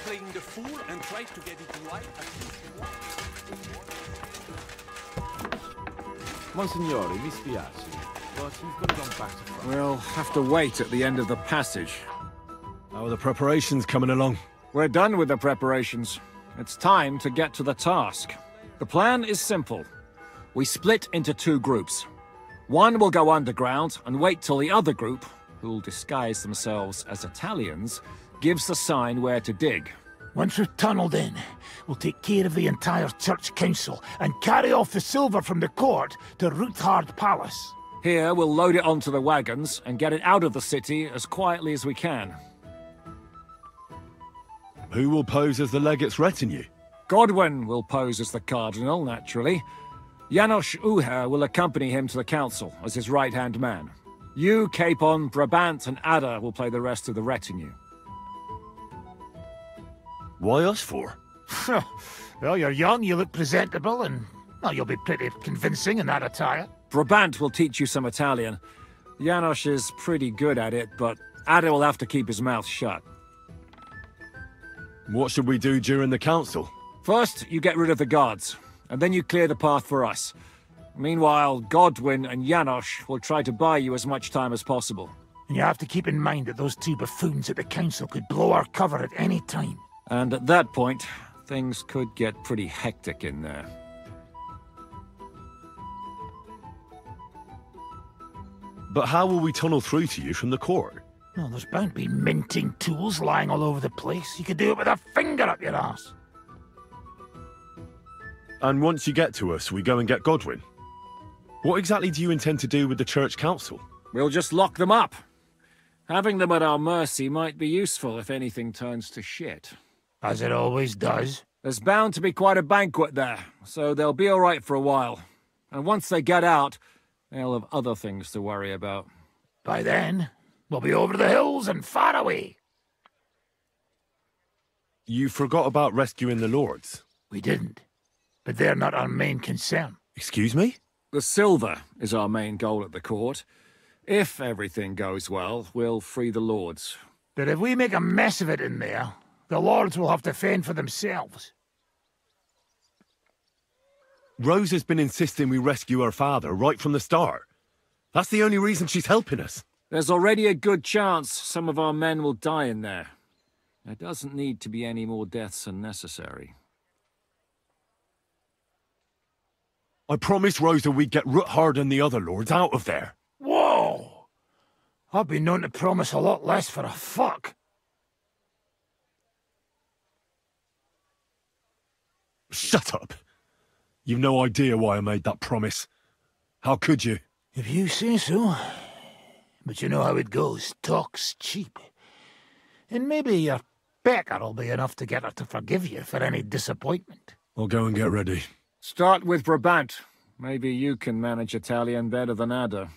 playing the fool and try to get it right at least once. Monsignore, mi spiace, but you've got to go back to front. We'll have to wait at the end of the passage. How are the preparations coming along? We're done with the preparations. It's time to get to the task. The plan is simple. We split into two groups. One will go underground and wait till the other group, who'll disguise themselves as Italians, gives the sign where to dig. Once we've tunneled in, we'll take care of the entire church council and carry off the silver from the court to Ruthard Palace. Here, we'll load it onto the wagons and get it out of the city as quietly as we can. Who will pose as the legate's retinue? Godwin will pose as the cardinal, naturally. Janos Uher will accompany him to the council as his right-hand man. You, Capon, Brabant, and Ada will play the rest of the retinue. Why us for? Well, you're young, you look presentable, and well, you'll be pretty convincing in that attire. Brabant will teach you some Italian. Janos is pretty good at it, but Ada will have to keep his mouth shut. What should we do during the council? First, you get rid of the guards, and then you clear the path for us. Meanwhile, Godwin and Janos will try to buy you as much time as possible. And you have to keep in mind that those two buffoons at the council could blow our cover at any time. And at that point, things could get pretty hectic in there. But how will we tunnel through to you from the court? Well, there's bound to be minting tools lying all over the place. You could do it with a finger up your ass. And once you get to us, we go and get Godwin. What exactly do you intend to do with the church council? We'll just lock them up. Having them at our mercy might be useful if anything turns to shit. As it always does. There's bound to be quite a banquet there, so they'll be all right for a while. And once they get out, they'll have other things to worry about. By then, we'll be over the hills and far away. You forgot about rescuing the lords. We didn't. But they're not our main concern. Excuse me? The silver is our main goal at the court. If everything goes well, we'll free the lords. But if we make a mess of it in there, the lords will have to fend for themselves. Rose has been insisting we rescue her father right from the start. That's the only reason she's helping us. There's already a good chance some of our men will die in there. There doesn't need to be any more deaths unnecessary. I promised Rosa we'd get Ruthard and the other lords out of there. Whoa! I've been known to promise a lot less for a fuck. Shut up. You've no idea why I made that promise. How could you? If you say so. But you know how it goes. Talk's cheap. And maybe your becker'll be enough to get her to forgive you for any disappointment. I'll go and get ready. Start with Brabant. Maybe you can manage Italian better than Ada.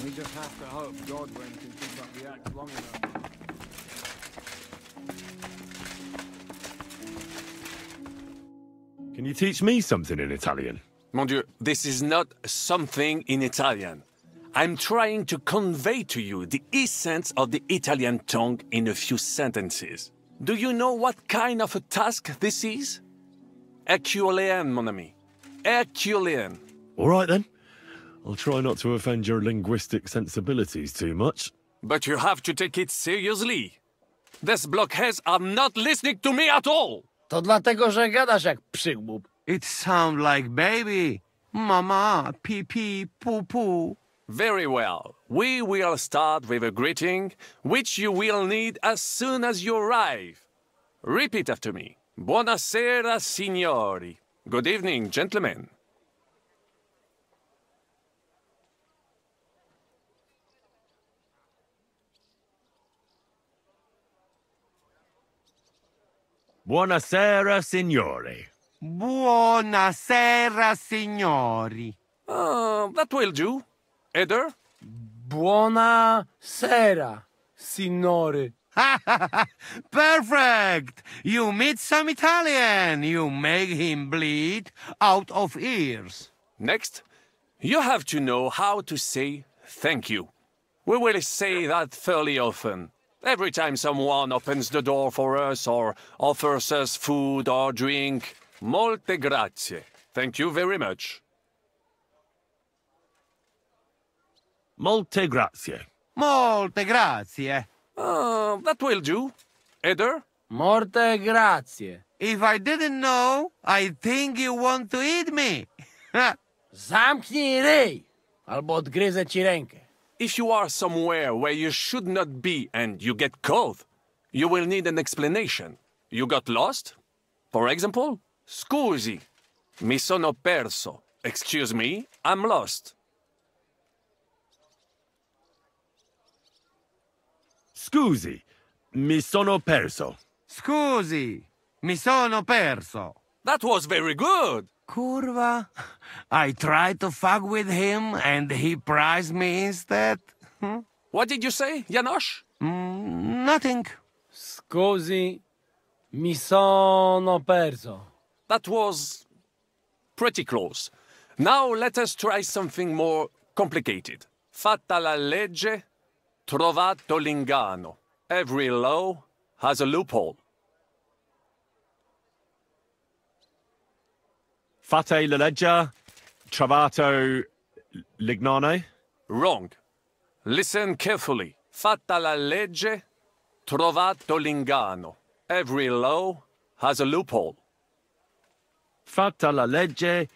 We just have to hope Godwin can keep up the act long enough. Can you teach me something in Italian? Mon Dieu, this is not something in Italian. I'm trying to convey to you the essence of the Italian tongue in a few sentences. Do you know what kind of a task this is? Herculean, mon ami. Herculean. All right, then. I'll try not to offend your linguistic sensibilities too much. But you have to take it seriously. These blockheads are not listening to me at all. To dlatego, że gadasz jak przygłup. It sounds like baby. Mama, pee pee, poo poo. Very well. We will start with a greeting, which you will need as soon as you arrive. Repeat after me. Buonasera, signori. Good evening, gentlemen. Buonasera, signori. Buonasera, signori. That will do. Eder? Buonasera, signore. Perfect! You meet some Italian. You make him bleed out of ears. Next, you have to know how to say thank you. We will say that fairly often. Every time someone opens the door for us or offers us food or drink. Molte grazie. Thank you very much. Molte grazie. Molte grazie. That will do. Eder? Morte grazie. If I didn't know, I'd think you want to eat me. Zamknij ryj, albo odgryzę ci rękę. If you are somewhere where you should not be and you get caught, you will need an explanation. You got lost? For example, scusi, mi sono perso. Excuse me, I'm lost. Scusi, mi sono perso. Scusi, mi sono perso. That was very good. Curva. I tried to fuck with him and he prized me instead. What did you say, Janosch? Nothing. Scusi, mi sono perso. That was pretty close. Now let us try something more complicated. Fatta la legge, trovato l'inganno. Every law has a loophole. Fate la legge, trovato l'inganno. Wrong. Listen carefully. Fatta la legge, trovato l'inganno. Every law has a loophole. Fatta la legge,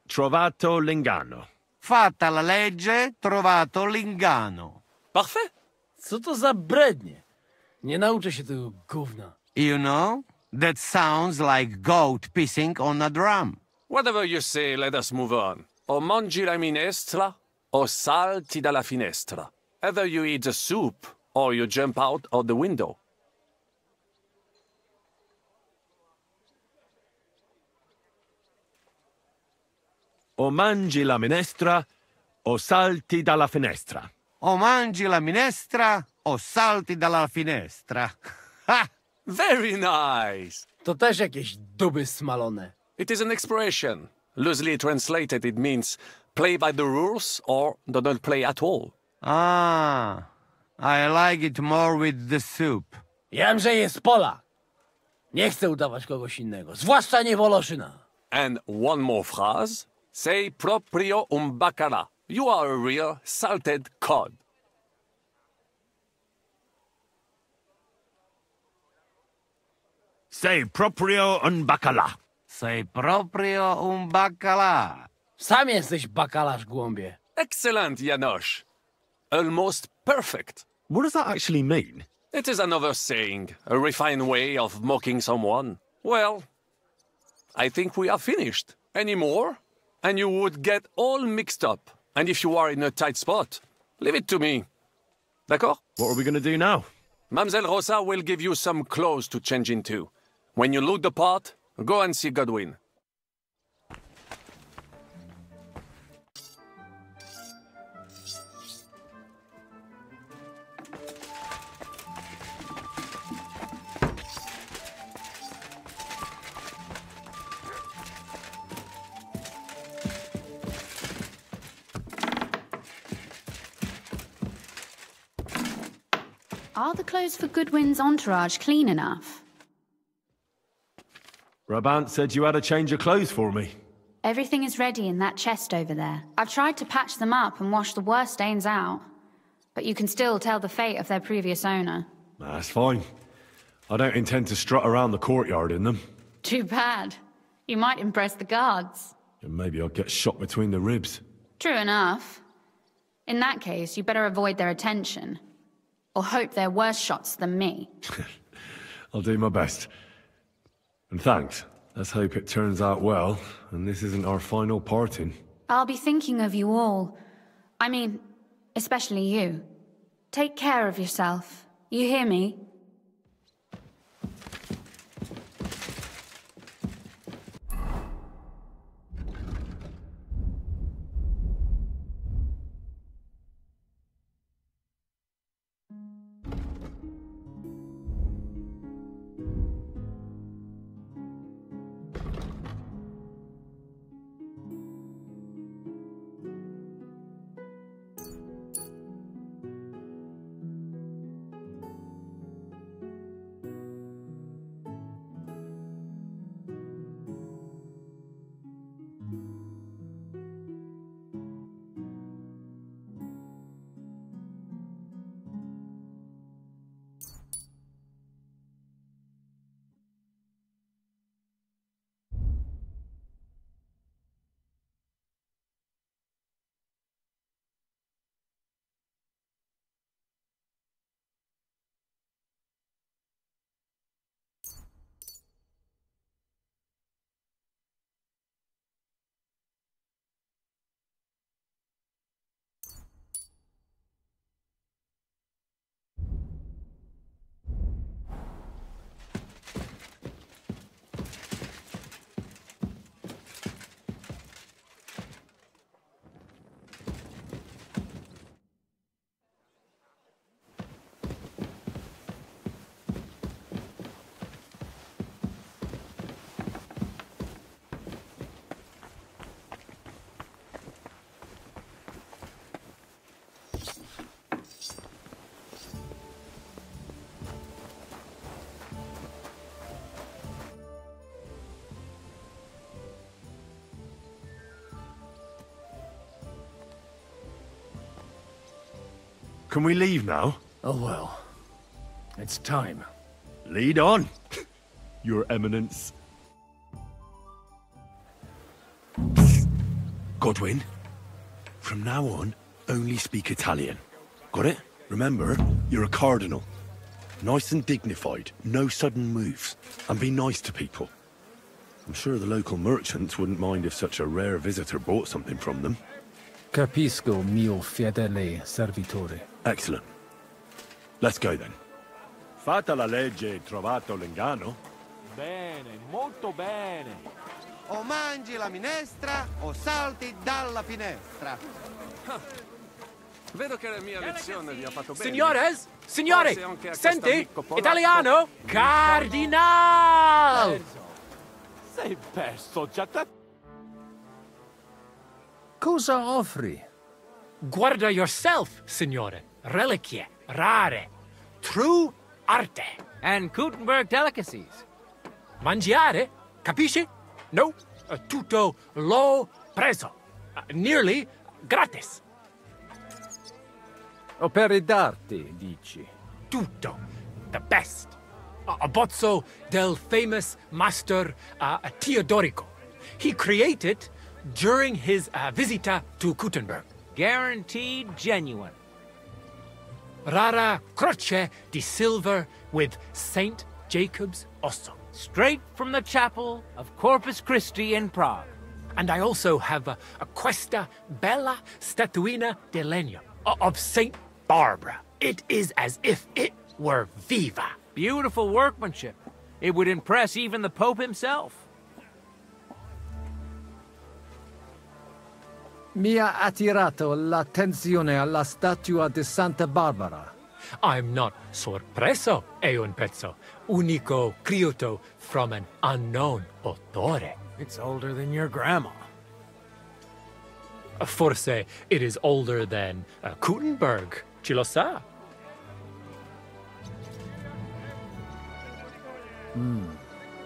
trovato l'inganno. Fatta la legge, trovato l'inganno. Parfait. Co to za brednie? Nie nauczę się tego gówna. You know, that sounds like goat pissing on a drum. Whatever you say, let us move on. O mangi la minestra, o salti dalla finestra. Either you eat the soup, or you jump out of the window. O mangi la minestra, o salti dalla finestra. O mangi la minestra, o salti dalla finestra. Ha! Very nice. To też jakieś duby smalone. It is an expression. Loosely translated, it means play by the rules or do not play at all. Ah, I like it more with the soup. Jam, że jest Polak. Nie chcę udawać kogoś innego, zwłaszcza nie Woloszyna. And one more phrase. Sei proprio un bacala. You are a real salted cod. Sei proprio un bacala. Sei proprio un baccalà. Sam jesteś bakalarz, głąbie. Excellent, Janosch. Almost perfect. What does that actually mean? It is another saying, a refined way of mocking someone. Well, I think we are finished. Any more? And you would get all mixed up. And if you are in a tight spot, leave it to me. D'accord? What are we going to do now? Mamselle Rosa will give you some clothes to change into. When you look the part, go and see Godwin. Are the clothes for Goodwin's entourage clean enough? Brabant said you had to change your clothes for me. Everything is ready in that chest over there. I've tried to patch them up and wash the worst stains out, but you can still tell the fate of their previous owner. That's fine. I don't intend to strut around the courtyard in them. Too bad. You might impress the guards. And maybe I'll get shot between the ribs. True enough. In that case, you better avoid their attention. Or hope they're worse shots than me. I'll do my best. And thanks. Let's hope it turns out well, and this isn't our final parting. I'll be thinking of you all. I mean, especially you. Take care of yourself. You hear me? Can we leave now? Oh well. It's time. Lead on, Your Eminence. Godwin, from now on, only speak Italian. Got it? Remember, you're a cardinal. Nice and dignified, no sudden moves, and be nice to people. I'm sure the local merchants wouldn't mind if such a rare visitor bought something from them. Capisco, mio fedele servitore. Excellent. Let's go then. Fatta la legge, trovato l'inganno. Bene, molto bene. O mangi la minestra o salti dalla finestra. Vedo che la mia lezione vi ha fatto bene. Signores, signore, Forse anche a senti, quest'amico polacco. italiano, cardinal! Sei perso, già te. Cosa offri? Guarda yourself, signore. Reliquie, rare, true arte. And Gutenberg delicacies. Mangiare, capisci? No, tutto l'ho preso. Nearly gratis. Opere d'arte, dici? Tutto. The best. A bozzo del famous master Teodorico. He created during his visita to Gutenberg. Guaranteed genuine. Rara croce di silver with Saint Jacob's osso. Straight from the chapel of Corpus Christi in Prague. And I also have a questa bella statuina di legno of Saint Barbara. It is as if it were viva. Beautiful workmanship. It would impress even the Pope himself. Mi ha attirato l'attenzione alla statua di Santa Barbara. I'm not sorpreso, è un pezzo. Unico creato from an unknown autore. It's older than your grandma. Forse it is older than Gutenberg. Ci lo sa?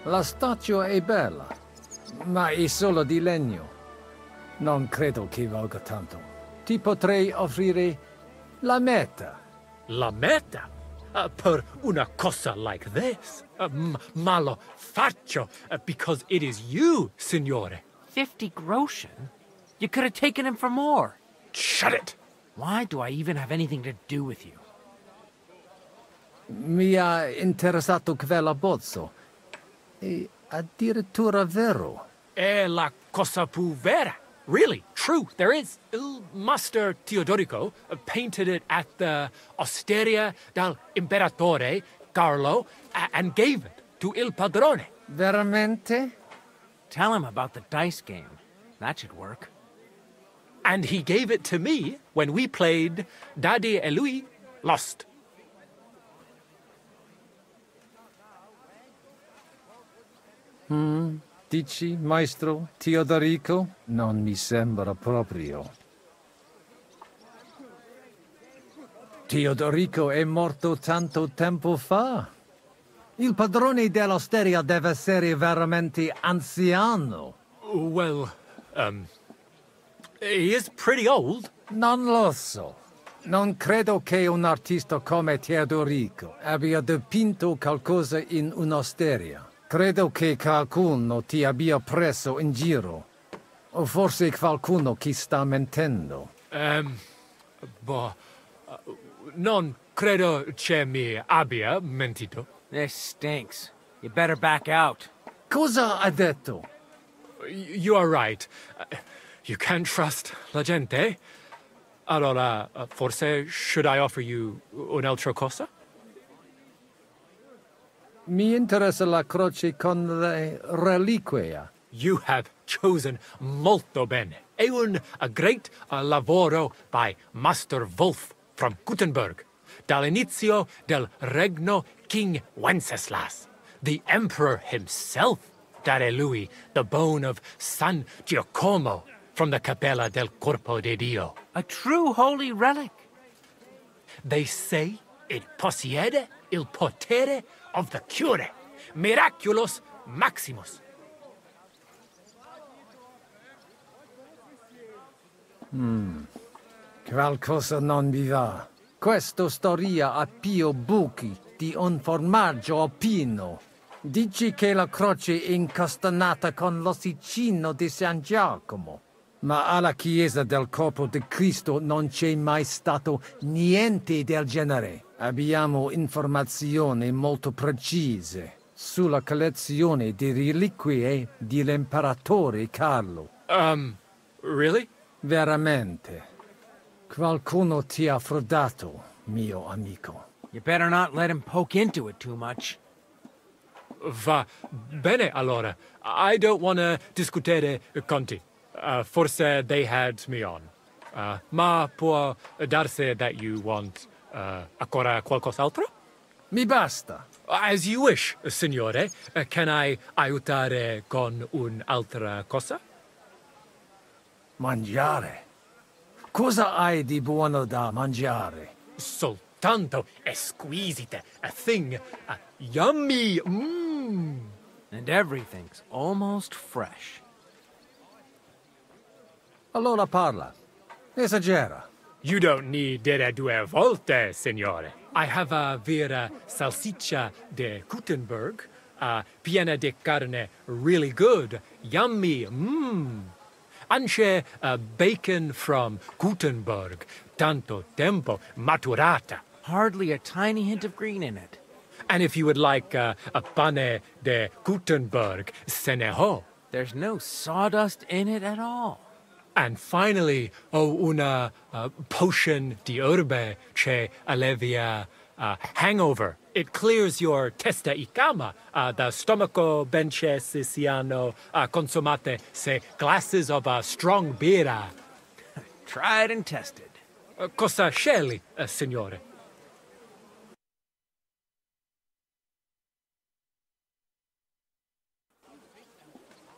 La statua è bella, ma è solo di legno. Non credo che valga tanto. Ti potrei offrire la metà. La meta? Per una cosa like this? Ma lo faccio because it is you, signore. 50 groschen? You could have taken him for more. Shut it! Why do I even have anything to do with you? Mi ha interessato quell'abbozzo. È addirittura vero. È la cosa più vera. Really, true, there is. Il Master Teodorico painted it at the Osteria del Imperatore Carlo and gave it to Il Padrone. Veramente? Tell him about the dice game. That should work. And he gave it to me when we played Daddy e lui Lost. Dici, maestro Teodorico? Non mi sembra proprio. Teodorico è morto tanto tempo fa. Il padrone dell'osteria deve essere veramente anziano. Well, he is pretty old. Non lo so. Non credo che un artista come Teodorico abbia dipinto qualcosa in un'osteria. Credo che qualcuno ti abbia preso in giro. O forse qualcuno che sta mentendo. Non credo che mi abbia mentito. This stinks. You better back out. Cosa ha detto? You are right. You can't trust la gente. Allora, forse should I offer you un'altra cosa? Mi interessa la croce con le reliquie. You have chosen molto bene. È a great lavoro by Master Wolf from Gutenberg, dall'inizio del regno King Wenceslas. The emperor himself dare lui the bone of San Giacomo from the capella del Corpo de Dio. A true holy relic. They say it possiede il potere of the cure, miraculous maximus. Qualcosa non mi va. Questa storia a Pio Buchi di un formaggio alpino. Dici che la croce è incastenata con l'ossicino di San Giacomo. Ma alla chiesa del corpo di Cristo non c'è mai stato niente del genere. Abbiamo informazioni molto precise sulla collezione di reliquie dell'imperatore Carlo. Really? Veramente. Qualcuno ti ha frodato, mio amico. You better not let him poke into it too much. Va bene, allora. I don't want to discutere conti. Forse they had me on. Ma può darsi that you want ancora qualcos'altro? Mi basta. As you wish, signore. Can I aiutare con un'altra cosa? Mangiare? Cosa hai di buono da mangiare? Soltanto esquisite. A thing. Yummy. And everything's almost fresh. Allora parla. Esagera. You don't need dire due volte, signore. I have a vera salsiccia de Gutenberg, piena de carne, really good, yummy, Anche bacon from Gutenberg, tanto tempo maturata. Hardly a tiny hint of green in it. And if you would like a pane de Gutenberg, se ne ho. There's no sawdust in it at all. And finally, una potion di herbe che allevia hangover. It clears your testa y cama, the stomaco benche siano consumate se glasses of strong beer. Tried and tested. Cosa scegli, signore?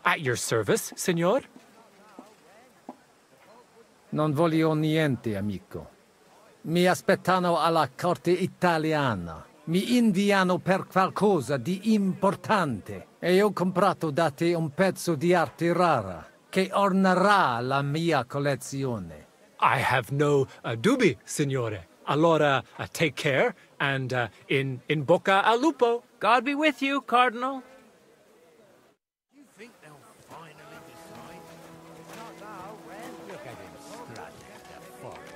At your service, signor? Non voglio niente, amico. Mi aspettano alla corte italiana. Mi inviano per qualcosa di importante. E ho comprato da te un pezzo di arte rara che ornerà la mia collezione. I have no dubbi, signore. Allora, take care, and in bocca al lupo. God be with you, Cardinal. You think they'll finally decide? Not now, Ren. Look at him strut like a foreigner.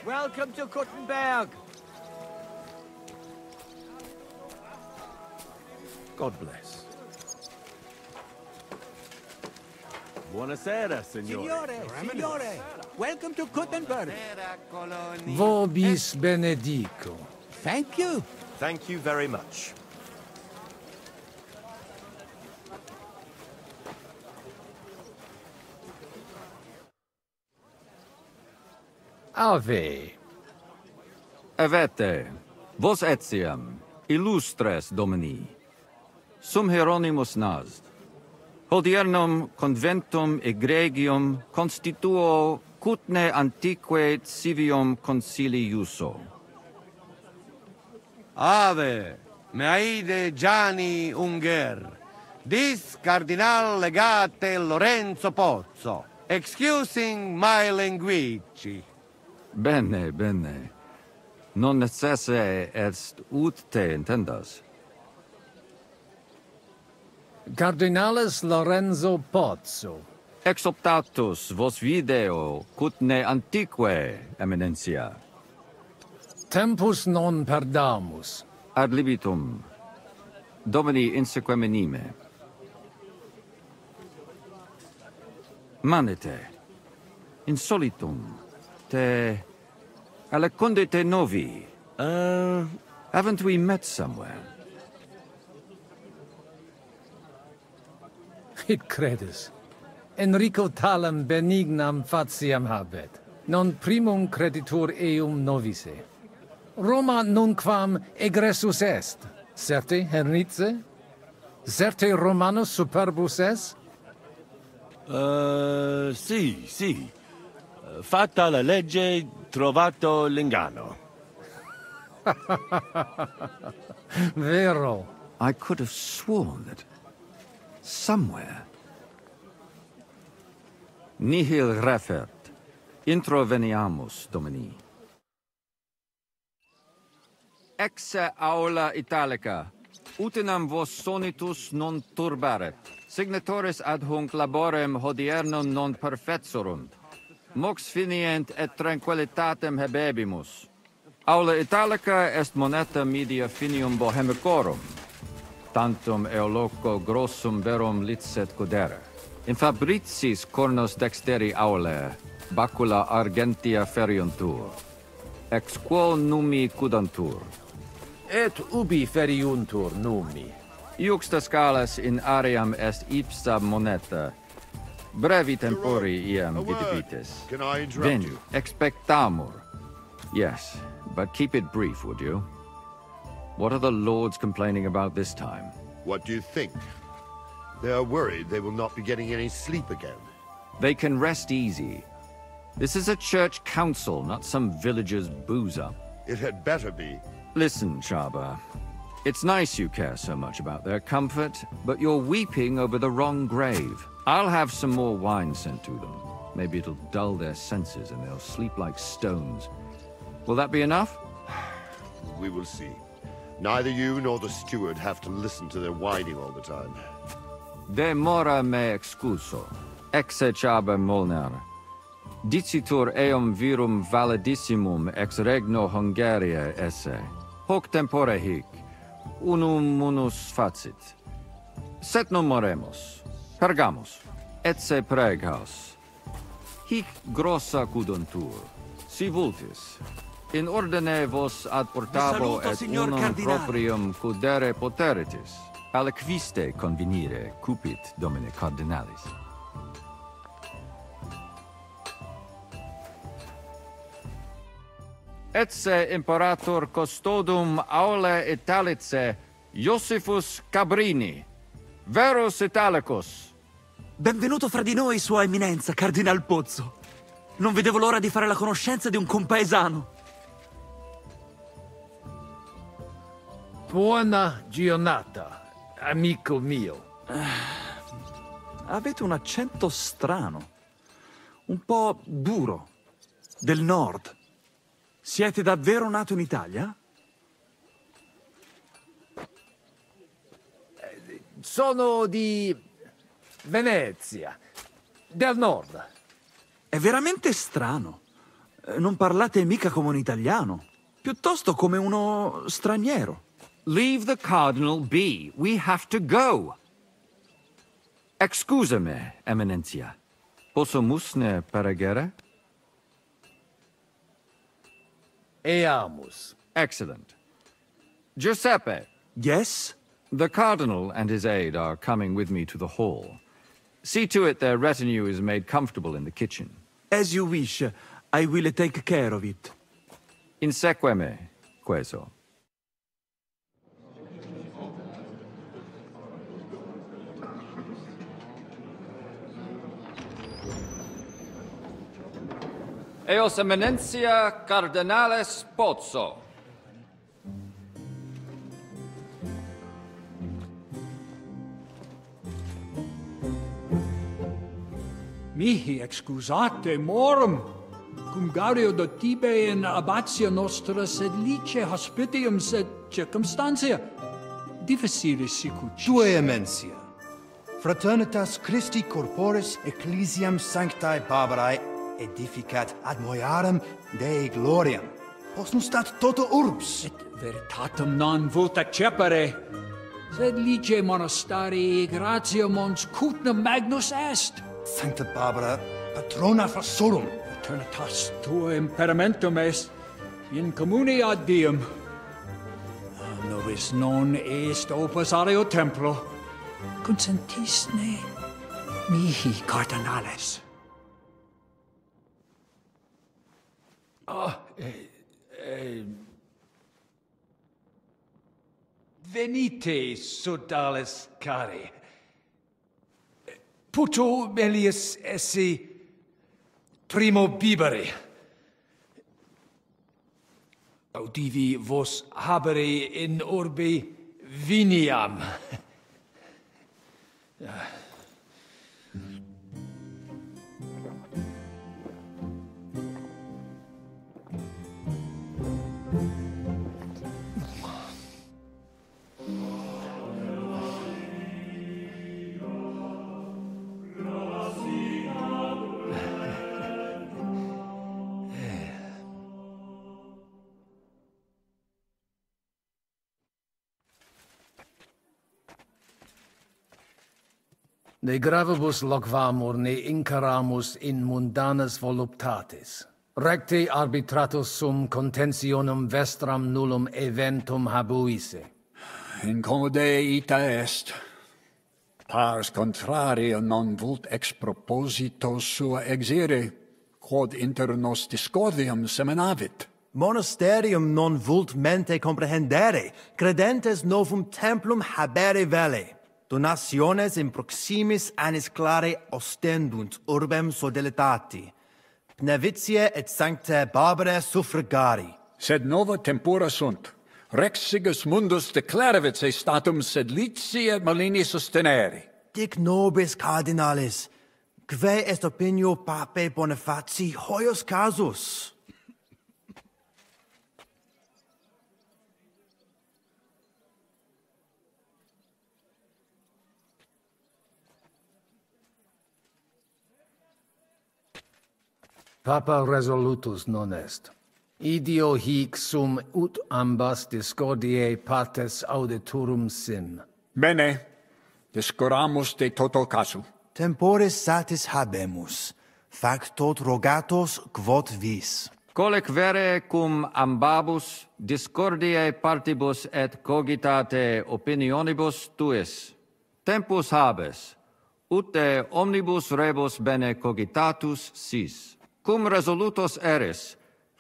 Welcome to Gutenberg. God bless. Buonasera, signore. Signore, welcome to Gutenberg. Vobis benedico. Thank you. Thank you very much. Ave. Avete, vos etiam, illustres domini, sum Hieronymus nasd, hodiernum conventum egregium constituo cutne antique civium concili iuso. Ave, meaide Gianni Unger, dis cardinal legate Lorenzo Pozzo, excusing my language. Bene, bene. Non necesse est ut te intendas. Cardinalis Lorenzo Pozzo. Exoptatus vos video cutne antique, eminencia. Tempus non perdamus. Ad libitum. Domini insequem inime. Manete. Insolitum. Te... Alecunde te novi. Haven't we met somewhere? It credes. Enrico talem benignam fatiam habet. Non primum creditur eum novice. Roma nunquam egressus est. Certe, Henrice? Certe Romanus superbus est? Sì. Fatta la legge, trovato l'inganno. Vero. I could have sworn that somewhere. Nihil refert. Intro veniamus, Domini. Exe aula italica. Utinam vos sonitus non turbaret. Signatoris ad hunc laborem hodiernon non perfetsurunt. Mox finient et tranquillitatem habebimus. Aula italica est moneta media finium bohemicorum. Tantum eoloco grossum verum licet godere. In fabricis cornos dexteri aule, bacula argentia feriuntur. Ex quo numi cudantur. Et ubi feriuntur numi? Iuxta scalas in aream est ipsa moneta. Brevi tempori iam vidibitis. Can I interrupt Venu, you? expectamur. Yes, but keep it brief, would you? What are the lords complaining about this time? What do you think? They are worried they will not be getting any sleep again. They can rest easy. This is a church council, not some villager's booze-up. It had better be. Listen, Chaba. It's nice you care so much about their comfort, but you're weeping over the wrong grave. I'll have some more wine sent to them. Maybe it'll dull their senses and they'll sleep like stones. Will that be enough? We will see. Neither you nor the steward have to listen to their whining all the time. De mora me excuso. Exe Chaba Molnar. Dicitur eum virum validissimum ex regno Hungaria esse. Hoc tempore hic. Unum munus facit. Set non moremus. Pergamus. Etse preghaus. Hic grossa cuduntur. Si vultis. In ordine vos ad portabo et unum proprium cudere poteritis. Aliquiste convenire cupit domine cardinalis. Etse imperator custodum aule Italice Iosifus Cabrini. Verus Italicus. Benvenuto fra di noi, Sua Eminenza, Cardinal Pozzo. Non vedevo l'ora di fare la conoscenza di un compaesano. Buona giornata, amico mio. Avete un accento strano. Un po' duro. Del nord. Siete davvero nato in Italia? Sono di Venezia, del nord. È veramente strano. Non parlate mica come un italiano, piuttosto come uno straniero. Leave the cardinal be. We have to go. Excusame, Eminentia. Posso musne peregere? Eamus. Excellent. Giuseppe. Yes? The cardinal and his aide are coming with me to the hall. See to it their retinue is made comfortable in the kitchen. As you wish. I will take care of it. Inseque me, queso. Eos Eminentia Cardinales Pozzo. Mihi excusate morum, cum gaudio do tibe in abatia nostra sed lice hospitium sed circumstantia difficilis sicucis. Tue emensia, fraternitas Christi corporis ecclesiam sanctae Barbarae edificat ad moiarem Dei gloriam. Posnustat toto urbs. Et veritatem non vult accepere, sed lice monastarii gratia mons cutnam magnus est. Sancta Barbara, patrona frassorum. Eternitas tua imperamentum est in communi ad diem. Nobis non est opus areo templo. Consentisne mihi cardinales. Venite, sodales cari. Puto melius esse primo bibere. Audivi vos habere in orbe viniam. Ne gravibus locvamur ne incaramus in mundanas voluptatis. Recte arbitratus sum contentionum vestram nullum eventum habuisse. Incomode ita est. Pars contrario non vult ex proposito sua exire, quod inter nos discordium seminavit. Monasterium non vult mente comprehendere, credentes novum templum habere vele. Donationes in proximis annis clare ostendunt urbem sodelitati. Pnevitiae et sanctae Barbarae suffragari. Sed nova tempora sunt. Rex sigus mundus declaravit se statum sed litia malini sostenere. Dic nobis cardinalis, quae est opinio pape Bonifaci hoius casus? Papa resolutus non est. Idio hic sum ut ambas discordiae partes auditorum sim. Bene, discoramus de toto casu. Temporis satis habemus, fac tot rogatos quod vis. Colec vere cum ambabus discordiae partibus et cogitate opinionibus tuis. Tempus habes, ut de omnibus rebus bene cogitatus sis. Cum resolutos eris,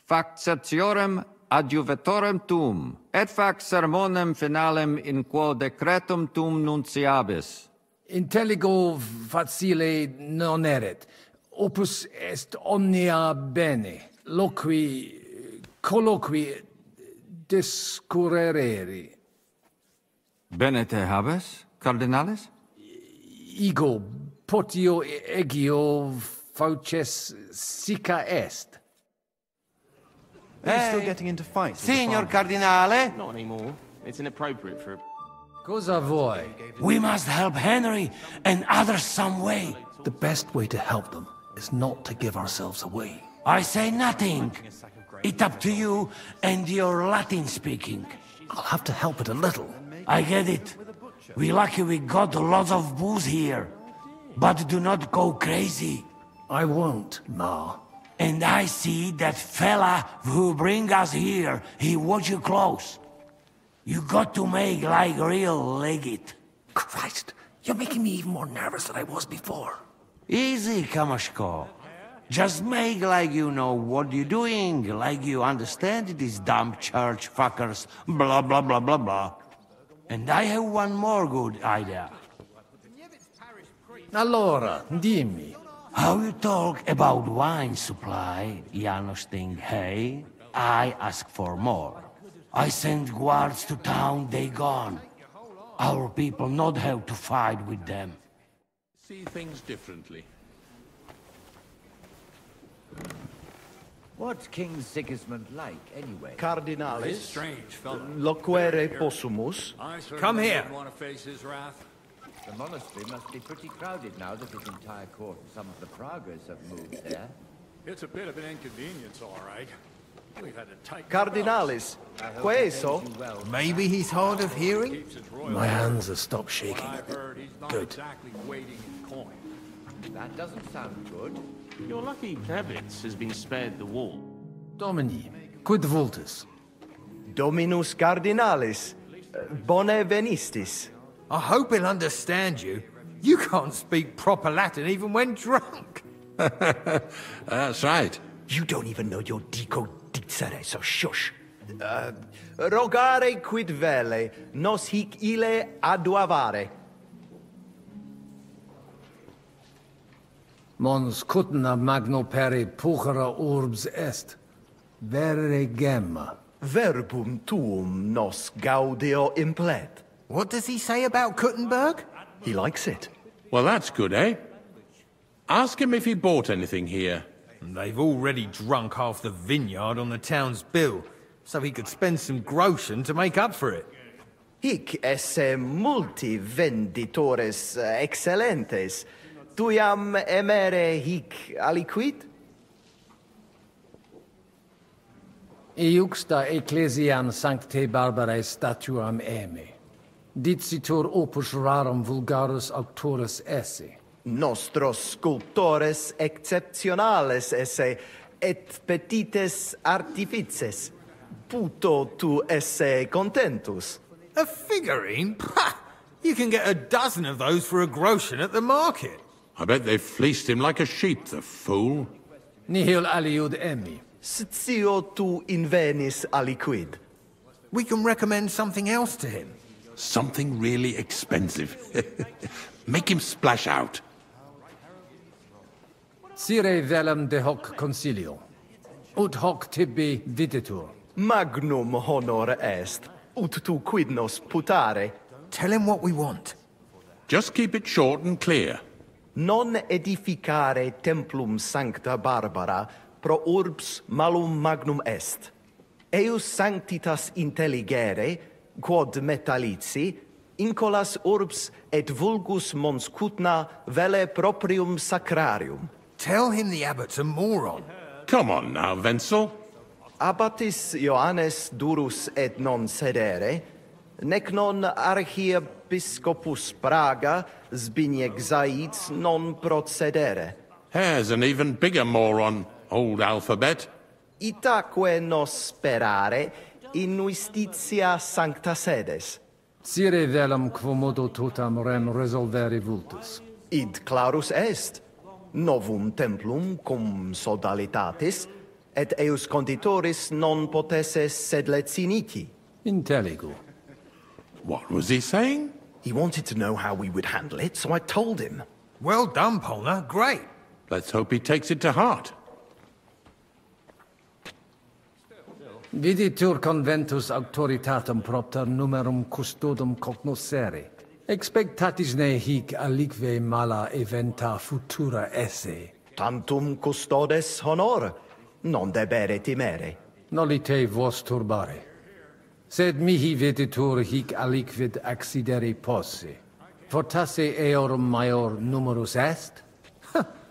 fac certiorem adjuvetorem tuum, et fac sermonem finalem in quo decretum tuum nunciabis. Intelligo facile non erit. Opus est omnia bene. Loqui, colloqui, discurrere. Bene te habes, cardinalis? Ego, potio egio fauces sica est. Are you still getting into fights? Signor Cardinale? Not anymore. It's inappropriate for... Cosa vuoi? We must help Henry and others some way. The best way to help them is not to give ourselves away. I say nothing. It's up to you and your Latin speaking. I'll have to help it a little. I get it. We're lucky we got lots of booze here. But do not go crazy. I won't, Ma. And I see that fella who bring us here. He watch you close. You got to make like real legit. Christ, you're making me even more nervous than I was before. Easy, Kamashko. Just make like you know what you're doing, like you understand these dumb church fuckers, blah blah blah blah blah. And I have one more good idea. Allora, dimmi. How you talk about wine supply, Janos think, hey? I ask for more. I send guards to town, they gone. Our people not have to fight with them. See things differently. What's King Sigismund like, anyway? Cardinalis, Strange fellow. loquere possumus. Come here. Want to face his wrath? The monastery must be pretty crowded now that his entire court and some of the Pragas have moved there. It's a bit of an inconvenience, all right. We've had a tight... Cardinalis, queso? Maybe he's hard of hearing? My hands have stopped shaking. I've heard he's not Good. exactly waiting in coin. That doesn't sound good. You're lucky Evitz has been spared the war. Domini, quid vultus? Dominus Cardinalis, bone venistis. I hope he'll understand you. You can't speak proper Latin even when drunk. That's right. You don't even know your dico dicere, so shush. Rogare quid vele, nos hic ille aduavare. Mons cutna magno peri puchera urbs est. Vere gemma. Verbum tuum nos gaudio implet. What does he say about Kuttenberg? He likes it. Well, that's good, eh? Ask him if he bought anything here. They've already drunk half the vineyard on the town's bill, so he could spend some groschen to make up for it. Hic esse multi venditores excellentes. Tuiam emere hic aliquid? Iuxta ecclesiam sanctae Barbarae statuam eme. Dicitur opus rarum vulgarus auctorus esse. Nostros sculptores excepcionales esse, et petites artifices. Puto tu esse contentus. A figurine? Pah! You can get a dozen of those for a groschen at the market. I bet they fleeced him like a sheep, the fool. Nihil aliud emmi. Scio tu invenis aliquid. We can recommend something else to him. Something really expensive. Make him splash out. Sire velum de hoc consilio. Ut hoc tibi videtur. Magnum honor est, ut tu quid nos putare. Tell him what we want. Just keep it short and clear. Non edificare templum sancta Barbara pro urbs malum magnum est. Eius sanctitas intelligere, quod metallici, incolas urbs et vulgus mons cutna vele proprium sacrarium. Tell him the abbot's a moron. Come on now, Wenzel. Abbatis Ioannes durus et non sedere, nec non archiepiscopus Praga Zbigniew Zaitz non procedere. Here's an even bigger moron, old alphabet. Itaque nos sperare in justitia sancta sedes. Sire velum quomodo totam rem resolvere vultus. Id clarus est. Novum templum cum sodalitatis, et eius conditoris non potesse sed leciniti. Intelligu. What was he saying? He wanted to know how we would handle it, so I told him. Well done, Polna. Great. Let's hope he takes it to heart. Viditur conventus auctoritatem propter numerum custodum cognoscere. Expectatis ne hic alique mala eventa futura esse. Tantum custodes honor, non debere timere. Nolite vos turbare. Sed mihi viditur hic aliquid accidere posse. Fortasse eorum maior numerus est?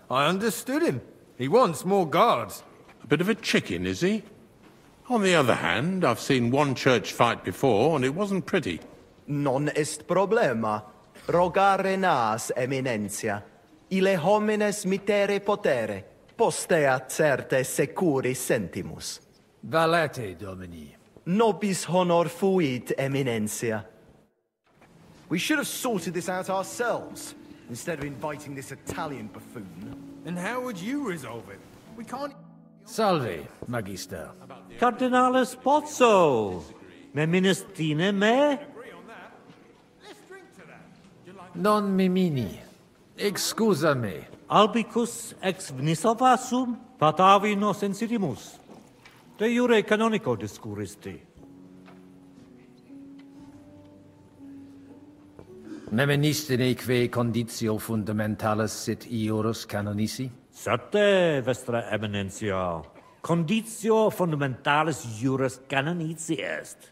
I understood him. He wants more guards. A bit of a chicken, is he? On the other hand, I've seen one church fight before, and it wasn't pretty. Non est problema. Rogare nas, eminentia. Ile homines mitere potere. Postea certe securi sentimus. Valete, Domini. Nobis honor fuit, eminentia. We should have sorted this out ourselves, instead of inviting this Italian buffoon. And how would you resolve it? We can't... Salve, Magister. Cardinalis Pozzo. Me ministine me? Non mimini. Excusa me. Albicus ex vnisova sum patavi nos insitimus. De jure canonico discuristi. Memenistine que conditio fundamentalis sit iurus canonici? Sate, Vestra Eminentia. Conditio fundamentalis iuris canonici est.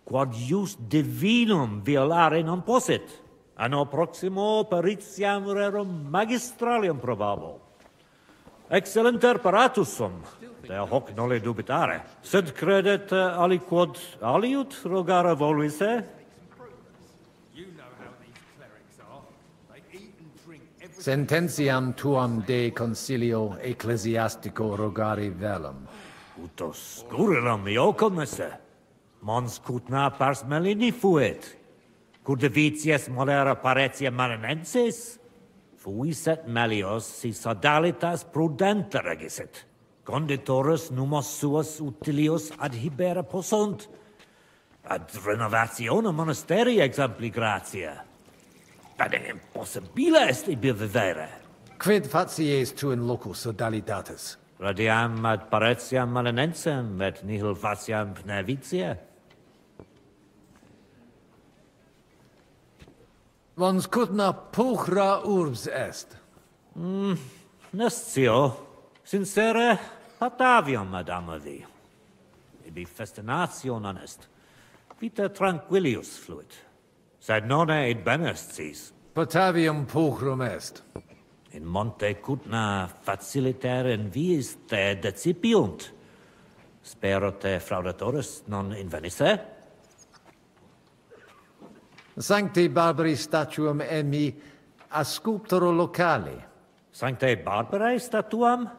Quod ius divinum violare non possit. Anno proximo peritiam rerum magistralium probabo. Excellenter paratus sum, de hoc nole dubitare. Sed credet aliquod aliut rogare voluisse? Sententiam tuam de concilio ecclesiastico rogari velum. Utos scurilam iocum esse. Mons cutna pars melini fuit. Curdivitias molera paretia marinensis, fuiset melios si sodalitas prudenta regisit. Conditorus numos suos utilius adhibere possunt, ad renovationem monasteri exempli gratia. Ad impossibile est ibi vivere. Quid facies tu in loco sodalitatis? Radiam ad paretiam malinensem, et nihil faciam pnevitia. Vons cutna puchra urbs est. Nescio, sincere, patavium ad amavi. Ibi festinatio non est. Vita tranquillius fluit. Sed nonne id benest sis. Patavium puchrum est. In monte cutna faciliter in viis te decipiunt. Spero te fraudatoris non invenisse? Sancti Barbari statuum emmi a sculptoro locale. Sancte Barbarae statuam?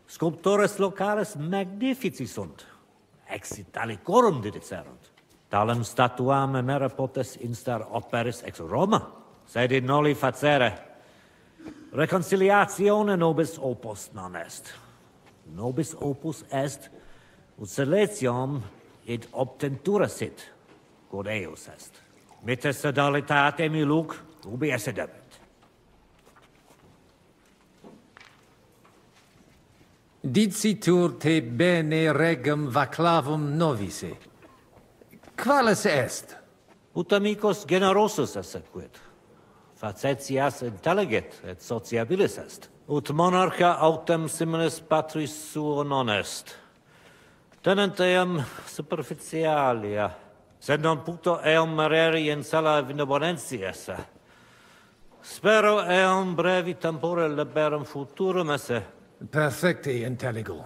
Sculptores locales magnifici sunt. Ex Italicorum didicerunt. Talem statuam emera potes instar operis ex Roma, sed in noli facere. Reconciliatione nobis opus non est. Nobis opus est, ut seletium id obtentura sit, quod eus est. Mitte sedalitate mi luc, ubi esse debet. Dicitur te bene regum vaclavum novice. Qualis est? Ut amicus generosus esse quid. Facetias intelligit et sociabilis est. Ut monarcha autem similis patris suo non est. Tenent eam superficialia, sed non puto eam mereri in sala benevolentia esse. Spero eam brevi tempore liberum futurum esse. Perfecte intelligo.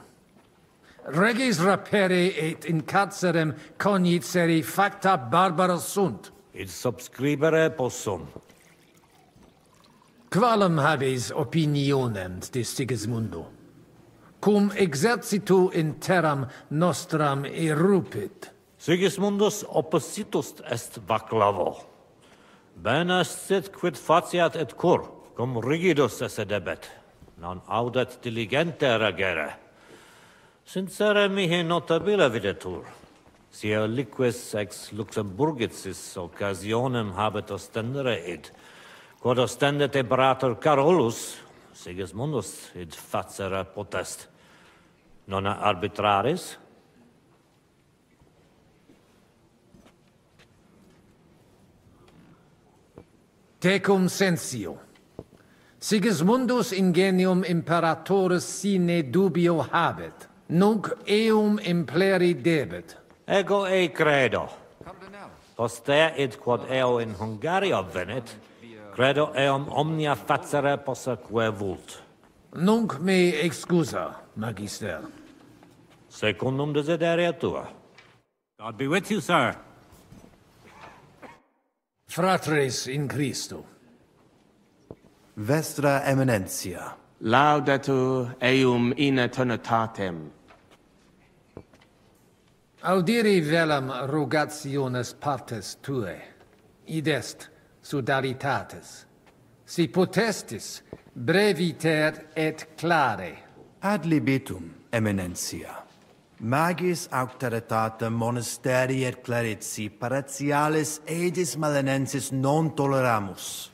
Regis rapere et in carcerem cognicere facta barbara sunt. Id subscribere possum. Qualem habes opinionem de Sigismundo? Cum exercitu in terram nostram erupit. Sigismundus oppositus est vaclavo. Bene sit quid faciat et cur, cum rigidus esse debet. Non audet diligente regere. Sincere mihi notabile videtur. Sia liquis ex Luxemburgicis occasionem habet ostendere id. Quod ostendet imperator Carolus, Sigismundus id facere potest. Non arbitraris? Tecum sensio. Sigismundus ingenium imperatoris sine dubio habet. Nunc eum impleri debet. Ego ei credo. Postea id quod eo in Hungaria venit, credo eum omnia facere possaque vult. Nunc me excusa, magister. Secundum desideria tua. God be with you, sir. Fratres in Christo. Vestra Eminentia. Laudetur eum in eternitatem. Audiri velam rogationes partes tue. Id est sodalitates. Si potestis breviter et clare. Ad libitum, Eminentia. Magis auctoritatem monasterii et clerici paratialis edis malinensis non toleramus.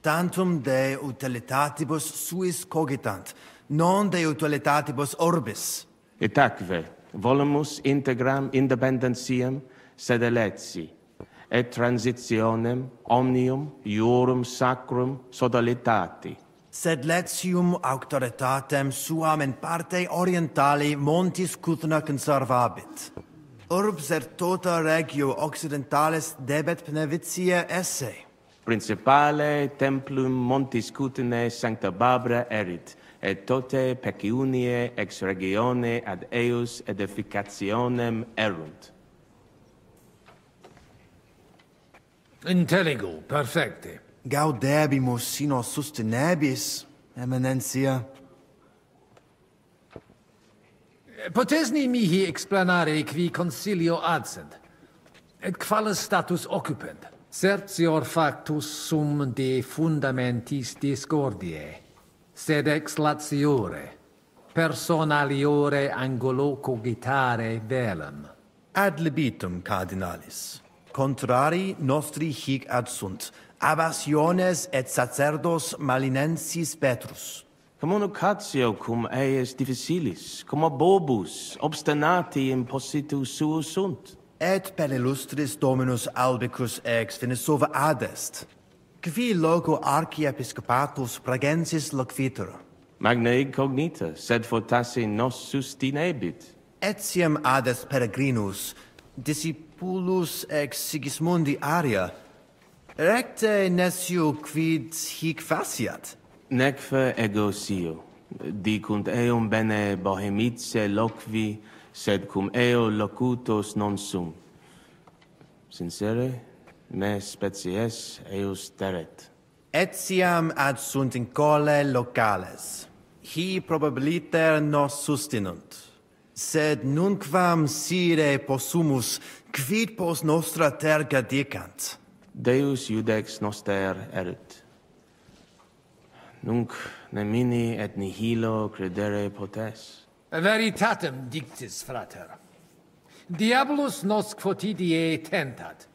Tantum de utilitatibus suis cogitant, non de utilitatibus orbis. Et acve, volumus integram independentiam sed eletsi, et transitionem omnium iorum sacrum sodalitati. Sed letium auctoritatem suam in parte orientali montis Cuthna conservabit. Urbs et tota regio occidentalis debet benevitia esse. Principale templum montis Cuthnae Sancta Barbara erit, et tote peciunie ex regione ad eus edificationem erunt. Intelligo, perfecte. Gaudebimus sino sustenebis, Eminentia. Potesni mihi explanare qui concilio adsent, et qualis status occupent. Certior factus sum de fundamentis discordiae, sed ex latiore, personaliore angulo cogitare velum. Ad libitum, cardinalis. Contrari nostri hic ad sunt, abassiones et sacerdos malinensis petrus. Communicatio cum eius difficilis, cum bobus obstinati impositu suo sunt. Et per illustris Dominus albicus ex Venesova adest, qui loco archiepiscopatus pragensis loquitur. Magna incognita, sed fortasse nos sustinebit. Etiam adest peregrinus, discipulus ex Sigismundi aria, recte nescio quid hic faciat. Neque ego sio, dicunt eum bene bohemice loqui, sed cum eo locutos non sum. Sincere, me species eus teret. Etiam ad sunt in cole locales. Hi probabiliter nos sustinunt. Sed nunquam sire possumus, quid pos nostra terga dicant. Deus iudex noster erit. Nunc nemini et nihilo credere potes. Veritatem dictis, frater. Diabolus nos quotidie tentat,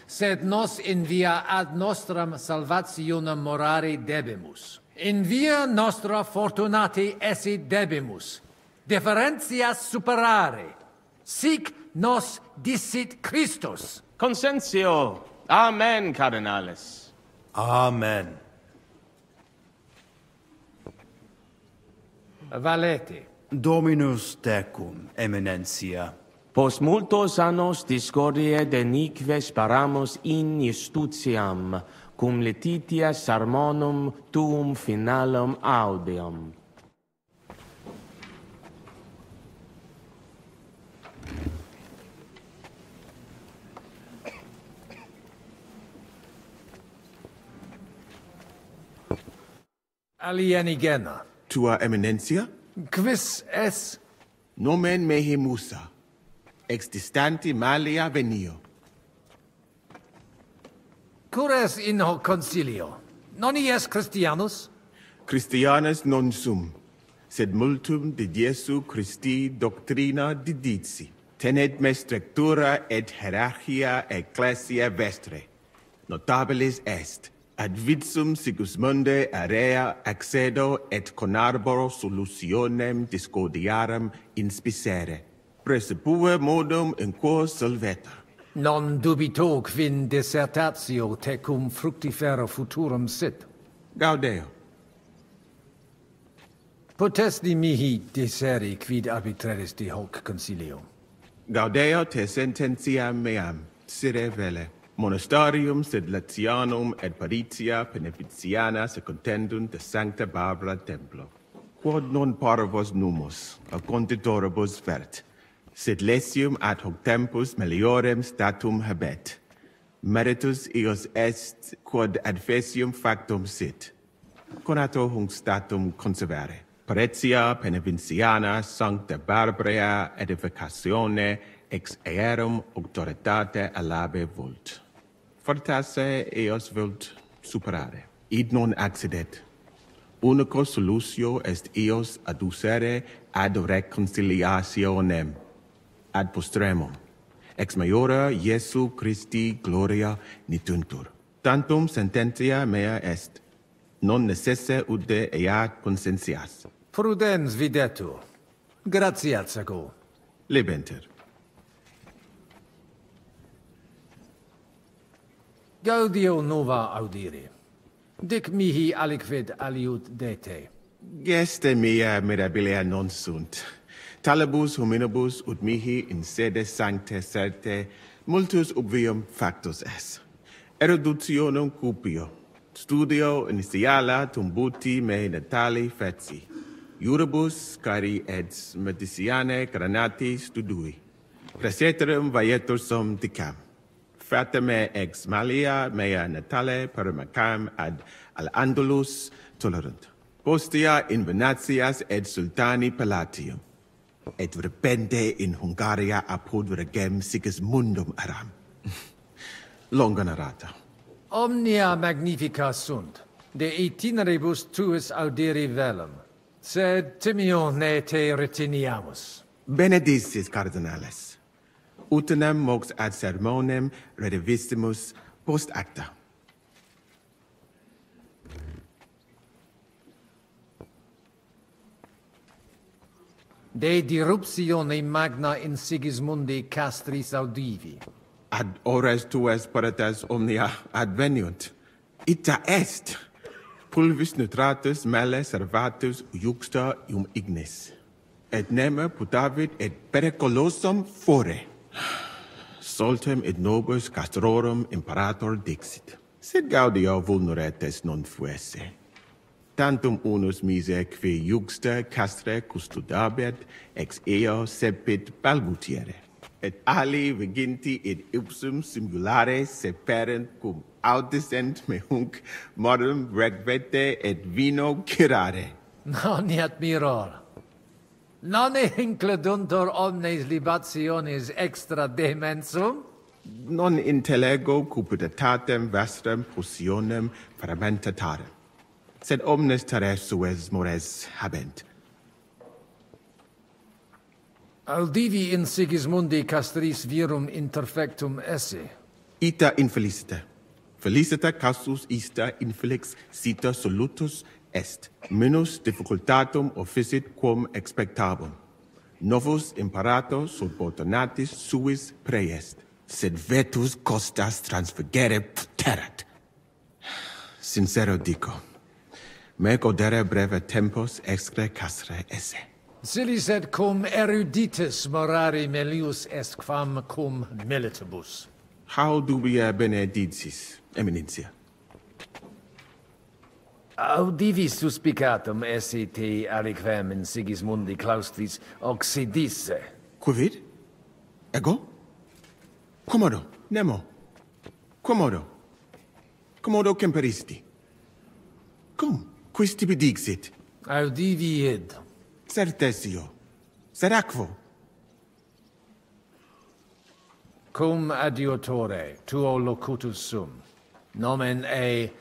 sed nos in via ad nostram salvationem morare debimus. In via nostra fortunati esse debimus, differentias superare. Sic nos dicit Christus. Consentio. Amen, cardinales. Amen. Valete. Dominus tecum, eminentia. Post multos annos discordiae denique sparamus in justitiam, cum letitia sermonum tuum finalum audeam. Alienigena. Tua eminencia? Quis es? Nomen mehe Musa, ex distanti malia venio. Cures in hoc concilio? Non ies Christianus? Christianus non sum, sed multum de Jesu Christi doctrina didici. Tenet me structura et hierarchia ecclesia vestre. Notabilis est. Ad vitsum Sigismunde area accedo et conarboro solutionem discordiarum inspicere. Precipue modum in quo solvetur. Non dubito quin dissertatio tecum fructifera futurum sit. Gaudeo. Potesti mihi disseri quid arbitreris de hoc concilio. Gaudeo te sententia meam, sire vele. Monastarium sed Latianum et Paritia Beneficiana secundendunt de Sancta Barbara Templo. Quod non parvos numus, a conditoribus vert, sed lesium ad hoc tempus meliorem statum habet. Meritus eos est quod adfesium factum sit. Conato hunc statum conservare. Paritia Beneficiana Sancta Barbara edificatione ex aerum auctoritate alabe vult. Fortasse eos vult superare. Id non accidet. Unico solutio est eos adducere ad reconciliationem, ad postremum. Ex maiora Iesu Christi gloria nituntur. Tantum sententia mea est. Non necesse ude eat consentias. Prudens videtur. Gratiat sago. Lebenter. Gaudio nova audire. Dic mihi aliquid aliud de te. Geste mea mirabilia non sunt. Talibus hominibus ut mihi in sede sancte certe multus obvium factus es. Eruditionum cupio. Studio initiala tumbuti me natali feci. Iuribus cari et mediciane granati studui. Preseterum vaietur sum dicam. Frateme ex malia mea natale paramacam ad al-Andalus tolerunt. Postea in Venatias et sultani palatium. Et repente in Hungaria apud regem Sigismundum aram. Longa narrata. Omnia magnifica sunt, de itineribus tuis audiri velum, sed timio ne te retiniamus. Benedictis, cardinales. Utinam mox ad sermonem redivissimus post acta. De diruptione magna in Sigismundi castris audivi. Ad ores tuas paratas omnia adveniunt. Ita est. Pulvis nutratus male servatus juxta ignis. Et neme putavit et periculosum fore. Soltem et nobis castrorum imperator dixit. Sed gaudio vulneretes non fuesse. Tantum unus mise qui juxta castre custodabet ex eo sepit balbutiere. et ali viginti et ipsum singulare seperent cum audicent me hunc modum regvete et vino cirare. Non admiror. Non incleduntur omnes libationes extra demensum? Non intellego cupiditatem vestram potionem fermentatarem, sed omnes terres sues mores habent. Audivi in Sigismundi castris virum interfectum esse. Ita infelicita. Felicita casus ista infelix sita solutus est. Minus difficultatum officit quum expectabum. Novus imperator subordinatis suis preest. Sed vetus costas transfugere puterat. Sincero dico, me godere breve tempus excre castre esse. Silis et cum eruditus morari melius est quam cum militibus. How dubia benedictis, eminentia? Audivi suspicatum esse te aliquem in Sigismundi claustris occidisse. Quid? Ego? Commodo, nemo. Commodo. Commodo temperisti. Cum, quis tibi dixit? Audivi id. Certesio. Seracvo. Cum adiutore, tuo locutus sum. Nomen e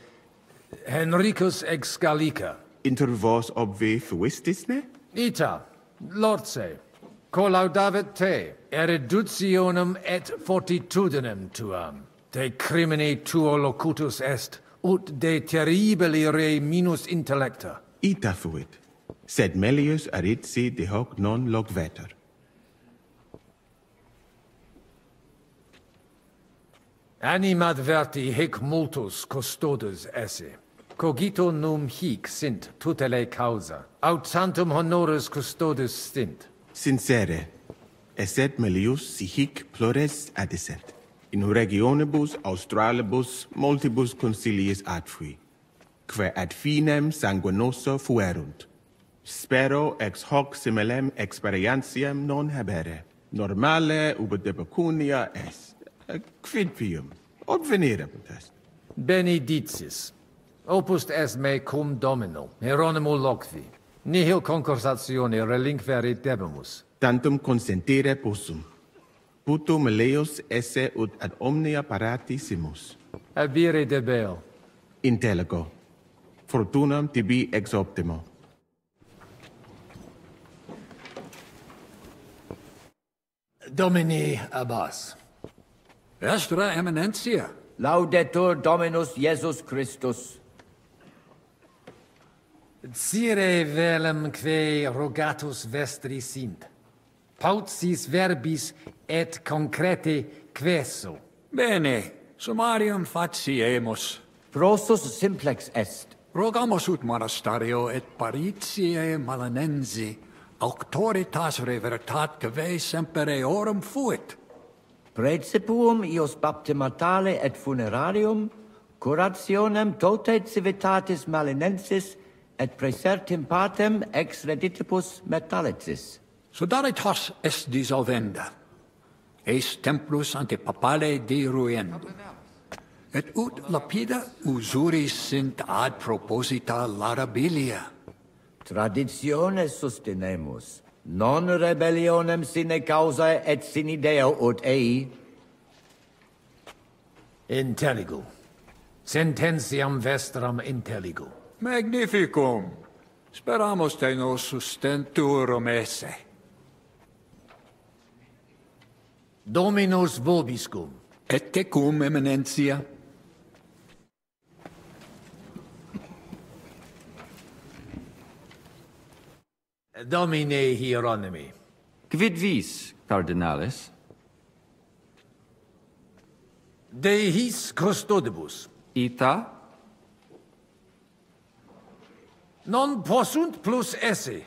Henricus ex Gallica. Inter vos obvi fuistis ne? Ita, lorse, collaudavit te, eruditionem et fortitudinem tuam. De crimine tuo locutus est, ut de terribili re minus intellecta. Ita fuit, sed melius aritsi de hoc non logvetur. Animad verti hic multus custodes esse. Cogito num hic sint tutelae causa, aut tantum honoris custodes stint. Sincere, esset melius si hic plures adisset. In regionibus australibus multibus consiliis adfui, quae ad finem sanguinoso fuerunt. Spero ex hoc similem experientiam non habere. Normale ubi de pecunia est. Quid pium? Od venerabit est? Benedictis. Opus est me cum domino, Hieronymo loqui. Nihil concursatione relinquere debemus. Tantum consentire possum. Puto meleus esse ut ad omnia paratissimus. Abire debeo. Intellego. Fortunam tibi ex optimo. Domini abbas. Vestra eminentia. Laudetur Dominus Iesus Christus. Cire velum que rogatus vestri sint. Paucis verbis et concrete queso. Bene, summarium faciemus. Prosus simplex est. Rogamus ut monastario et paritiae malanensi, auctoritas revertat que semper eorum fuit. Praecipuum ius baptimatale et funerarium, curationem tote civitatis malinensis, et praesertim patem ex reditibus metallicis. Sodalitas est dissolvenda. Eis templus ante papale deruendo. Et ut lapida usuris sint ad proposita larabilia. Traditiones sustenemus. Non rebellionem sine causa et sine Deo ut ei. Intelligu. Sententiam vestram intelligu. Magnificum. Speramus te nos sustenturum esse. Dominus vobiscum. Et tecum, eminentia. Domine Hieronymi. Quid vis, cardinalis? De his custodibus. Ita? Non possunt plus esse.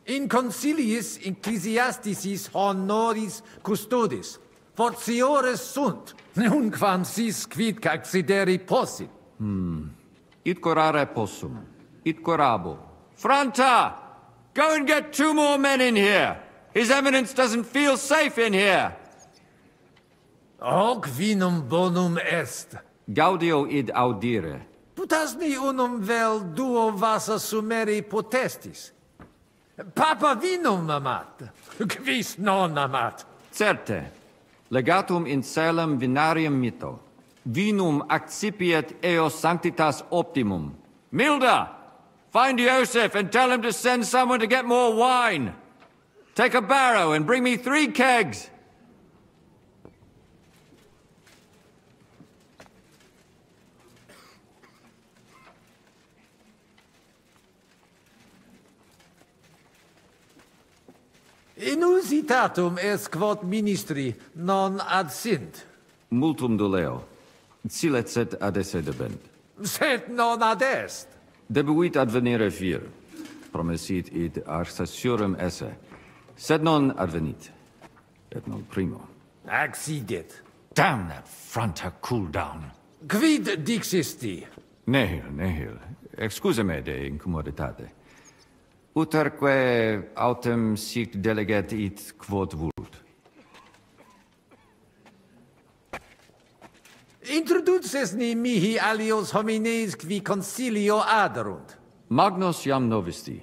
In conciliis ecclesiasticis honoris custodis. Fortiores sunt, nunquam sis quid accideri possit. It corare possum. It corabo. Franta! Go and get 2 more men in here! His Eminence doesn't feel safe in here. Hoc vinum bonum est. Gaudio id audire. Putasni unum vel duo vasa sumeri potestis. Papa vinum amat, quis non amat. Certe, legatum in celem vinarium mito. Vinum accipiet eos sanctitas optimum. Milda, find Joseph and tell him to send someone to get more wine. Take a barrow and bring me 3 kegs. Inusitatum est quod ministri non ad sint. Multum doleo. Silet set ad esse debent. Sed non ad est. Debuit advenire vir. Promesit id arsaciorem esse. Sed non advenit. Et non primo. Accidit. Damn that fronter cool down. Quid dixisti? Nihil. Excuse me de incommoditate. Uterque autem sic delegat it quod vult. Introduces ni mihi alios homines qui concilio aderunt. Magnus iam novisti.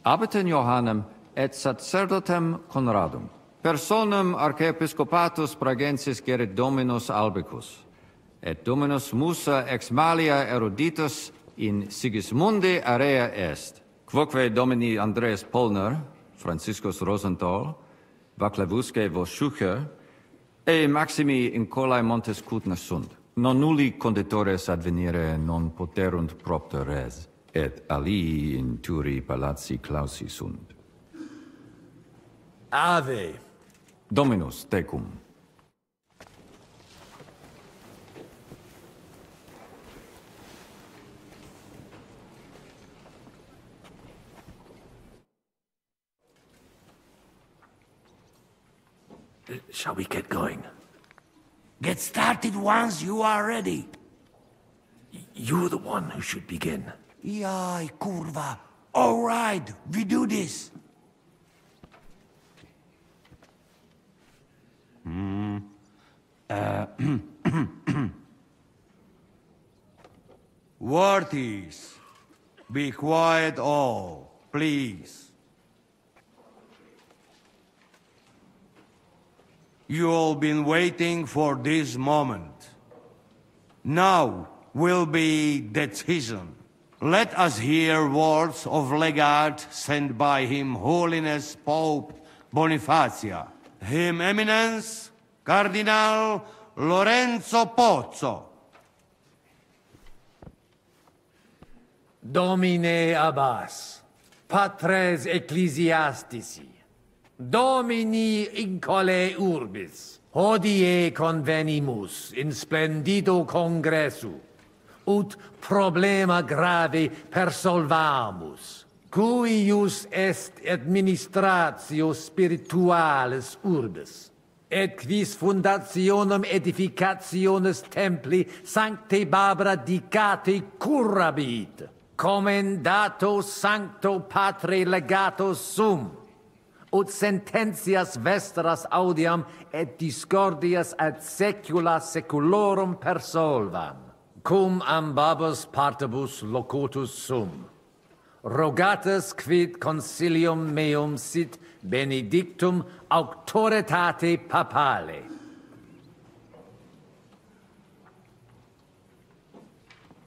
Abitem Johannem et sacerdotem Conradum. Personam archiepiscopatus pragensis gerit Dominus Albicus. Et Dominus Musa ex malia eruditus in Sigismundi area est. Quoque Domini Andreas Polner, Franciscus Rosenthal, Vaclavusque Voschucher, e Maximi in colae montes cutna sunt. Non nulli conditores advenire non poterunt propter res, et alii in turi palazzi clausi sunt. Ave. Dominus tecum. Shall we get going? Get started once you are ready. You're the one who should begin. Yai, curva. All right, we do this. Worthies, be quiet all, please. You all been waiting for this moment. Now will be decision. Let us hear words of legate sent by Him Holiness Pope Bonifacia, Him Eminence Cardinal Lorenzo Pozzo. Domine Abbas, Patres Ecclesiastici, Domini incole urbis, hodie convenimus in splendido congressu, ut problema grave persolvamus, cuius est administratio spiritualis urbis, et quis fundationem edificationes templi sancte Barbara dicate curabit, commendato sancto patre legato sum, ut sententias vestras audiam et discordias ad secula seculorum persolvam, cum ambabus partibus locutus sum. Rogatus quid concilium meum sit benedictum auctoritate papale.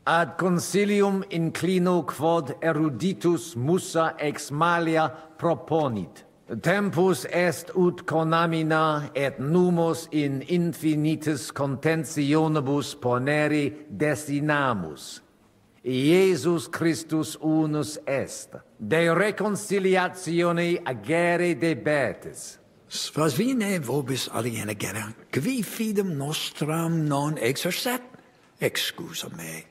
Ad concilium inclino quod eruditus Musa ex malia proponit. Tempus est ut conamina et numos in infinitus contentionibus ponere destinamus. Iesus Christus unus est, de reconciliatione agere debetis. Svasvine vobis aliena gera, qui fidem nostram non exercet, excusa me,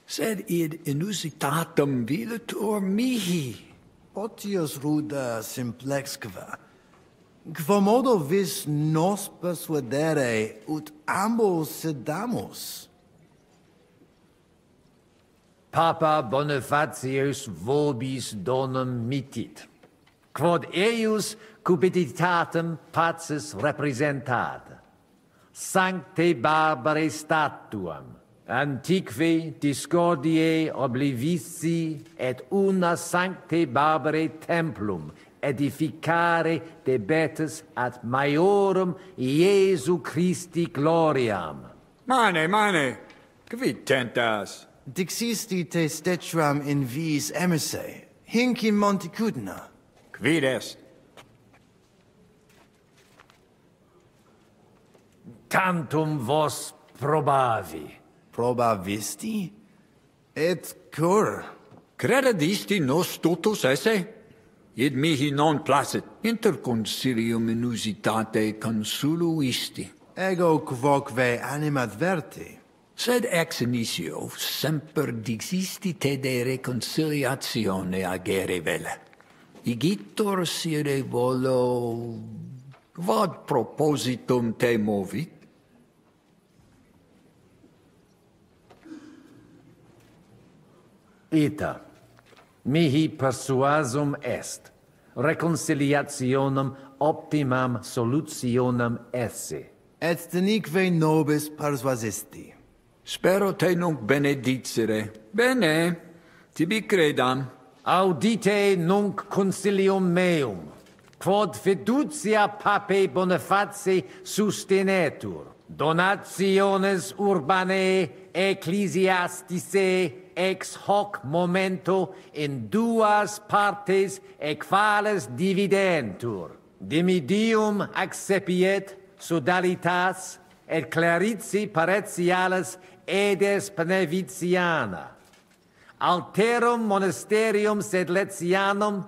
sed id inusitatum videtur mihi. Otius ruda simplexque, quomodo vis nos persuadere ut ambos sedamus. Papa Bonifacius vobis donum mitit. quod eius cupiditatem pacis representat. Sancte barbare statuam, antiqui discordiae oblivici et una sancte barbare templum edificare debetus ad maiorum Iesu Christi gloriam. Mane, quid tentas? Dixisti te stetuam in viis emisse, hinc in Monticudina. Quid est? Tantum vos probavi. Probavisti? Et cur? Credisti nos totus esse? Id mihi non placet inter concilium inusitate consuluisti. Ego quoque animat verti. Sed ex initio semper dixisti te de reconciliatione agere vele. Igitur sire volo... Vad propositum te movit? Ita, mihi persuasum est, reconciliationem optimam solutionem esse. Et denique nobis persuasisti. Spero te nunc benedicere. Bene, tibi credam. Audite nunc concilium meum, quod fiducia pape Boniface sustenetur, donationes urbanae ecclesiasticae ex hoc momento in duas partes equales dividentur. Dimidium accepiet sodalitas et clarici paretialis edes Beneviciana. Alterum monasterium sed Letianum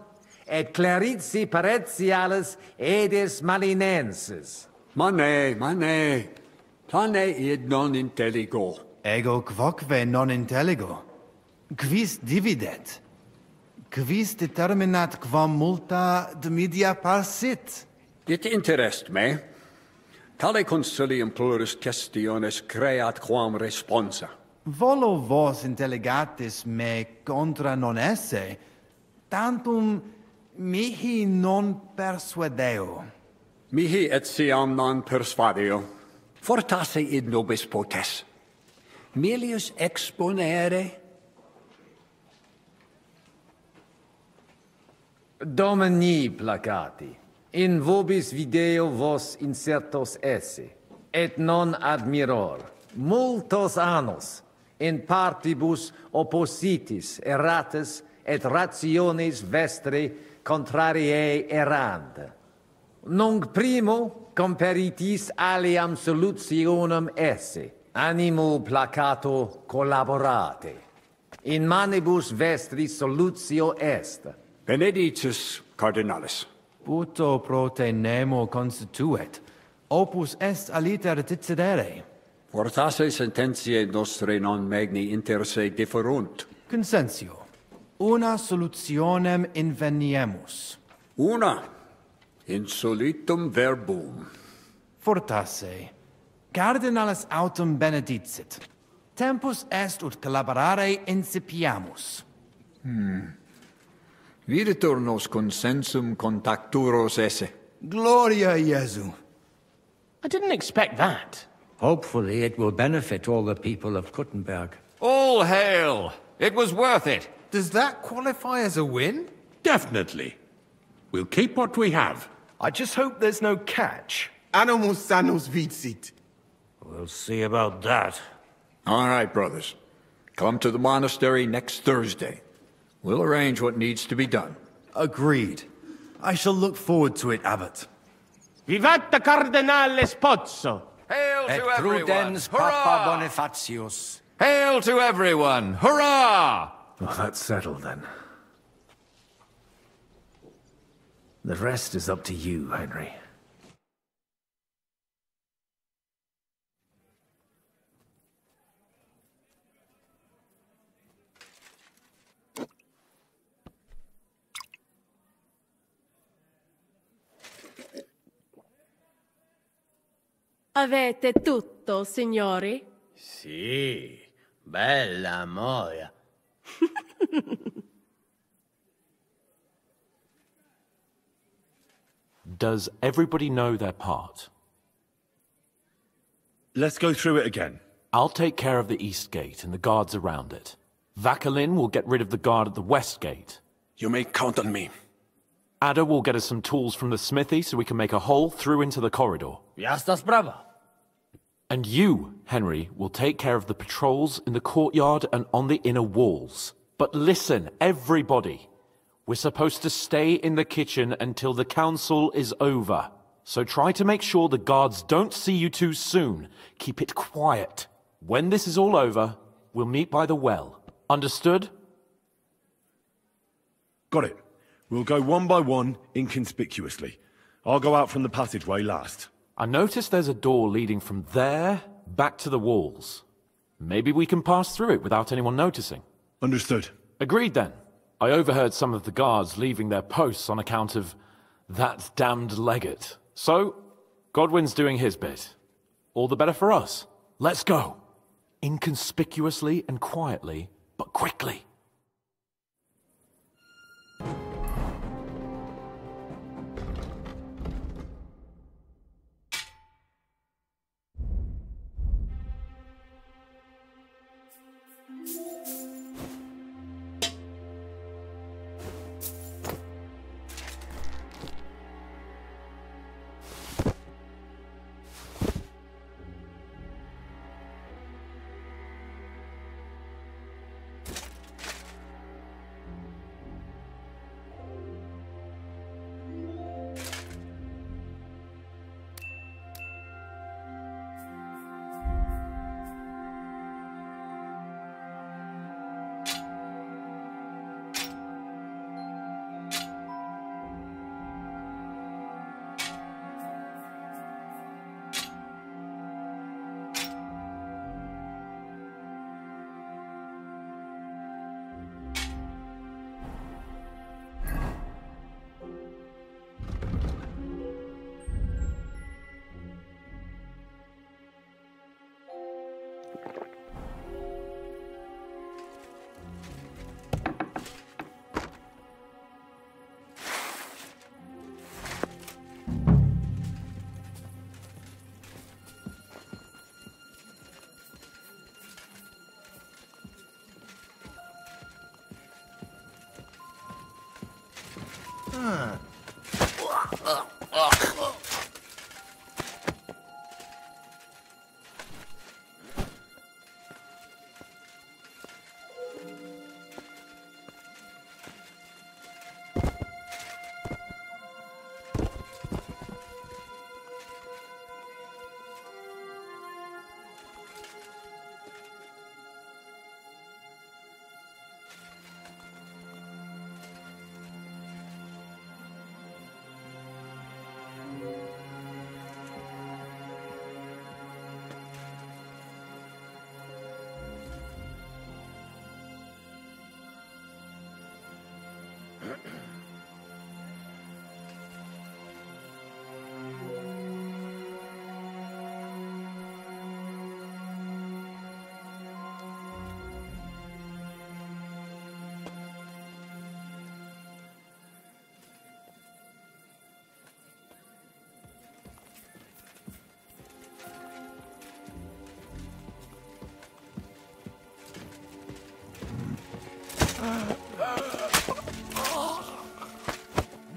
et clarici paretialis edes Malinensis. Mane, tane id non intelligo. Ego quoque non intelligo. Quis dividet? Quis determinat quam multa dimidia parsit? It interest me. Tale concilium plurus questiones creat quam responsa. Volo vos intelligatis me contra non esse, tantum mihi non persuadeo. Mihi etiam non persuadeo. Fortasse id nobis potes. Melius exponere? Domini placati, in vobis video vos insertos esse, et non admiror, multos annos, in partibus oppositis erratis et rationes vestre contrariae errand. Nunc primo comperitis aliam solutionem esse, animo placato collaborate. In manibus vestris solutio est. Benedictus cardinalis. Puto pro te nemo constituet, opus est aliter decidere. Fortasse sententiae nostre non magni inter se differunt. Consensio. Una solutionem inveniemus. Una. Insolitum verbum. Fortasse. Cardinalis autem benedicit. Tempus est ut collaborare incipiamus. Videtur nos consensum contacturos esse. Gloria Iesu. I didn't expect that. Hopefully it will benefit all the people of Kuttenberg. All hail! It was worth it. Does that qualify as a win? Definitely. We'll keep what we have. I just hope there's no catch. Animus sanus vicit. We'll see about that. All right, brothers. Come to the monastery next Thursday. We'll arrange what needs to be done. Agreed. I shall look forward to it, Abbot. Vivat Cardinale Spozzo! Hail Et to everyone! prudens Papa Bonifatius. Hail to everyone! Hurrah! Well, that's settled then. The rest is up to you, Henry. Avete tutto, signori? Sì, bella moia. Does everybody know their part? Let's go through it again. I'll take care of the east gate and the guards around it. Vakalin will get rid of the guard at the west gate. You may count on me. Ada will get us some tools from the smithy so we can make a hole through into the corridor. Jasna sprawa. And you, Henry, will take care of the patrols in the courtyard and on the inner walls. But listen, everybody. We're supposed to stay in the kitchen until the council is over. So try to make sure the guards don't see you too soon. Keep it quiet. When this is all over, we'll meet by the well. Understood? Got it. We'll go one by one, inconspicuously. I'll go out from the passageway last. I noticed there's a door leading from there back to the walls. Maybe we can pass through it without anyone noticing. Understood. Agreed then. I overheard some of the guards leaving their posts on account of that damned legate. So, Godwin's doing his bit. All the better for us. Let's go. Inconspicuously and quietly, but quickly.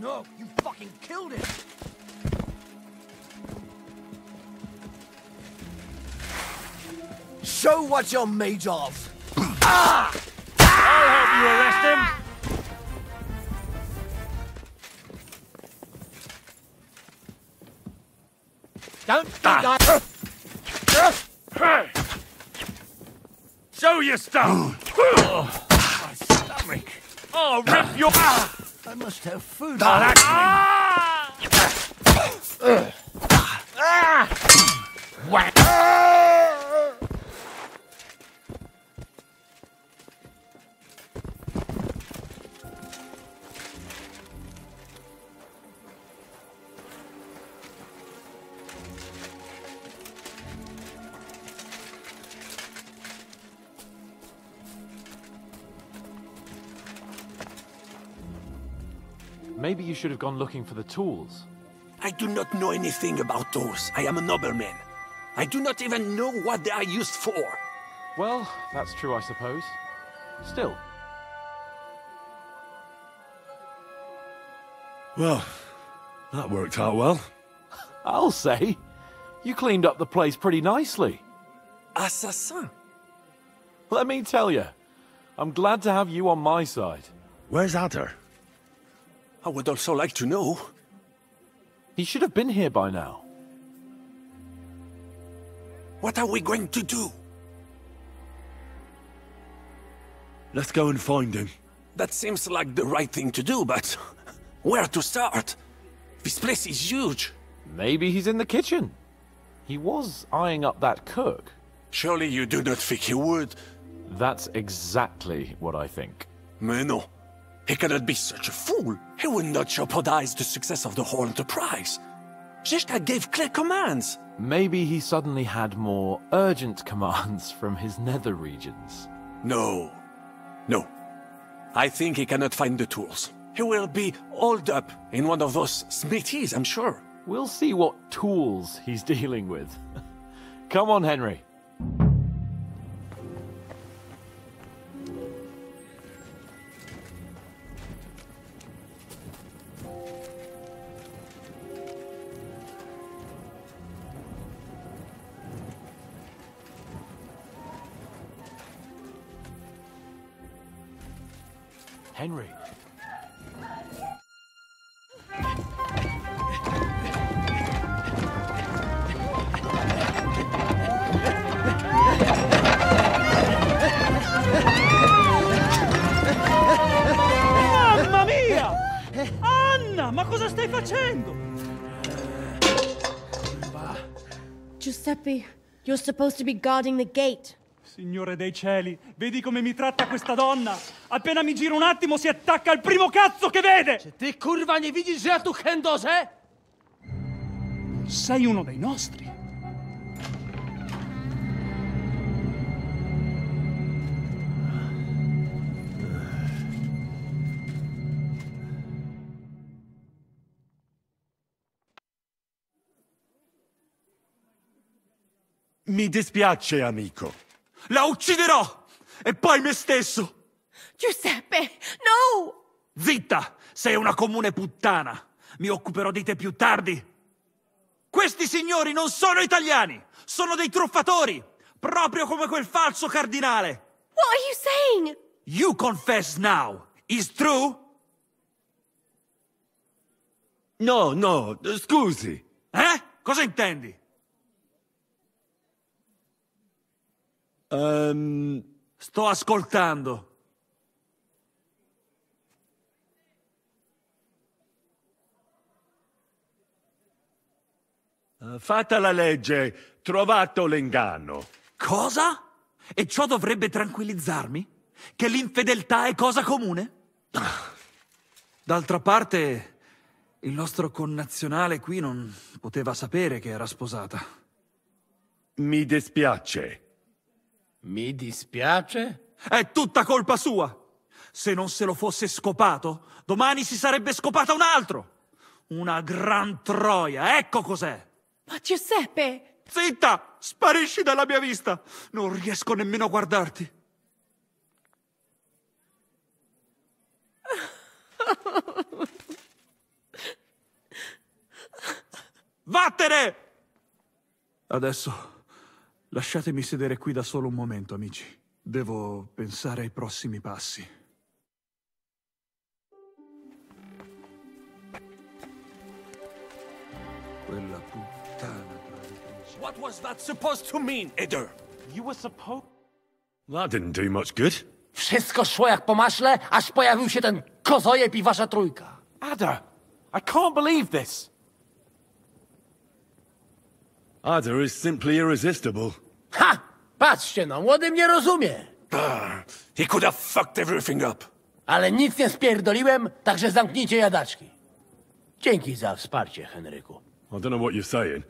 No, you fucking killed him! Show what you're made of! I'll help you arrest him! Don't think I... Show your stuff! My stomach! I'll rip your... I must have food. Whack! Maybe you should have gone looking for the tools. I do not know anything about those. I am a nobleman. I do not even know what they are used for. Well, that's true, I suppose. Still. Well, that worked out well. I'll say. You cleaned up the place pretty nicely. Assassin? Let me tell you, I'm glad to have you on my side. Where's Adder? I would also like to know. He should have been here by now. What are we going to do? Let's go and find him. That seems like the right thing to do, but where to start? This place is huge. Maybe he's in the kitchen. He was eyeing up that cook. Surely you do not think he would? That's exactly what I think. Mais non. He cannot be such a fool. He will not jeopardize the success of the whole enterprise. Zheshka gave clear commands. Maybe he suddenly had more urgent commands from his nether regions. No. No. I think he cannot find the tools. He will be holed up in one of those smithies, I'm sure. We'll see what tools he's dealing with. Come on, Henry. Henry. Mamma mia! Anna, ma cosa stai facendo? Giuseppe, you're supposed to be guarding the gate. Signore dei cieli, vedi come mi tratta questa donna? Appena mi giro un attimo si attacca al primo cazzo che vede! Czy ty, kurwa, nie widzisz, że ja tu chędożę? Sei uno dei nostri. Mi dispiace, amico. La ucciderò! E poi me stesso! Giuseppe, no! Zitta! Sei una comune puttana! Mi occuperò di te più tardi! Questi signori non sono italiani! Sono dei truffatori! Proprio come quel falso cardinale! What are you saying? You confess now! Is true? No, scusi. Cosa intendi? Sto ascoltando. Fatta la legge, trovato l'inganno. Cosa? E ciò dovrebbe tranquillizzarmi? Che l'infedeltà è cosa comune? D'altra parte, il nostro connazionale qui non poteva sapere che era sposata. Mi dispiace. Mi dispiace? È tutta colpa sua! Se non se lo fosse scopato, domani si sarebbe scopata un altro! Una gran troia, ecco cos'è! Ma Giuseppe! Zitta! Sparisci dalla mia vista! Non riesco nemmeno a guardarti! Vattene! Adesso lasciatemi sedere qui da solo un momento, amici. Devo pensare ai prossimi passi. Quella puttana. What was that supposed to mean, Eder? You were supposed... That didn't do much good. Wszystko szło jak po maśle, aż pojawił się ten kozojeb i wasza trójka. Ada, I can't believe this. Ada is simply irresistible. Ha! Patrzcie no, młody mnie rozumie. He could have fucked everything up. Ale nic nie spierdoliłem, także zamknijcie jadaczki. Dzięki za wsparcie, Henryku. I don't know what you're saying,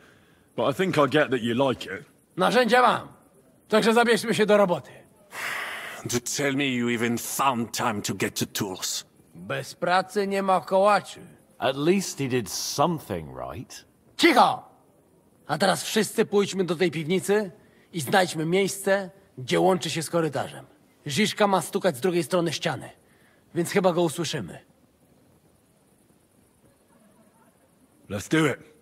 but I think I get that you like it. Narzędzia mam, także zabierzmy się do roboty. To tell me you even found time to get to tools. Bez pracy nie ma kołaczy. At least he did something right. Cicho! A teraz wszyscy pójdźmy do tej piwnicy i znajdźmy miejsce, gdzie łączy się z korytarzem. Ziszka ma stukać z drugiej strony ściany, więc chyba go usłyszymy. Let's do it.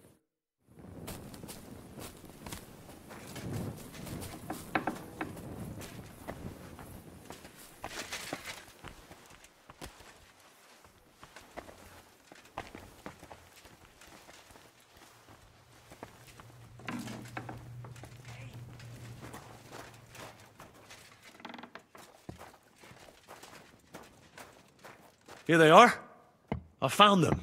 Here they are. I found them.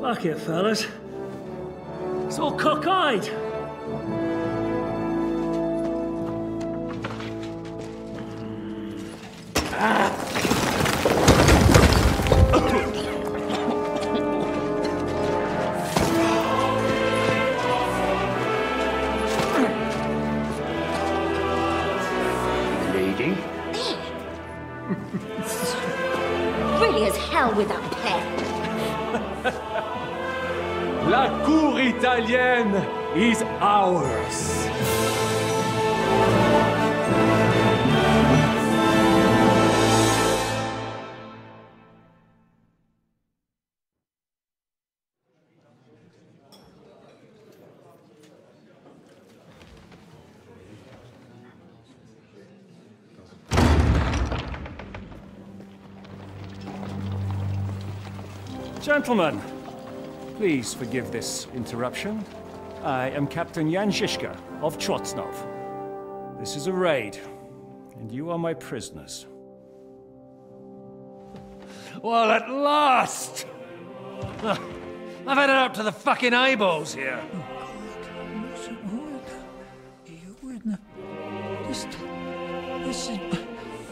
Fuck it, fellas. It's all cockeyed. Lady? Pretty as hell with that pen. La cour italienne is ours. Gentlemen, please forgive this interruption. I am Captain Jan Žižka of Trotznov. This is a raid, and you are my prisoners. Well, at last! I've had it up to the fucking eyeballs here. This is...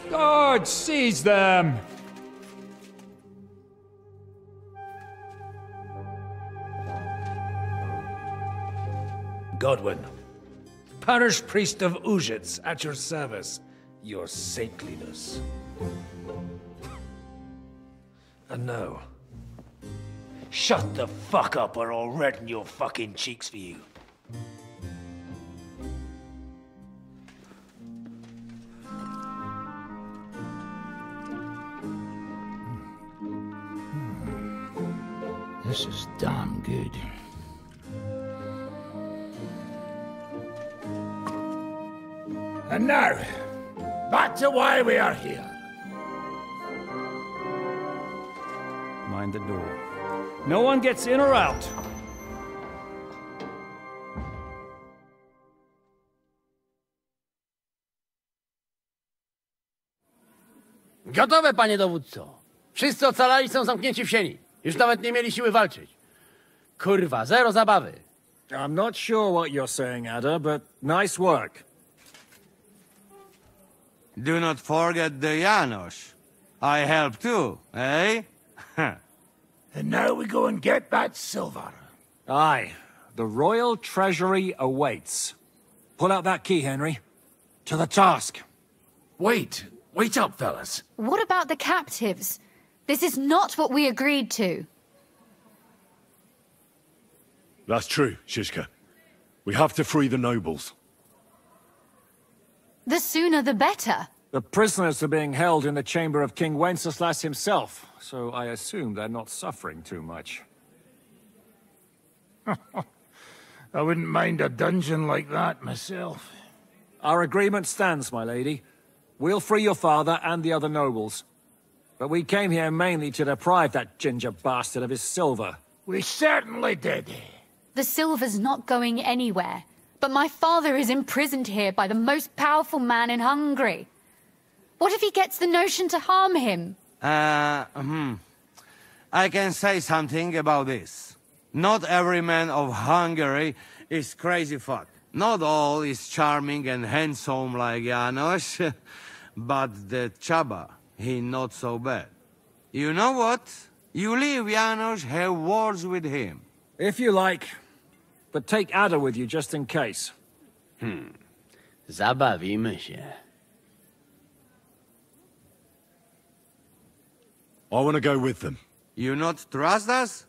Guard, seize them! Godwin, parish priest of Uzhitz, at your service, your saintliness. And now, shut the fuck up or I'll redden your fucking cheeks for you. This is damn good. And now, back to why we are here. Mind the door. No one gets in or out. Gotowe, panie dowódco. Wszyscy ocalali są zamknięci w sieni. Już nawet nie mieli siły walczyć. Kurwa, zero zabawy. I'm not sure what you're saying, Ada, but nice work. Do not forget the Janos. I help too, eh? And now we go and get that silver. Aye. The royal treasury awaits. Pull out that key, Henry. To the task. Wait up, fellas. What about the captives? This is not what we agreed to. That's true, Žižka. We have to free the nobles. The sooner the better. The prisoners are being held in the chamber of King Wenceslas himself, so I assume they're not suffering too much. I wouldn't mind a dungeon like that myself. Our agreement stands, my lady. We'll free your father and the other nobles. But we came here mainly to deprive that ginger bastard of his silver. We certainly did. The silver's not going anywhere. But my father is imprisoned here by the most powerful man in Hungary. What if he gets the notion to harm him? I can say something about this. Not every man of Hungary is crazy fuck. Not all is charming and handsome like Janos, but the Chaba, he not so bad. You know what? You leave Janos, have words with him. If you like. But take Ada with you just in case. Zabawimy się. I want to go with them. You not trust us?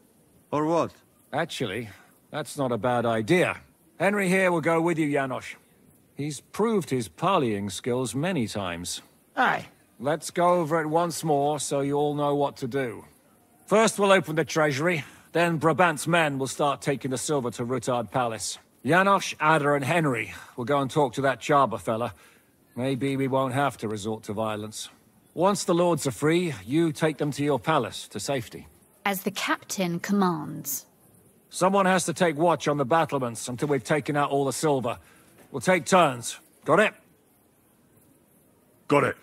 Or what? Actually, that's not a bad idea. Henry here will go with you, Janos. He's proved his parleying skills many times. Aye. Let's go over it once more so you all know what to do. First we'll open the treasury, then Brabant's men will start taking the silver to Rutard Palace. Janos, Ada and Henry will go and talk to that Chaba fella. Maybe we won't have to resort to violence. Once the lords are free, you take them to your palace to safety. As the captain commands. Someone has to take watch on the battlements until we've taken out all the silver. We'll take turns. Got it? Got it.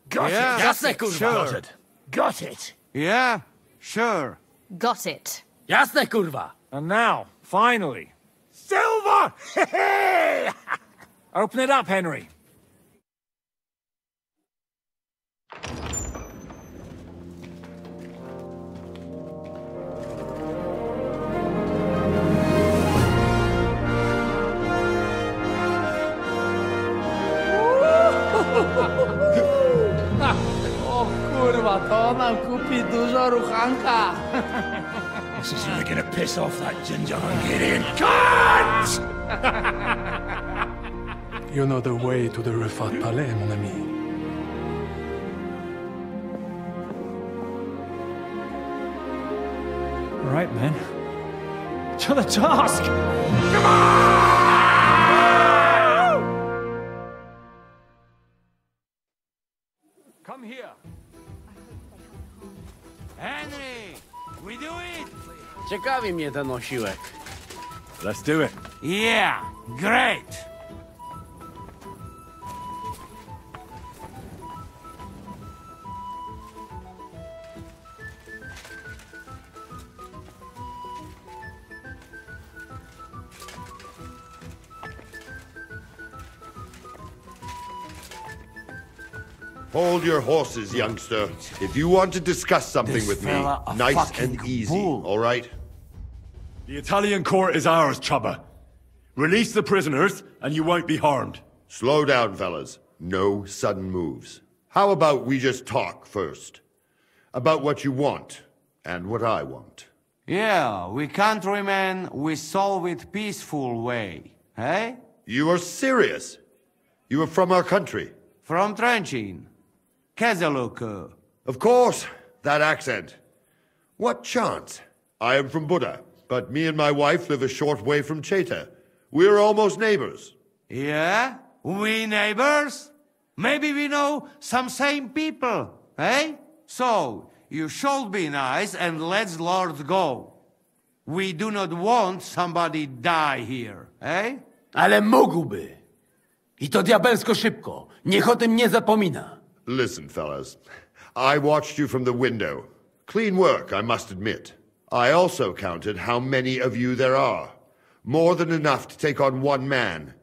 Got Yeah, it. Jasne, kurwa. sure. Got it. Yeah, sure. Got it. Jasne, kurwa. And now, finally, Silver! open it up, Henry. O kurwa, to nam kupi dużo ruchanka. This is really gonna piss off that ginger Hungarian cunt! You know the way to the Rufat Palais, mon ami. All right, men. To the task! Come here. Henry, we do it? Ciekawi mnie ten osiłek. Let's do it. Yeah, great. Hold your horses, youngster. If you want to discuss something This with me, fella a nice fucking and easy, bull. all right? The Italian court is ours, Chubba. Release the prisoners, and you won't be harmed. Slow down, fellas. No sudden moves. How about we just talk first? About what you want, and what I want. Yeah, we countrymen, we solve it peaceful way, eh? You are serious? You are from our country? From Trenchin. Kezeluk. Of course, that accent. What chance? I am from Buda, but me and my wife live a short way from Cheta. We're almost neighbors. Yeah? We neighbors? Maybe we know some same people, eh? So, you should be nice and let Lord go. We do not want somebody die here, eh? Ale mógłby. I to diabelsko szybko. Niech o tym nie zapomina. Listen, fellas. I watched you from the window. Clean work, I must admit. I also counted how many of you there are. More than enough to take on one man.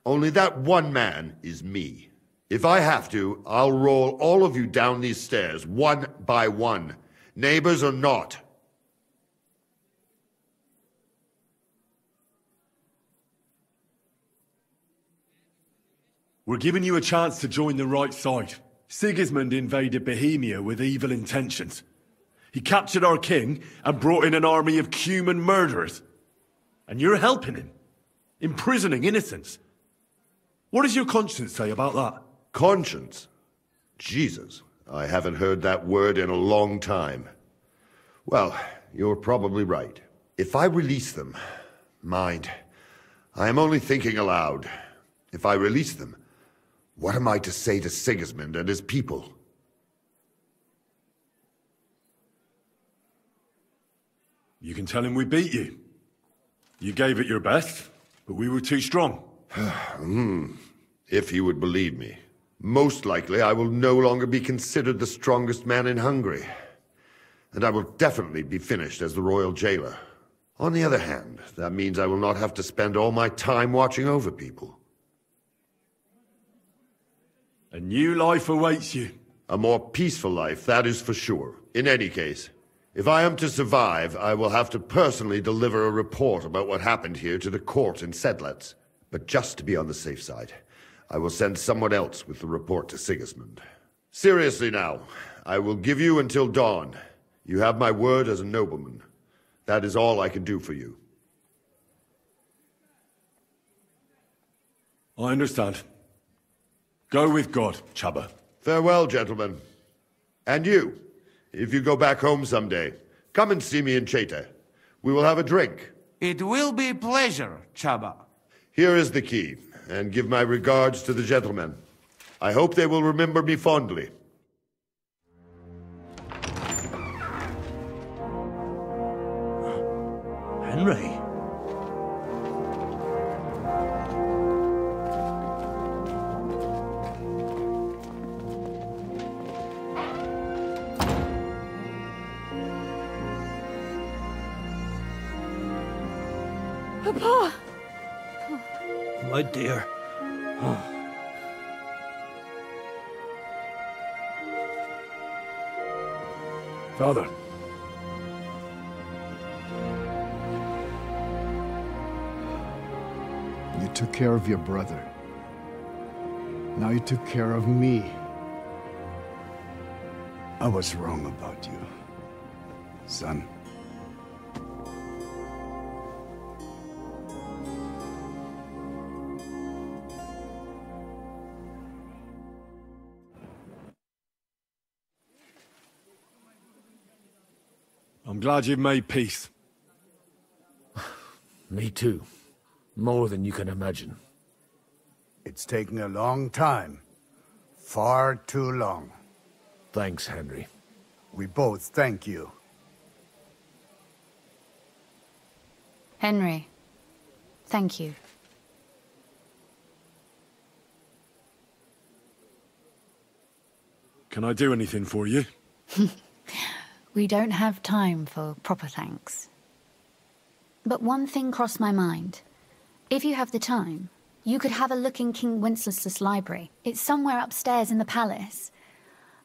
Only that one man is me. If I have to, I'll roll all of you down these stairs, one by one. Neighbors or not. We're giving you a chance to join the right side. Sigismund invaded Bohemia with evil intentions. He captured our king and brought in an army of Cuman murderers. And you're helping him, imprisoning innocents. What does your conscience say about that? Conscience? Jesus, I haven't heard that word in a long time. Well, you're probably right. If I release them, mind, I am only thinking aloud. If I release them, what am I to say to Sigismund and his people? You can tell him we beat you. You gave it your best, but we were too strong. If he would believe me. Most likely I will no longer be considered the strongest man in Hungary. And I will definitely be finished as the royal jailer. On the other hand, that means I will not have to spend all my time watching over people. A new life awaits you. A more peaceful life, that is for sure. In any case, if I am to survive, I will have to personally deliver a report about what happened here to the court in Sedlitz. But just to be on the safe side, I will send someone else with the report to Sigismund. Seriously now, I will give you until dawn. You have my word as a nobleman. That is all I can do for you. I understand. Go with God, Chaba. Farewell, gentlemen. And you, if you go back home someday, come and see me in Cheta. We will have a drink. It will be a pleasure, Chaba. Here is the key, and give my regards to the gentlemen. I hope they will remember me fondly. Henry? Papa! My dear. Father. You took care of your brother. Now you took care of me. I was wrong about you, son. I'm glad you've made peace. Me too. More than you can imagine. It's taken a long time. Far too long. Thanks, Henry. We both thank you. Henry, thank you. Can I do anything for you? We don't have time for proper thanks. But one thing crossed my mind. If you have the time, you could have a look in King Wenceslas' library. It's somewhere upstairs in the palace.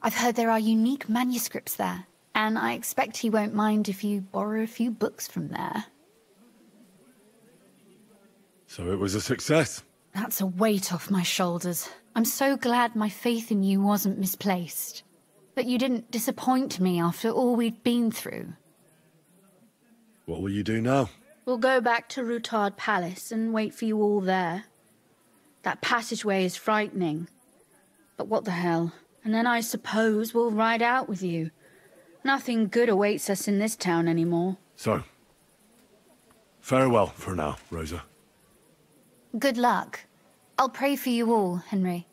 I've heard there are unique manuscripts there, and I expect he won't mind if you borrow a few books from there. So it was a success. That's a weight off my shoulders. I'm so glad my faith in you wasn't misplaced. That you didn't disappoint me after all we'd been through. What will you do now? We'll go back to Rutard Palace and wait for you all there. That passageway is frightening. But what the hell? And then I suppose we'll ride out with you. Nothing good awaits us in this town anymore. So, farewell for now, Rosa. Good luck. I'll pray for you all, Henry.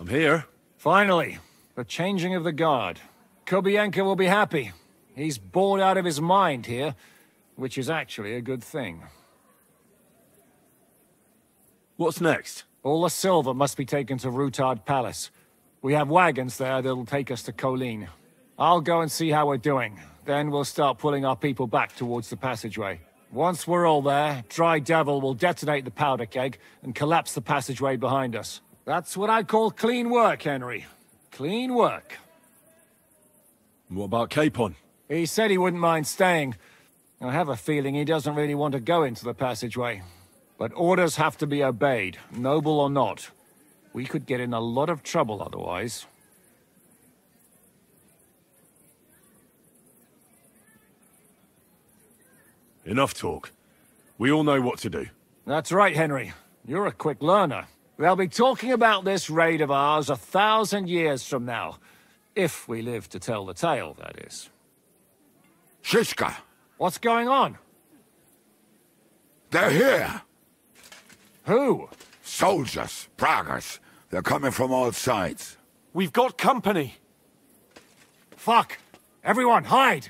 I'm here. Finally, the changing of the guard. Kobienko will be happy. He's bored out of his mind here, which is actually a good thing. What's next? All the silver must be taken to Rutard Palace. We have wagons there that'll take us to Colleen. I'll go and see how we're doing. Then we'll start pulling our people back towards the passageway. Once we're all there, Dry Devil will detonate the powder keg and collapse the passageway behind us. That's what I call clean work, Henry. Clean work. What about Capon? He said he wouldn't mind staying. I have a feeling he doesn't really want to go into the passageway. But orders have to be obeyed, noble or not. We could get in a lot of trouble otherwise. Enough talk. We all know what to do. That's right, Henry. You're a quick learner. They'll be talking about this raid of ours 1,000 years from now. If we live to tell the tale, that is. Shishka! What's going on? They're here! Who? Soldiers, Pragas. They're coming from all sides. We've got company. Fuck! Everyone, hide!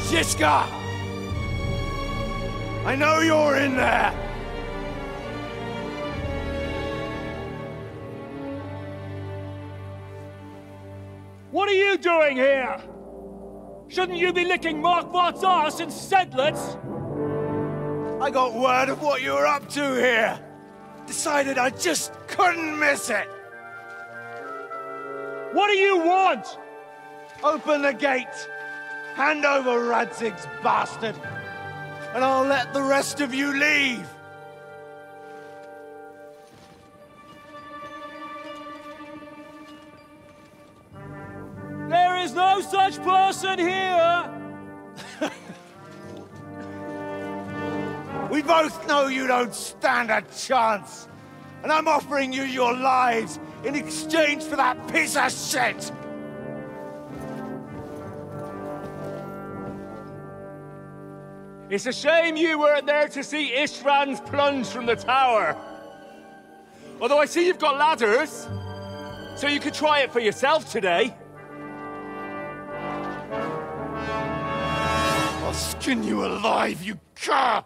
Shishka! I know you're in there! What are you doing here? Shouldn't you be licking Markvart's ass in Sedlitz? I got word of what you were up to here. Decided I just couldn't miss it. What do you want? Open the gate. Hand over Radzig's bastard. And I'll let the rest of you leave. There is no such person here! We both know you don't stand a chance. And I'm offering you your lives in exchange for that piece of shit! It's a shame you weren't there to see Ishtvan's plunge from the tower. Although I see you've got ladders, so you could try it for yourself today. I'll skin you alive, you cur!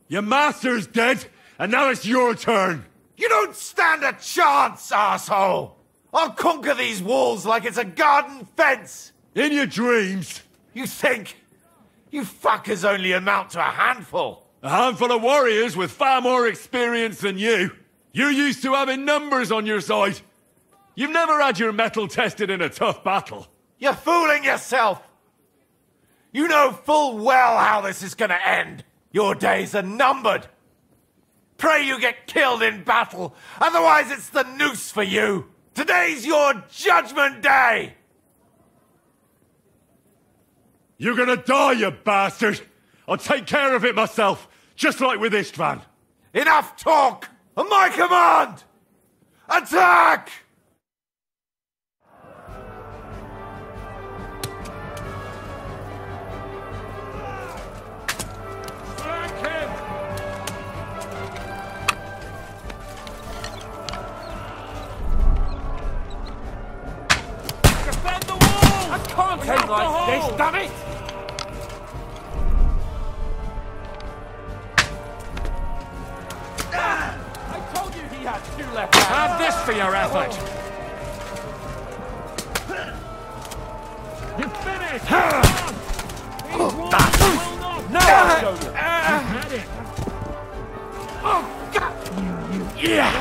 Your master's dead, and now it's your turn! You don't stand a chance, asshole! I'll conquer these walls like it's a garden fence! In your dreams! You think? You fuckers only amount to a handful! A handful of warriors with far more experience than you. You're used to having numbers on your side. You've never had your mettle tested in a tough battle. You're fooling yourself! You know full well how this is gonna end. Your days are numbered. Pray you get killed in battle, otherwise it's the noose for you. Today's your judgment day! You're gonna die, you bastard! I'll take care of it myself, just like with Istvan. Enough talk! On my command! Attack! Can't end like this, damn it! I told you he had two left hands. Have this for your effort. You finished! No! You had it! Oh, God! Yeah!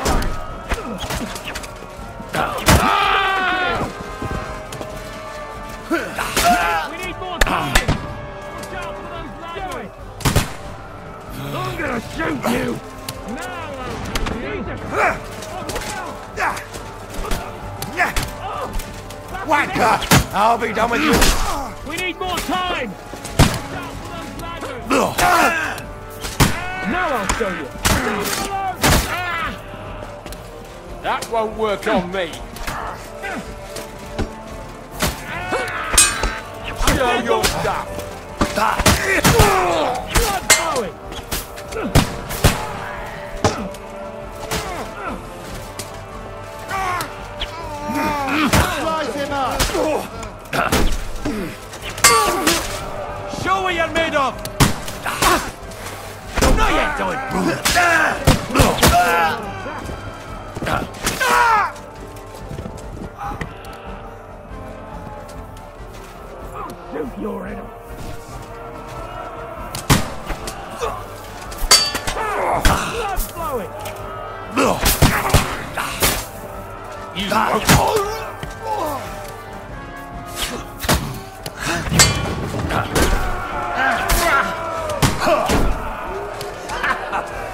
We need more time! Watch out for those ladders! I'm gonna shoot you! Now I'll shoot you! wanker! I'll be done with you. We need more time! Now I'll show you! That won't work on me! Show your stuff! Blood flowing! Slice him up! Show what you're made of! No, you don't! Shoot your head off! Blood flowing! You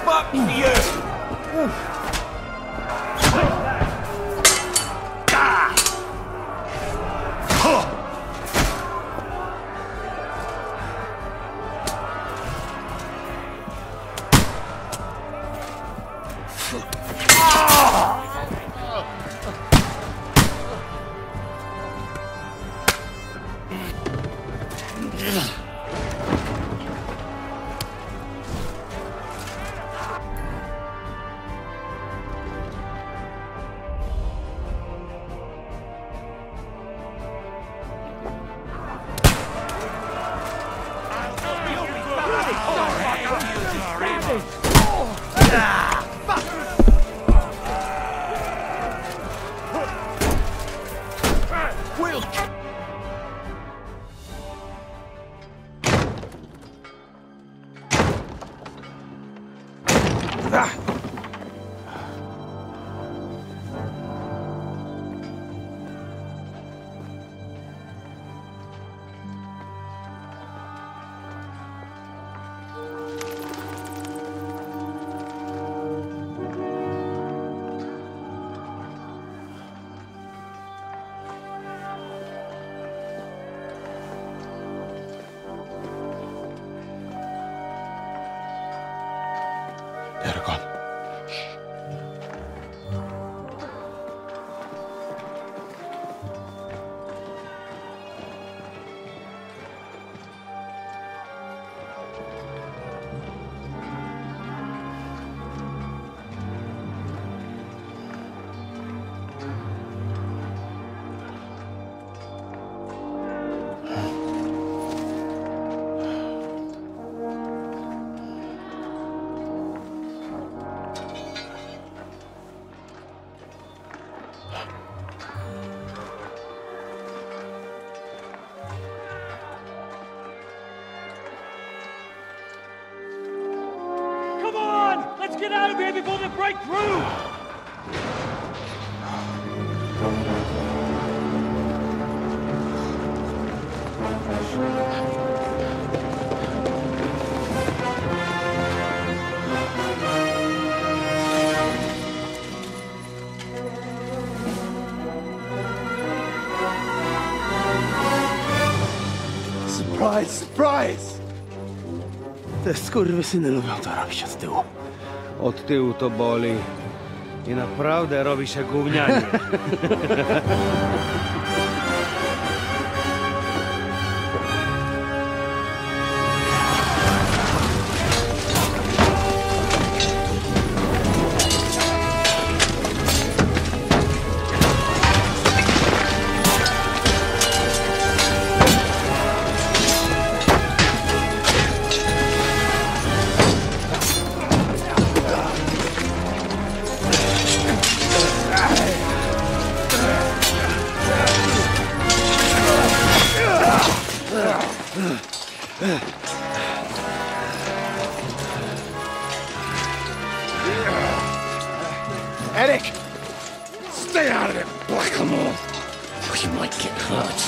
Fuck you! They're gone. Let's get out of here before they break through! Surprise, surprise! Te skurwysyny lubią to robić od tyłu. Od tyłu to boli. I naprawdę robi się gównianie. Eric! Stay out of it, Blackamoor! Or you might get hurt.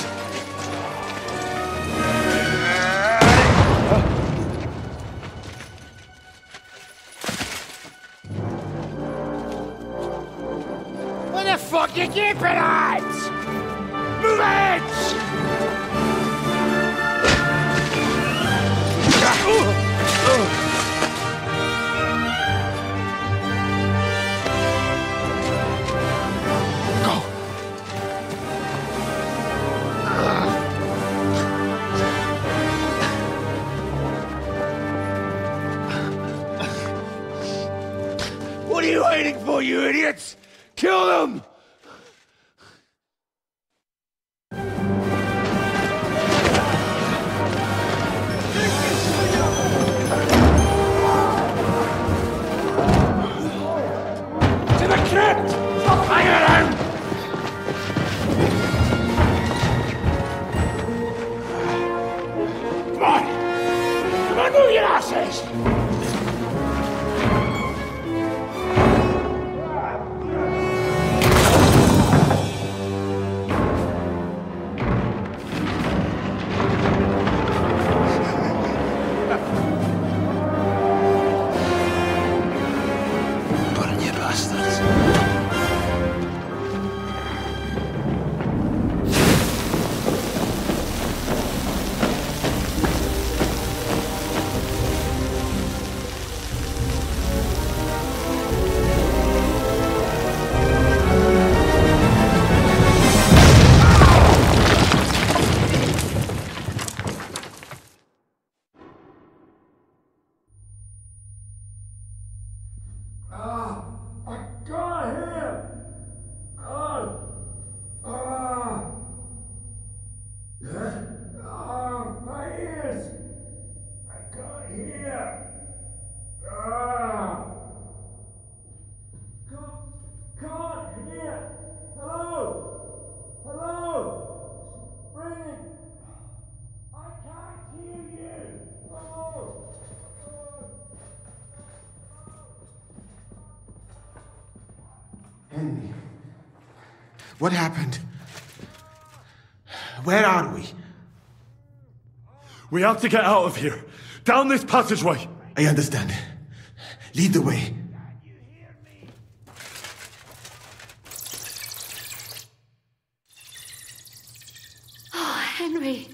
Where the fuck you keeping it? Move bitch! What are you waiting for, you idiots? Kill them! To the crypt! Fire them! Come on! Come on, move your asses! Henry, what happened? Where are we? We have to get out of here. Down this passageway. I understand. Lead the way. Oh, Henry.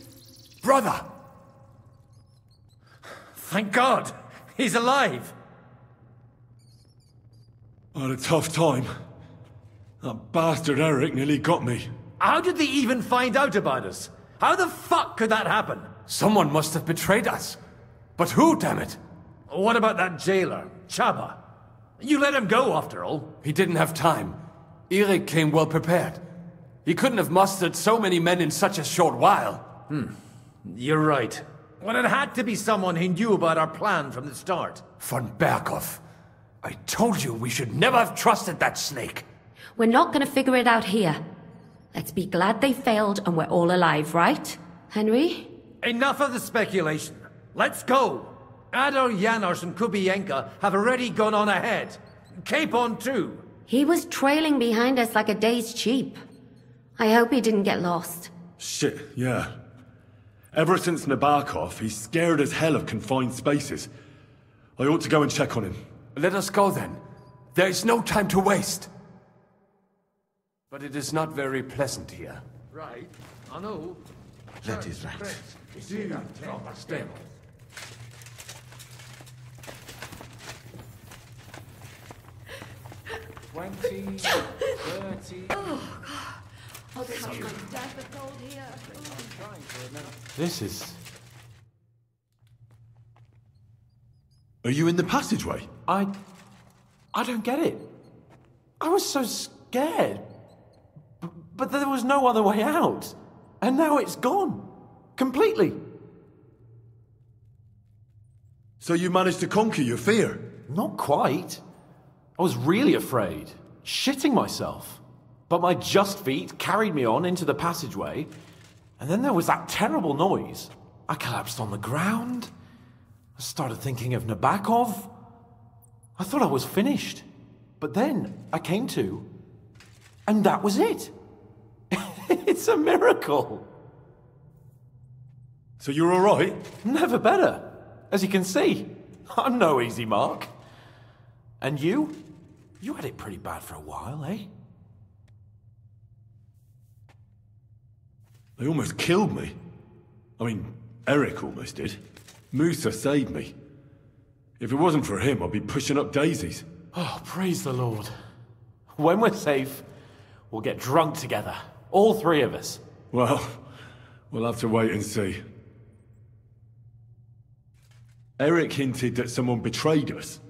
Brother! Thank God! He's alive! I had a tough time. That bastard Eric nearly got me. How did they even find out about us? How the fuck could that happen? Someone must have betrayed us. But who, damn it? What about that jailer, Chaba? You let him go, after all. He didn't have time. Eric came well prepared. He couldn't have mustered so many men in such a short while. You're right. Well, it had to be someone who knew about our plan from the start. Von Berkhoff. I told you we should never have trusted that snake. We're not gonna figure it out here. Let's be glad they failed and we're all alive, right? Henry? Enough of the speculation. Let's go. Adar, Janosch and Kubienka have already gone on ahead. Capon too. He was trailing behind us like a day's sheep. I hope he didn't get lost. Shit, yeah. Ever since Nabokov, he's scared as hell of confined spaces. I ought to go and check on him. Let us go then. There is no time to waste. But it is not very pleasant here. Right, I know. That is right. Stay. 20, 30... Oh, God. I'll come my death of cold here. This is... Are you in the passageway? I don't get it. I was so scared. But there was no other way out. And now it's gone. Completely. So you managed to conquer your fear? Not quite. I was really afraid. Shitting myself. But my just feet carried me on into the passageway. And then there was that terrible noise. I collapsed on the ground. I started thinking of Nabokov. I thought I was finished. But then I came to. And that was it. It's a miracle. So you're all right? Never better. As you can see, I'm no easy mark. And you? You had it pretty bad for a while, eh? They almost killed me. I mean, Eric almost did. Musa saved me. If it wasn't for him, I'd be pushing up daisies. Oh, praise the Lord. When we're safe, we'll get drunk together. All three of us. Well, we'll have to wait and see. Eric hinted that someone betrayed us.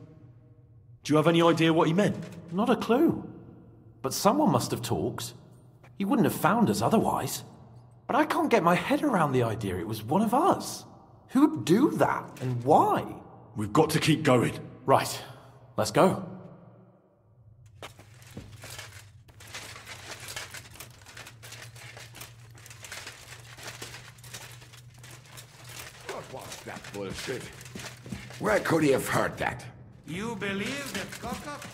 Do you have any idea what he meant? Not a clue. But someone must have talked. He wouldn't have found us otherwise. But I can't get my head around the idea it was one of us. Who'd do that, and why? We've got to keep going. Right. Let's go. What was that bullshit? Where could he have heard that? You believe that cock-up?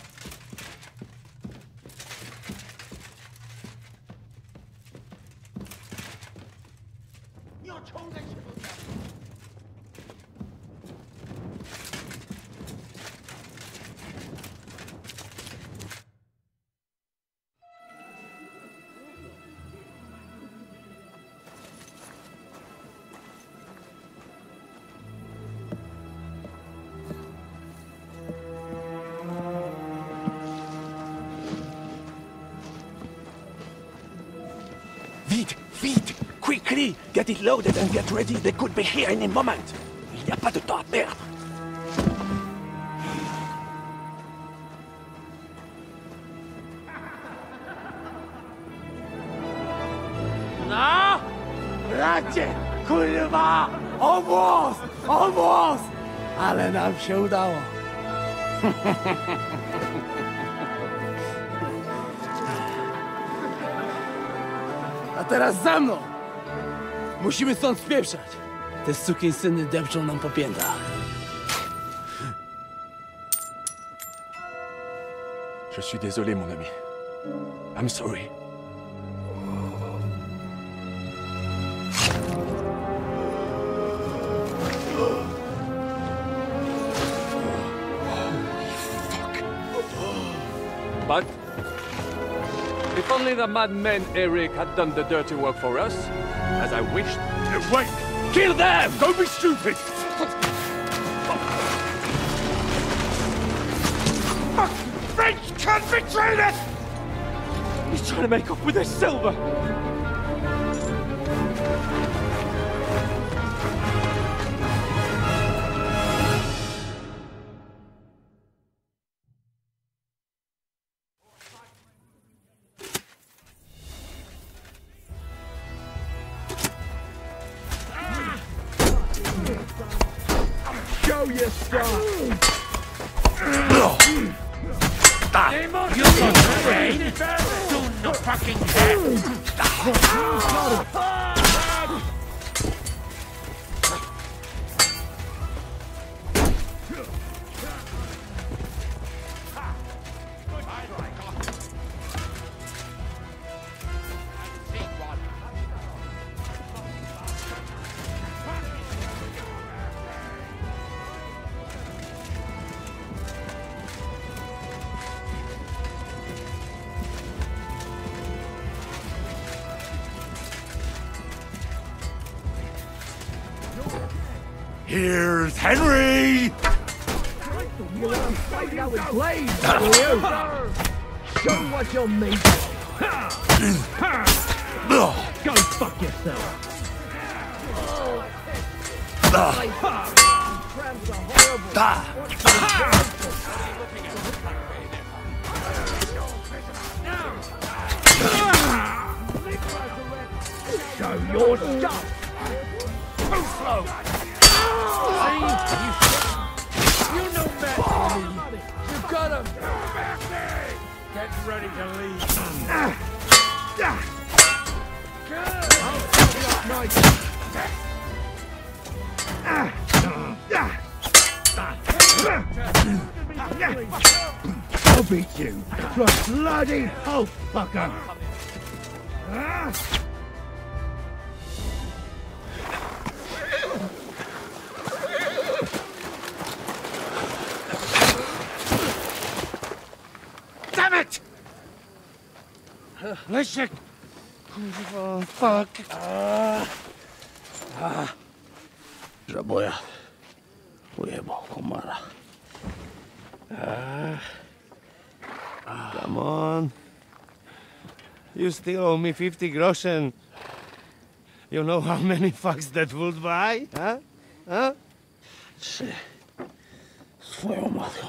Vite! Quickly! Get it loaded and get ready. They could be here any moment. Il n'y a pas de temps à perdre. No! Bracie! Kurwa! Almost! Ale nam się udało. A teraz za mną! Musimy stąd spieprzać. Te sukinsyny depczą nam po piętach. Je suis désolé, mon ami. I'm sorry. But if only the madman Eric had done the dirty work for us, as I wished. Wait! Kill them! Don't be stupid! French can't betray us! He's trying to make off with his silver! Show your stuff! You got afraid? Do not fucking Here's Henry! Show what you're made Go fuck yourself! Show your stuff! Too slow! You know better than me! You got him! Get ready to leave! I'll fuck you up nice! I'll beat you! You bloody hulk fucker! Leszek! Fuck. Żaboja. Ujebał komara. Come on. You still owe me 50 groschen. You know how many fucks that would buy? Huh? Huh? Swoją matką.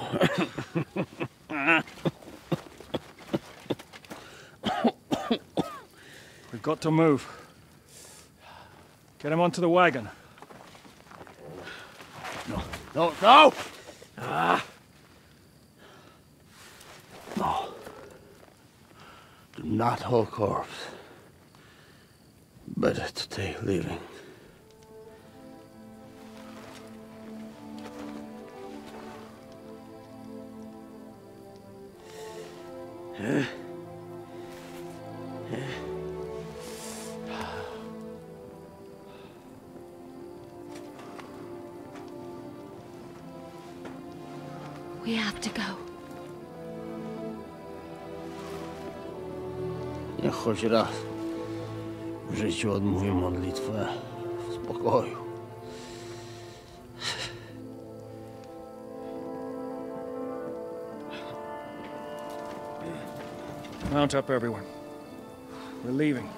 We've got to move. Get him onto the wagon. No! No. Do not hold corpse. Better to take living. We have to go. Niech choć raz w życiu odmówię modlitwę w spokoju. Mount up, everyone. We're leaving.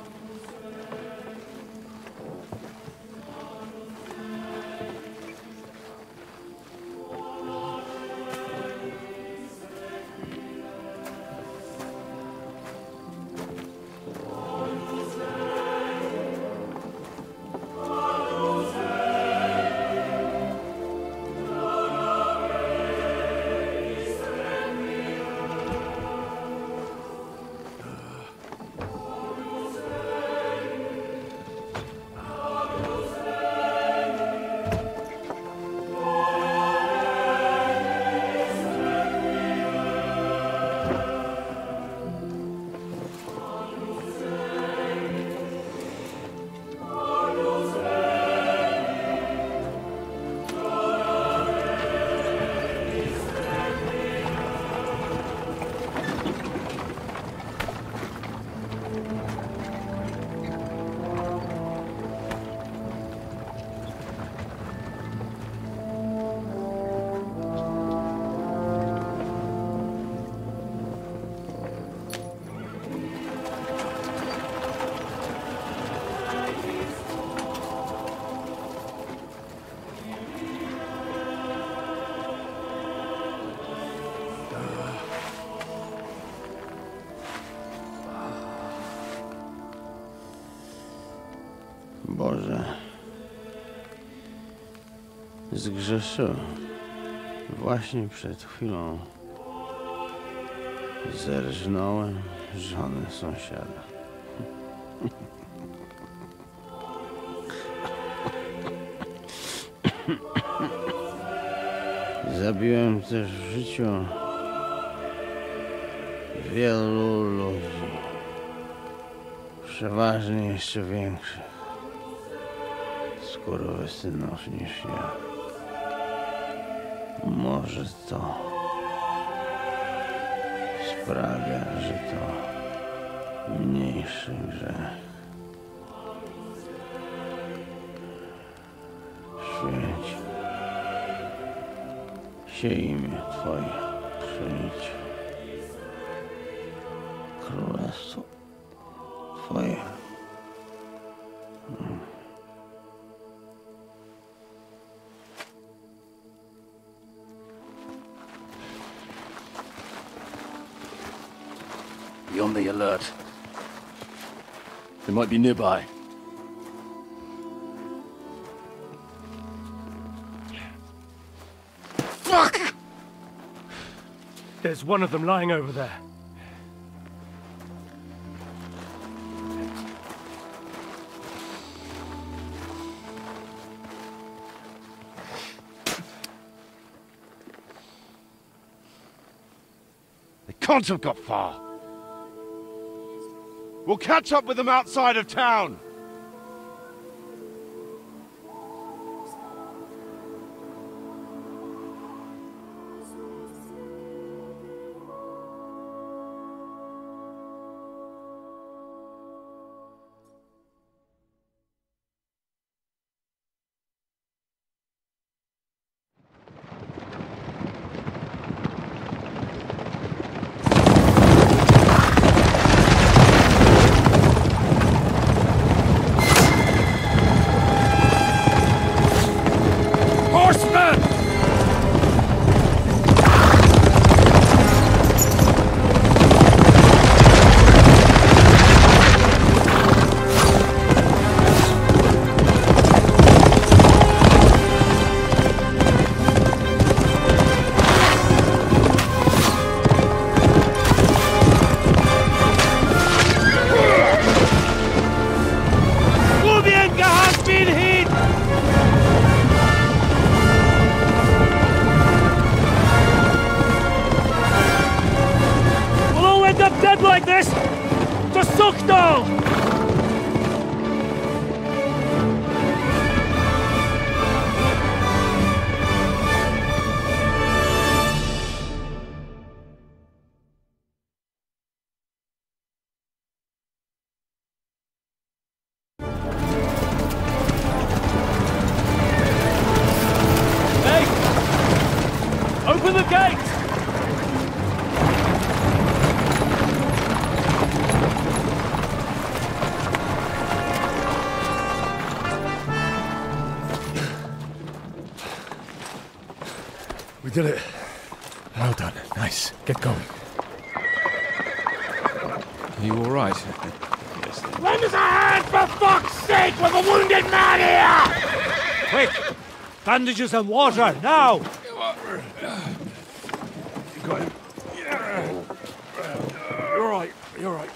Boże, zgrzeszyłem. Właśnie przed chwilą zerżnąłem żonę sąsiada. Zabiłem też w życiu wielu ludzi, przeważnie jeszcze większych skurwysynów niż ja. Może to sprawia, że to mniejszy grzech. Święć się imię Twoje, przyjdź królestwo Twoje. Be on the alert. They might be nearby. Fuck! There's one of them lying over there. They can't have got far. We'll catch up with them outside of town. gate! We did it. Well done. Nice. Get going. Are you all right? Lend us a hand, for fuck's sake, with a wounded man here! Quick! Bandages and water, now! You got him. You're right, you're right.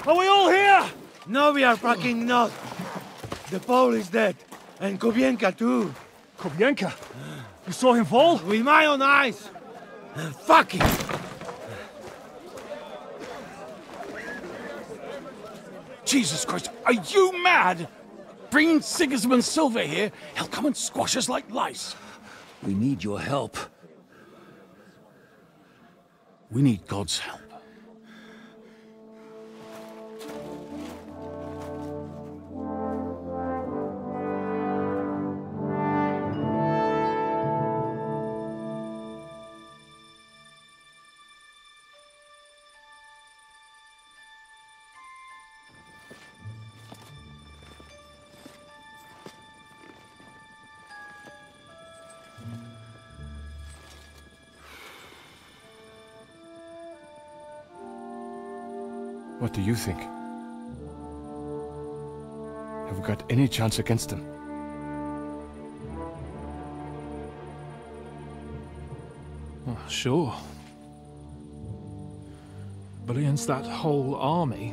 Are we all here? No, we are fucking not. The Pole is dead. And Kobienka too. Kobienka? You saw him fall? With my own eyes. Fuck it. Jesus Christ, are you mad? Bringing Sigismund Silver here, he'll come and squash us like lice. We need your help. We need God's help. What do you think? Have we got any chance against them? Oh, sure. But against that whole army...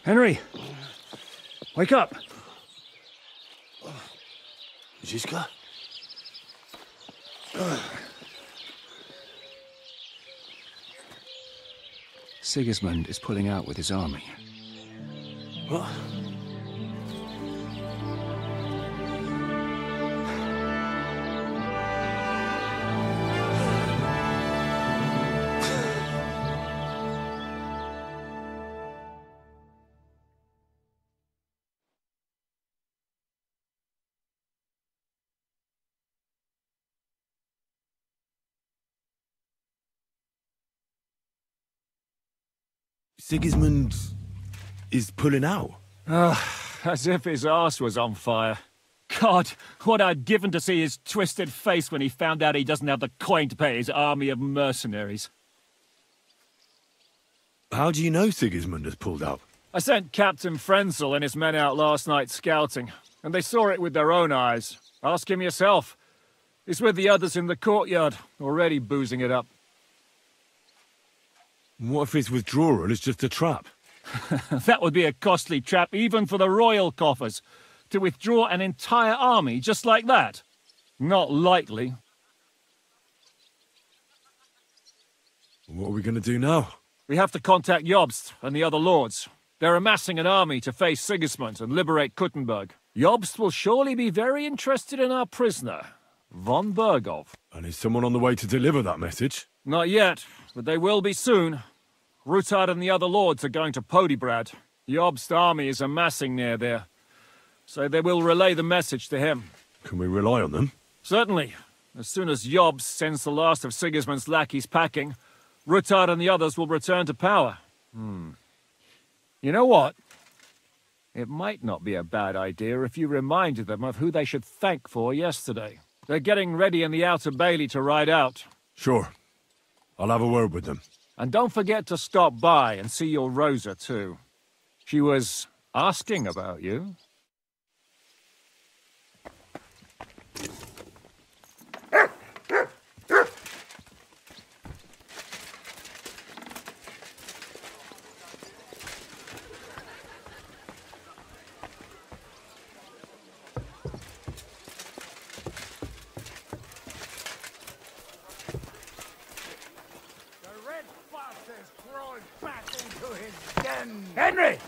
Henry! Wake up! Ziska? Sigismund is pulling out with his army. What? Sigismund is pulling out. As if his arse was on fire. God, what I'd given to see his twisted face when he found out he doesn't have the coin to pay his army of mercenaries. How do you know Sigismund has pulled out? I sent Captain Frenzel and his men out last night scouting, and they saw it with their own eyes. Ask him yourself. He's with the others in the courtyard, already boozing it up. What if his withdrawal is just a trap? That would be a costly trap even for the royal coffers. To withdraw an entire army just like that? Not likely. What are we going to do now? We have to contact Jobst and the other lords. They're amassing an army to face Sigismund and liberate Kuttenberg. Jobst will surely be very interested in our prisoner, von Bergov. And is someone on the way to deliver that message? Not yet, but they will be soon. Rutard and the other lords are going to Podibrad. Jobst's army is amassing near there, so they will relay the message to him. Can we rely on them? Certainly. As soon as Jobst sends the last of Sigismund's lackeys packing, Rutard and the others will return to power. You know what? It might not be a bad idea if you reminded them of who they should thank for yesterday. They're getting ready in the Outer Bailey to ride out. Sure. I'll have a word with them. And don't forget to stop by and see your Rosa, too. She was asking about you. Henry!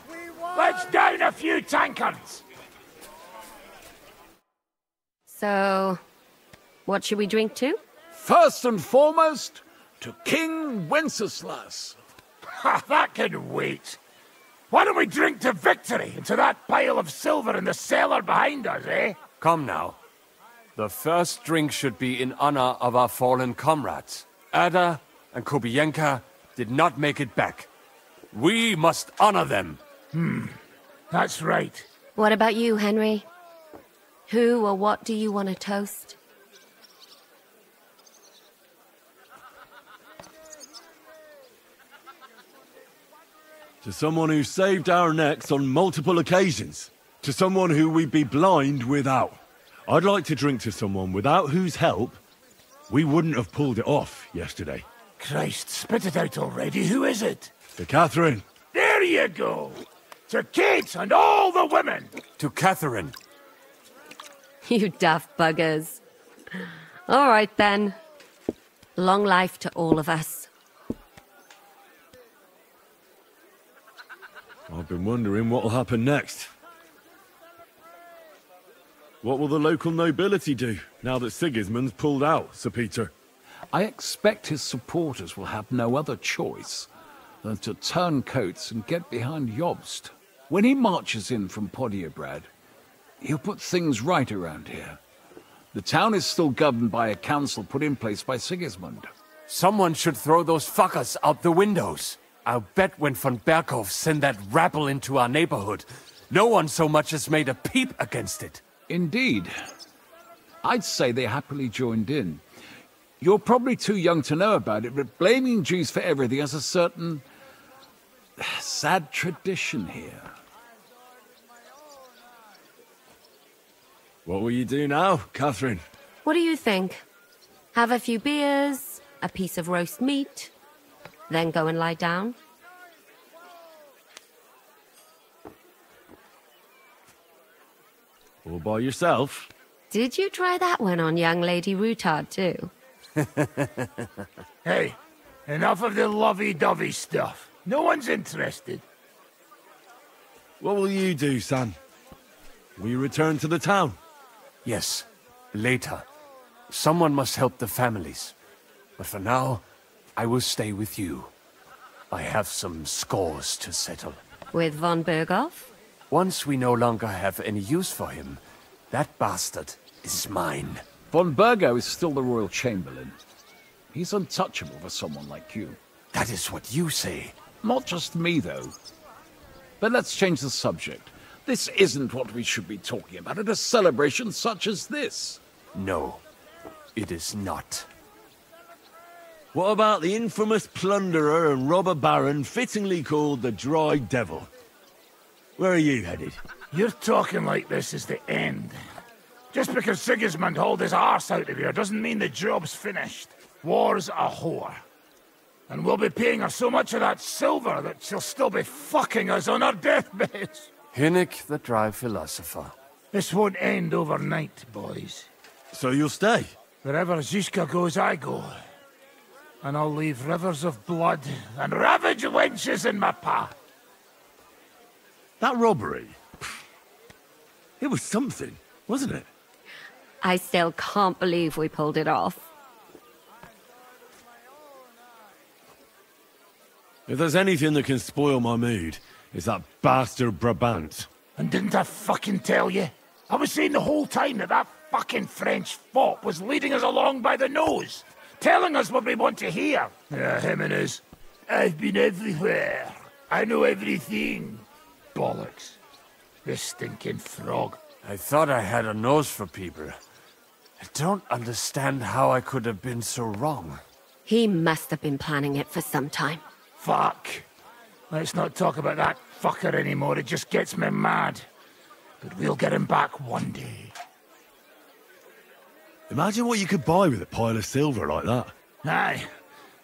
Let's down a few tankards! So, what should we drink to? First and foremost, to King Wenceslas. Ha, that can wait. Why don't we drink to victory and to that pile of silver in the cellar behind us, eh? Come now. The first drink should be in honor of our fallen comrades. Ada and Kubienka did not make it back. We must honor them. That's right. What about you, Henry? Who or what do you want to toast? To someone who saved our necks on multiple occasions. To someone who we'd be blind without. I'd like to drink to someone without whose help we wouldn't have pulled it off yesterday. Christ, spit it out already. Who is it? To Catherine. There you go. To Kate and all the women. To Catherine. You daft buggers. All right, then. Long life to all of us. I've been wondering what'll happen next. What will the local nobility do, now that Sigismund's pulled out, Sir Peter? I expect his supporters will have no other choice than to turn coats and get behind Jobst. When he marches in from Podiebrad, he'll put things right around here. The town is still governed by a council put in place by Sigismund. Someone should throw those fuckers out the windows. I'll bet when von Berghoff sent that rabble into our neighborhood, no one so much as made a peep against it. Indeed. I'd say they happily joined in. You're probably too young to know about it, but blaming Jews for everything has a certain sad tradition here. What will you do now, Catherine? What do you think? Have a few beers, a piece of roast meat, then go and lie down? All by yourself? Did you try that one on young Lady Routard, too? Hey, enough of the lovey-dovey stuff. No one's interested. What will you do, son? Will you return to the town? Yes, later. Someone must help the families. But for now, I will stay with you. I have some scores to settle. With von Berghoff? Once we no longer have any use for him, that bastard is mine. Von Bergo is still the Royal Chamberlain. He's untouchable for someone like you. That is what you say. Not just me, though. But let's change the subject. This isn't what we should be talking about at a celebration such as this. No, it is not. What about the infamous plunderer and robber baron fittingly called the Dry Devil? Where are you headed? You're talking like this is the end. Just because Sigismund hauled his arse out of here doesn't mean the job's finished. War's a whore. And we'll be paying her so much of that silver that she'll still be fucking us on our deathbeds. Hinnick, the dry philosopher. This won't end overnight, boys. So you'll stay? Wherever Zizka goes, I go. And I'll leave rivers of blood and ravaged wenches in my path. That robbery? It was something, wasn't it? I still can't believe we pulled it off. If there's anything that can spoil my mood, it's that bastard Brabant. And didn't I fucking tell you? I was saying the whole time that fucking French fop was leading us along by the nose, telling us what we want to hear. Yeah, him and his, I've been everywhere. I know everything. Bollocks. This stinking frog. I thought I had a nose for people. I don't understand how I could have been so wrong. He must have been planning it for some time. Fuck. Let's not talk about that fucker anymore. It just gets me mad. But we'll get him back one day. Imagine what you could buy with a pile of silver like that. Aye.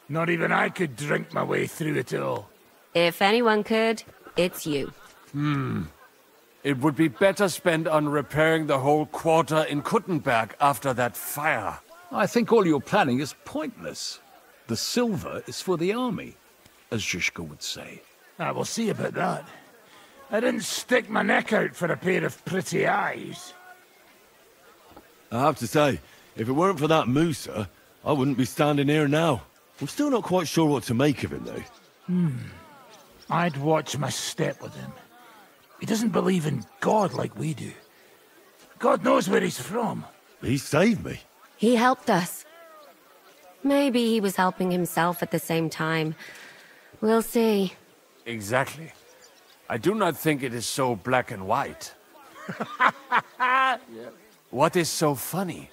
Not even I could drink my way through it all. If anyone could, it's you. It would be better spent on repairing the whole quarter in Kuttenberg after that fire. I think all your planning is pointless. The silver is for the army. as Zizka would say. We'll see about that. I didn't stick my neck out for a pair of pretty eyes. I have to say, if it weren't for that Musa, I wouldn't be standing here now. I'm still not quite sure what to make of him, though. I'd watch my step with him. He doesn't believe in God like we do. God knows where he's from. He saved me. He helped us. Maybe he was helping himself at the same time. We'll see. Exactly. I do not think it is so black and white. What is so funny?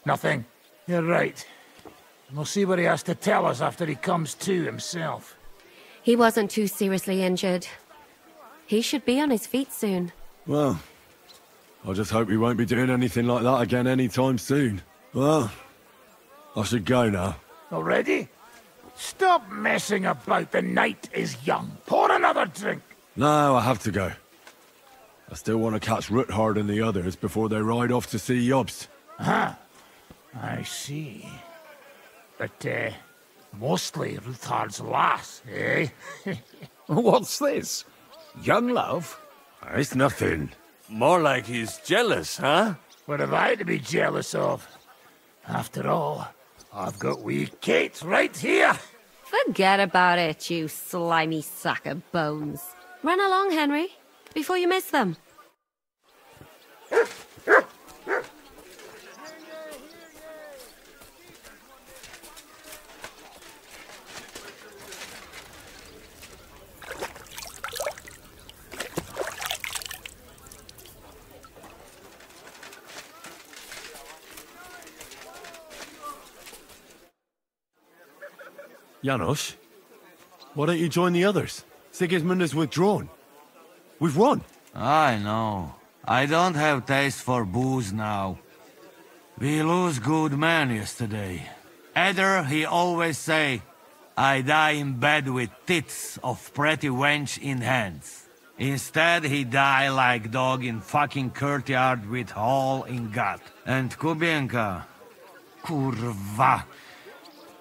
Nothing. You're right. We'll see what he has to tell us after he comes to himself. He wasn't too seriously injured. He should be on his feet soon. Well, I just hope he won't be doing anything like that again anytime soon. Well, I should go now. Already? Stop messing about. The night is young. Pour another drink. No, I have to go. I still want to catch Ruthard and the others before they ride off to see Jobst. Ah, I see. But, mostly Ruthard's lass, eh? What's this? Young love? It's nothing. More like he's jealous, huh? What have I to be jealous of? After all, I've got wee Kate right here. Forget about it, you slimy sack of bones. Run along, Henry, before you miss them. Janos, why don't you join the others? Sigismund has withdrawn. We've won. I know. I don't have taste for booze now. We lose good men yesterday. Eder, he always say, I die in bed with tits of pretty wench in hands. Instead, he die like dog in fucking courtyard with hole in gut. And Kubienka, kurwa.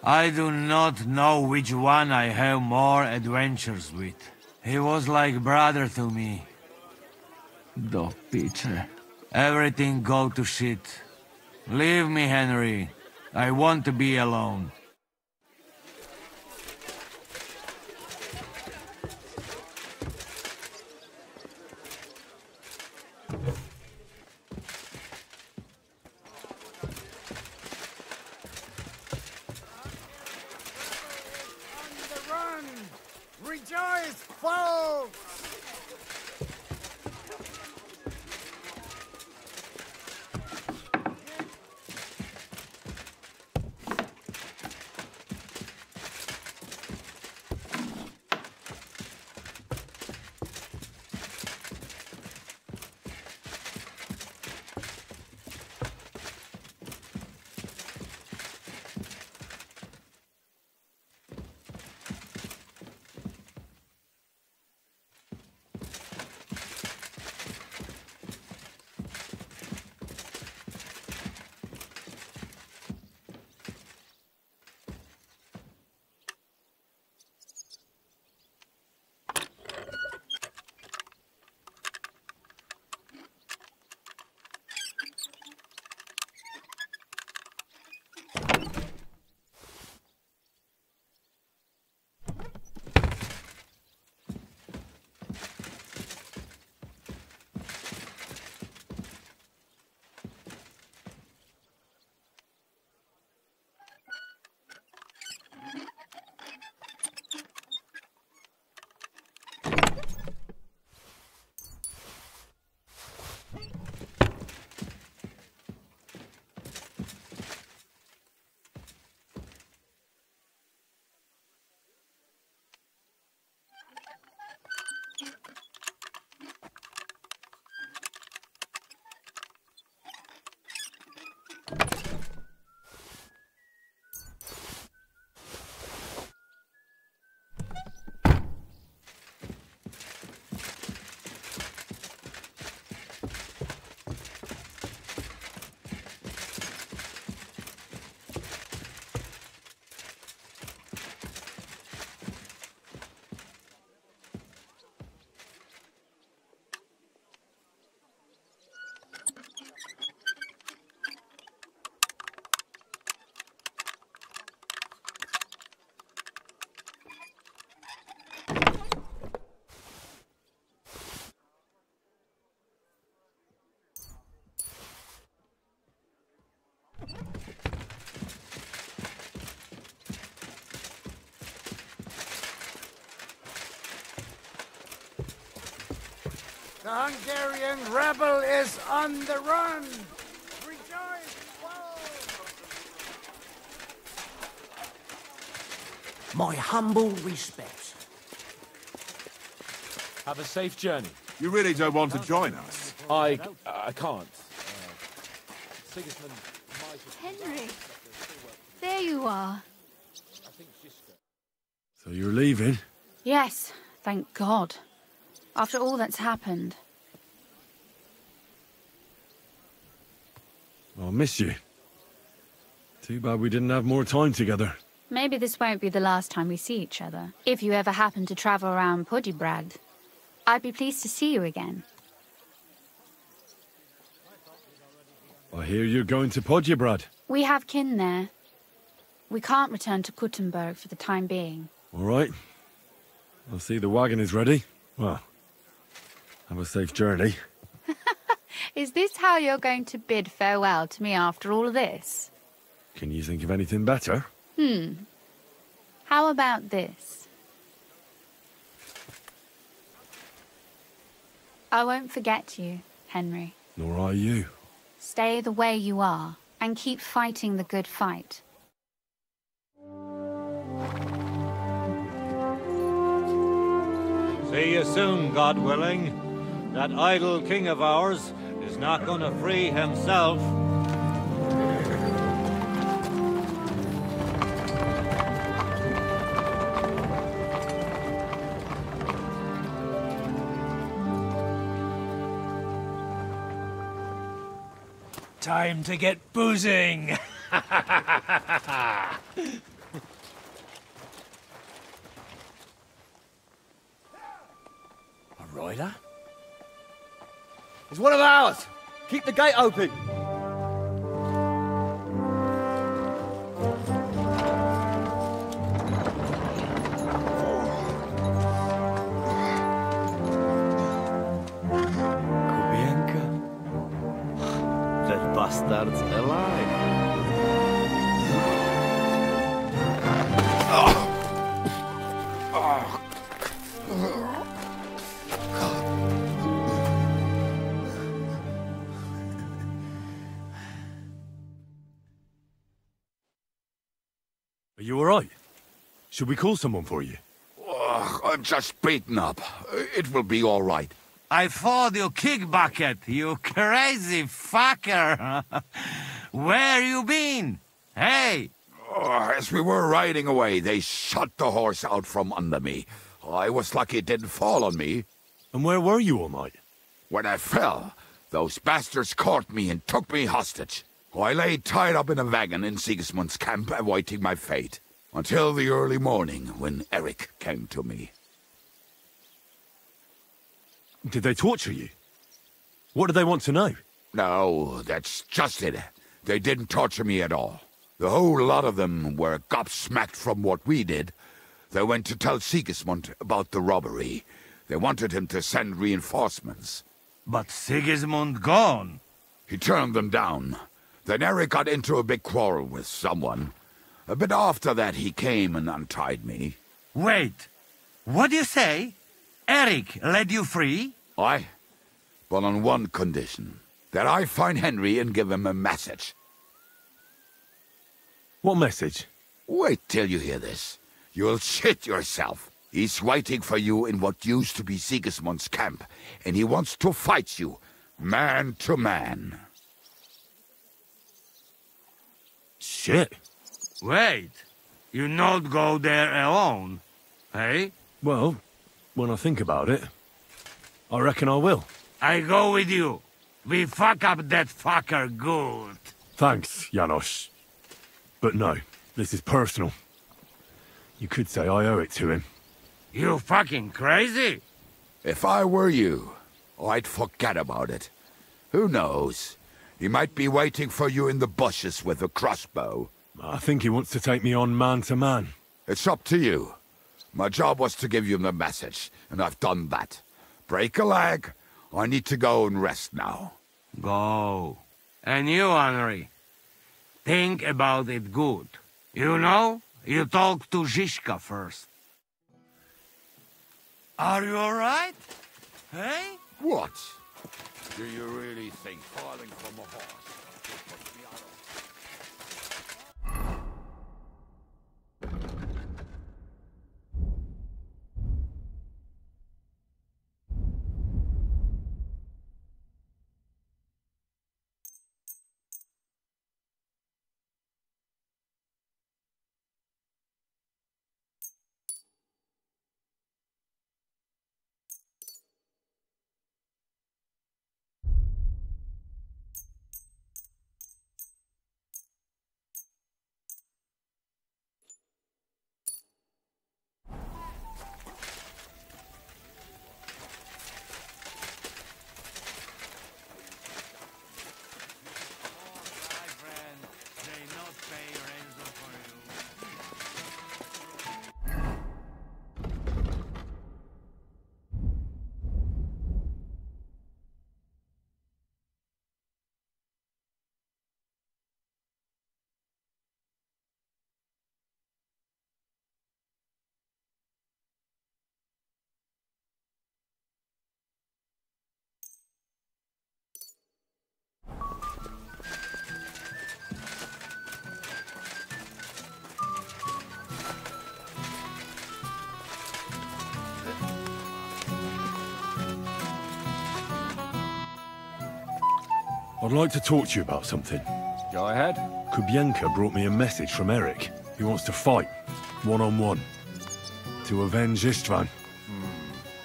I do not know which one I have more adventures with. He was like brother to me. Do piče. Everything go to shit. Leave me, Henry. I want to be alone. Rejoice, folks! The Hungarian rebel is on the run! Rejoice! My humble respects. Have a safe journey. You really don't want to join us? I can't. Sigismund... Henry, there you are. So you're leaving? Yes, thank God. After all that's happened. I'll miss you. Too bad we didn't have more time together. Maybe this won't be the last time we see each other. If you ever happen to travel around Podjebrad, I'd be pleased to see you again. I hear you're going to Podjebrad. We have kin there. We can't return to Kuttenberg for the time being. All right. I'll see the wagon is ready. Well, have a safe journey. Is this how you're going to bid farewell to me after all of this? Can you think of anything better? How about this? I won't forget you, Henry. Nor are you. Stay the way you are, and keep fighting the good fight. See you soon, God willing. That idle king of ours is not going to free himself. Time to get boozing! A rider? It's one of ours! Keep the gate open! Bastards alive. Are you all right? Should we call someone for you? I'm just beaten up. It will be all right. I fought you kick bucket, you crazy fucker. Where you been? Hey! As we were riding away, they shot the horse out from under me. I was lucky it didn't fall on me. And where were you all night? When I fell, those bastards caught me and took me hostage. I lay tied up in a wagon in Sigismund's camp, awaiting my fate. Until the early morning, when Eric came to me. Did they torture you? What do they want to know? No, that's just it. They didn't torture me at all. The whole lot of them were gobsmacked from what we did. They went to tell Sigismund about the robbery. They wanted him to send reinforcements. But Sigismund gone. He turned them down. Then Eric got into a big quarrel with someone. A bit after that, he came and untied me. Wait, what do you say? Eric let you free? Aye, but on one condition. That I find Henry and give him a message. What message? Wait till you hear this. You'll shit yourself. He's waiting for you in what used to be Sigismund's camp, and he wants to fight you, man to man. Shit. Wait, you not go there alone, hey? Well, when I think about it, I reckon I will. I go with you. We fuck up that fucker good. Thanks, Janos. But no, this is personal. You could say I owe it to him. You fucking crazy? If I were you, I'd forget about it. Who knows? He might be waiting for you in the bushes with a crossbow. I think he wants to take me on man to man. It's up to you. My job was to give you the message, and I've done that. Break a leg. I need to go and rest now. Go. And you, Henry, think about it good. You know, you talk to Zizka first. Are you all right? Hey? What? Do you really think falling from a horse will put me out of... I'd like to talk to you about something. Go ahead. Kubienka brought me a message from Eric. He wants to fight, one-on-one, to avenge Istvan.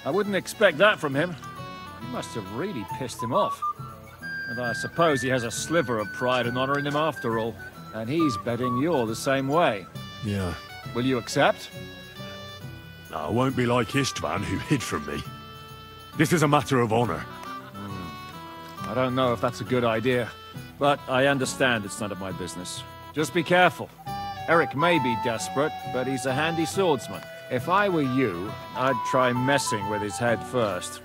I wouldn't expect that from him. You must have really pissed him off. And I suppose he has a sliver of pride and honor in him after all. And he's betting you're the same way. Yeah. Will you accept? No, I won't be like Istvan, who hid from me. This is a matter of honor. I don't know if that's a good idea, but I understand it's none of my business. Just be careful. Eric may be desperate, but he's a handy swordsman. If I were you, I'd try messing with his head first.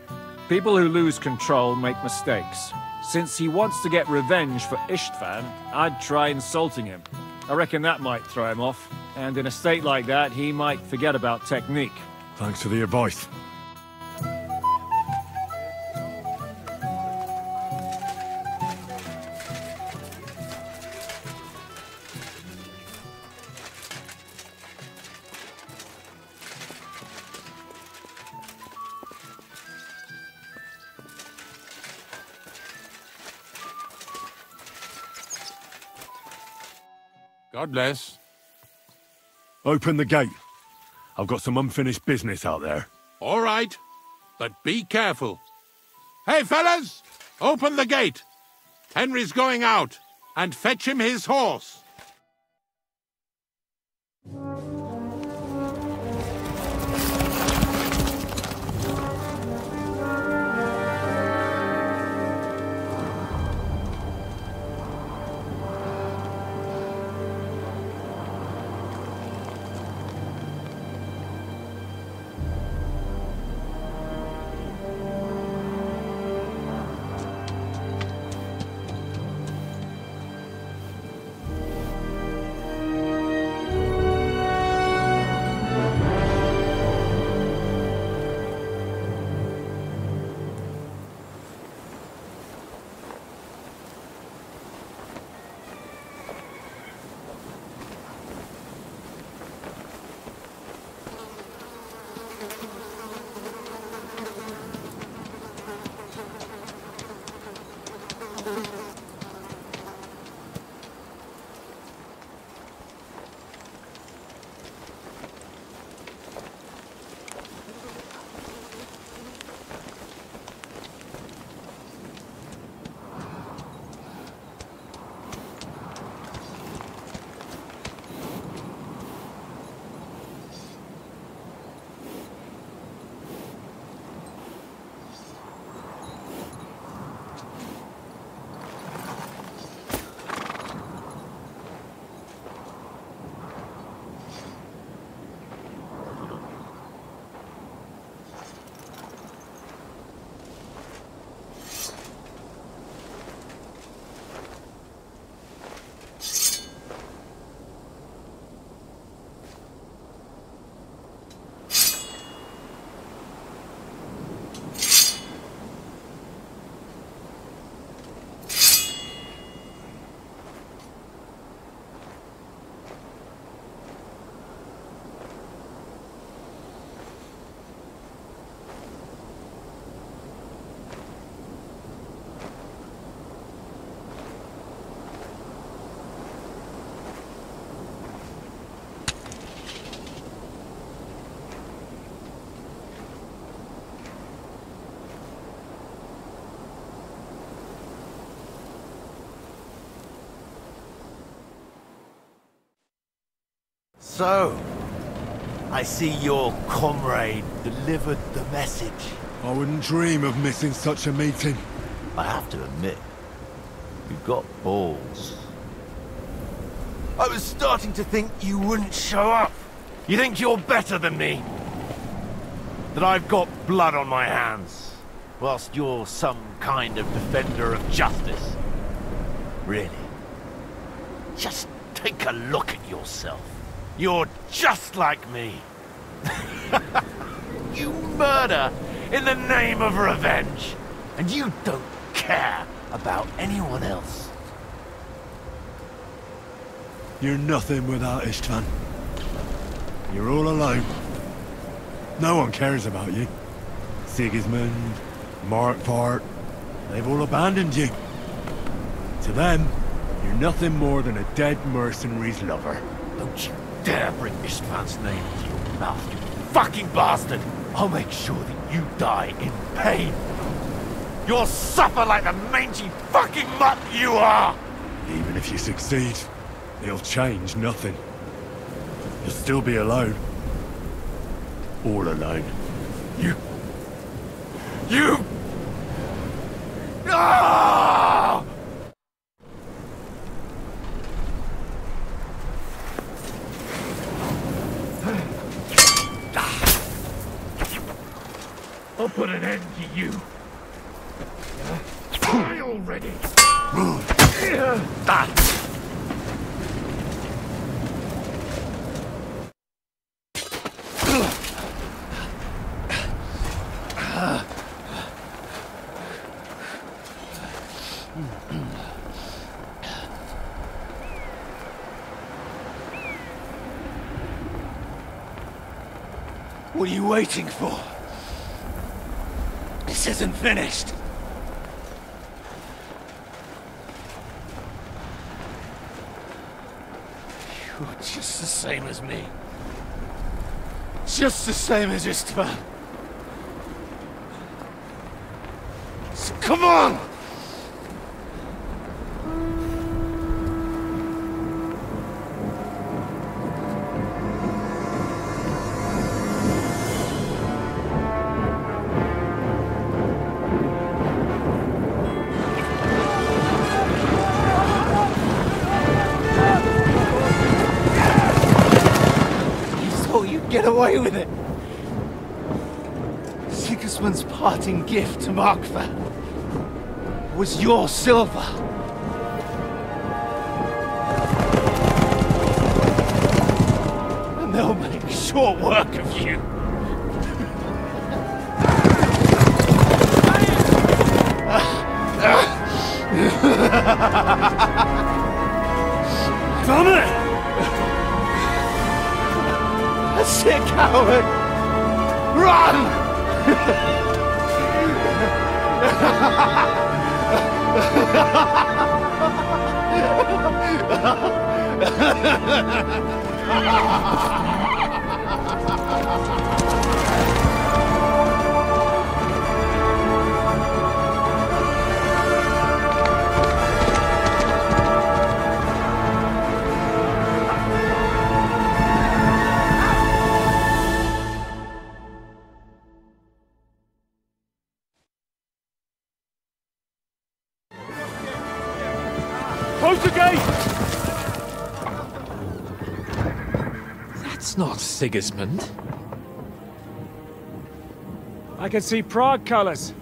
People who lose control make mistakes. Since he wants to get revenge for Istvan, I'd try insulting him. I reckon that might throw him off, and in a state like that, he might forget about technique. Thanks for the advice. God bless. Open the gate. I've got some unfinished business out there. All right, but be careful. Hey, fellas! Open the gate! Henry's going out, and fetch him his horse. So, I see your comrade delivered the message. I wouldn't dream of missing such a meeting. I have to admit, you've got balls. I was starting to think you wouldn't show up. You think you're better than me? That I've got blood on my hands, whilst you're some kind of defender of justice? Really? Just take a look at yourself. You're just like me. You murder in the name of revenge, and you don't care about anyone else. You're nothing without Istvan. You're all alone. No one cares about you. Sigismund, Markvart, they've all abandoned you. To them, you're nothing more than a dead mercenary's lover. Don't you dare bring Istvan's name into your mouth, you fucking bastard! I'll make sure that you die in pain. You'll suffer like the mangy fucking mutt you are! Even if you succeed, it'll change nothing. You'll still be alone. All alone. You... Ah! I'll put an end to you. Die already! What are you waiting for? This isn't finished. You're just the same as me. Just the same as Istvan. So come on! Get away with it! Sigismund's parting gift to Markvart was your silver. And they'll make short work of you. Damn it! That's it, coward! Run! Close the gate! That's not Sigismund. I can see Prague colors.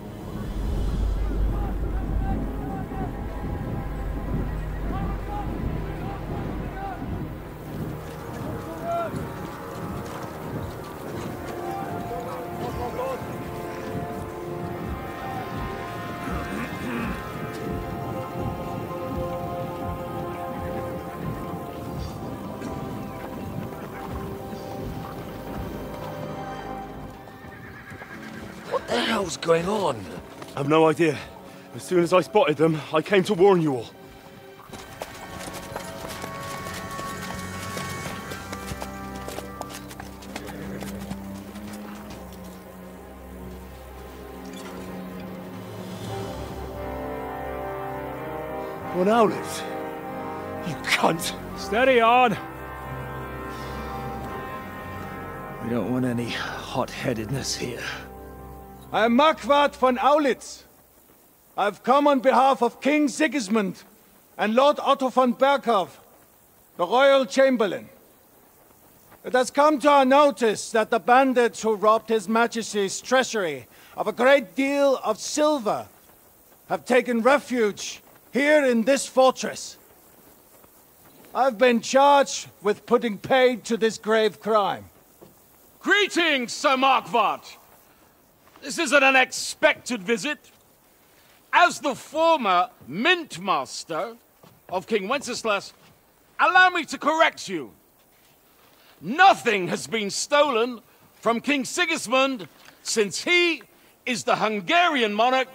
What the hell's going on? I've no idea. As soon as I spotted them, I came to warn you all. One outlet. You cunt. Steady on. We don't want any hot-headedness here. I am Marquardt von Aulitz. I've come on behalf of King Sigismund and Lord Otto von Berghoff, the Royal Chamberlain. It has come to our notice that the bandits who robbed His Majesty's treasury of a great deal of silver have taken refuge here in this fortress. I've been charged with putting paid to this grave crime. Greetings, Sir Marquardt. This is an unexpected visit. As the former Mint Master of King Wenceslas, allow me to correct you. Nothing has been stolen from King Sigismund since he is the Hungarian monarch,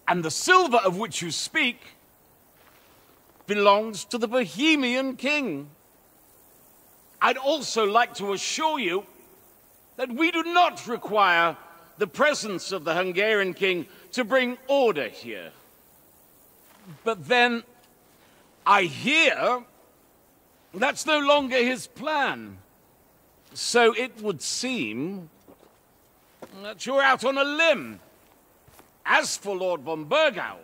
and the silver of which you speak belongs to the Bohemian king. I'd also like to assure you that we do not require the presence of the Hungarian king to bring order here. But then, I hear that's no longer his plan. So it would seem that you're out on a limb. As for Lord von Bergau,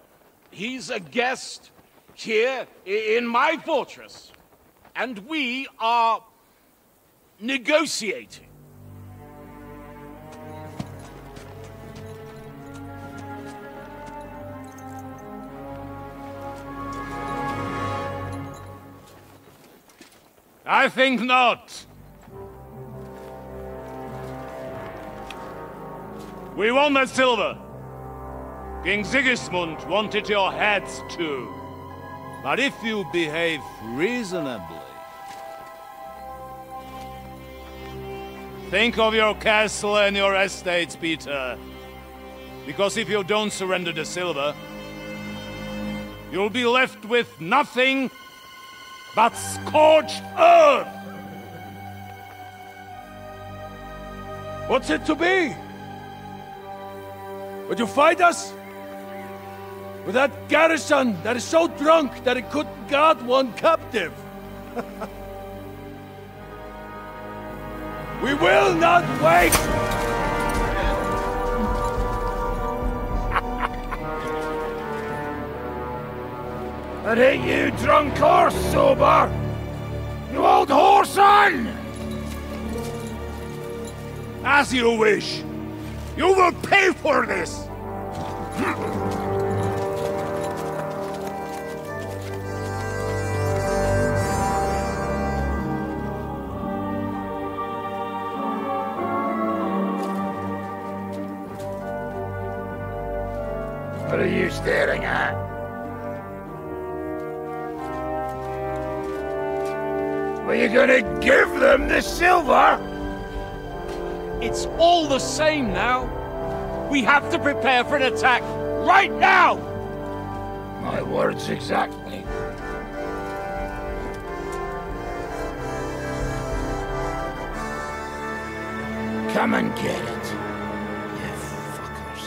he's a guest here in my fortress, and we are negotiating. I think not. We want that silver. King Sigismund wanted your heads too. But if you behave reasonably... Think of your castle and your estates, Peter. Because if you don't surrender the silver, you'll be left with nothing but scorched earth! What's it to be? Would you fight us? With that garrison that is so drunk that it couldn't guard one captive? We will not wait! And ain't you drunk or sober? You old horse on! As you wish. You will pay for this! What are you staring at? Were you gonna give them the silver? It's all the same now. We have to prepare for an attack right now! My words exactly. Come and get it, you fuckers.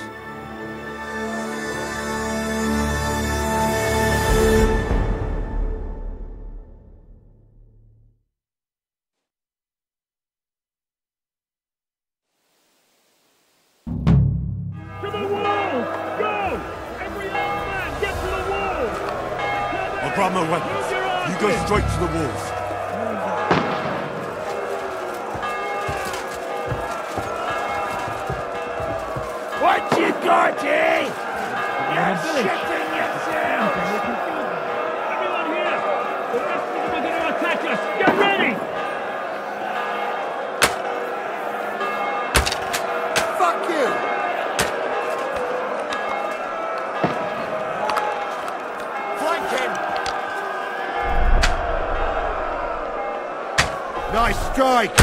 I brought my weapons. You go straight to the walls. What you got, eh? You're shitting yourself! Everyone here! The rest of them are going to attack us! Get ready! Fuck you! Flank him! Nice strike!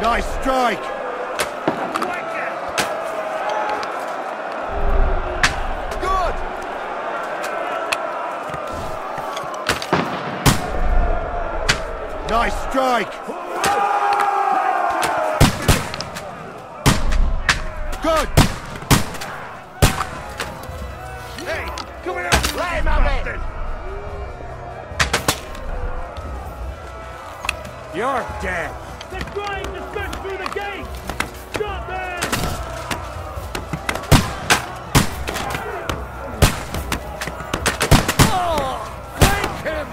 Nice strike! Good! Nice strike! Good! Hey, come on out! Let him have it! You're dead! They're trying to smash through the gate! Stop them! Flank him!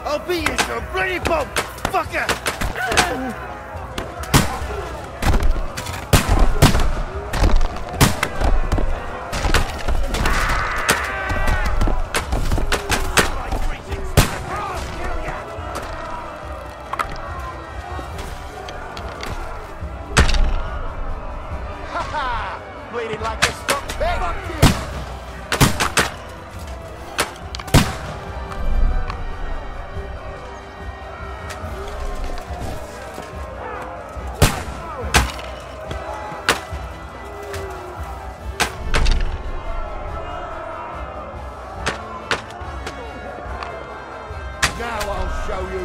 I'll beat you to a bloody pulp, fucker! Bleeding like a stuck pig! Fuck you! Now I'll show you.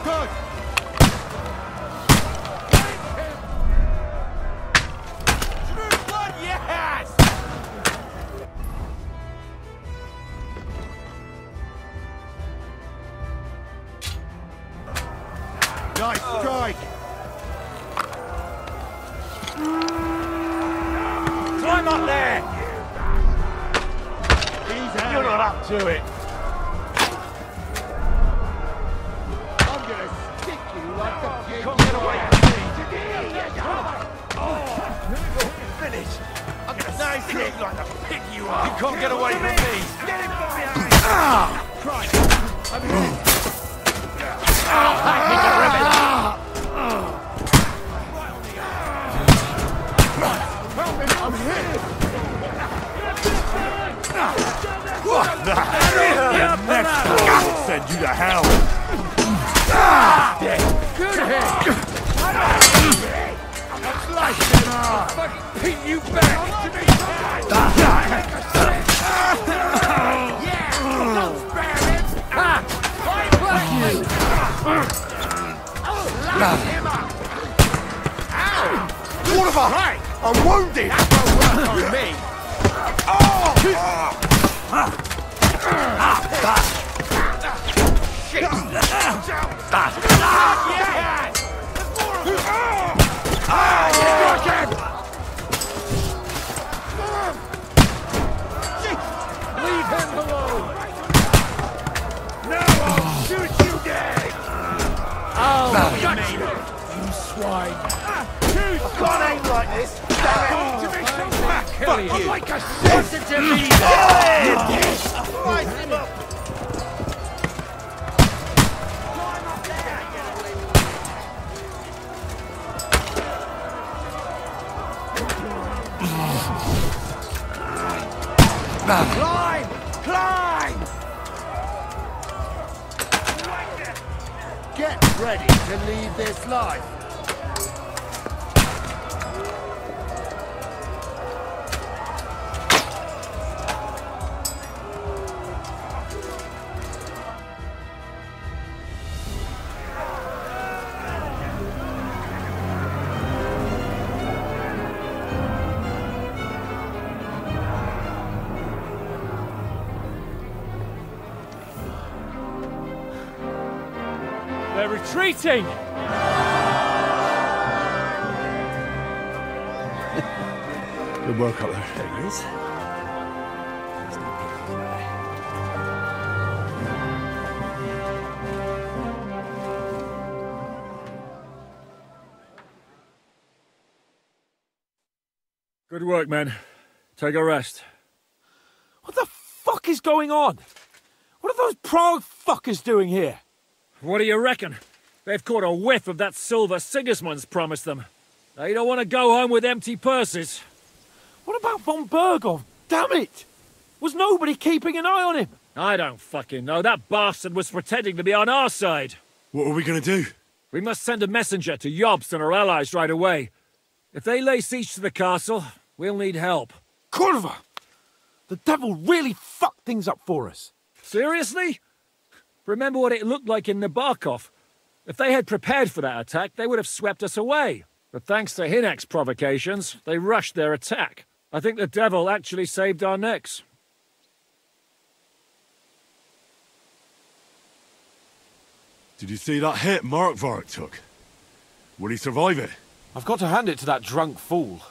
Good! Yes! Nice strike! Climb up there! You're not up to it! I'm gonna stick you like the pig. Come get away from me! Finish! I'm gonna stick you like the pig you are! You can't get away from me! Get him by me! Christ! I'm here! I'm here! Next time I'll send you to hell! Good hit! Slice him off! Fucking pin you back! Yeah! Don't spare him! Fuck you! Light him up! Ow! What if I'm wounded! That won't work on me! Shit! Leave him alone! Now I'll shoot you dead! Oh, you swine! Can't aim like this! Damn it! Fuck you! Like a listen to me! Light him up! Climb! Climb! Get ready to leave this life! They're retreating! Good work up there. There he is. Good work, men. Take a rest. What the fuck is going on? What are those Prague fuckers doing here? What do you reckon? They've caught a whiff of that silver Sigismund's promised them. They don't want to go home with empty purses. What about von Bergov? Damn it! Was nobody keeping an eye on him? I don't fucking know. That bastard was pretending to be on our side. What are we gonna do? We must send a messenger to Jobst and our allies right away. If they lay siege to the castle, we'll need help. Kurva! The devil really fucked things up for us. Seriously? Remember what it looked like in Nabokov. If they had prepared for that attack, they would have swept us away. But thanks to Hinek's provocations, they rushed their attack. I think the devil actually saved our necks. Did you see that hit Markvark took? Will he survive it? I've got to hand it to that drunk fool.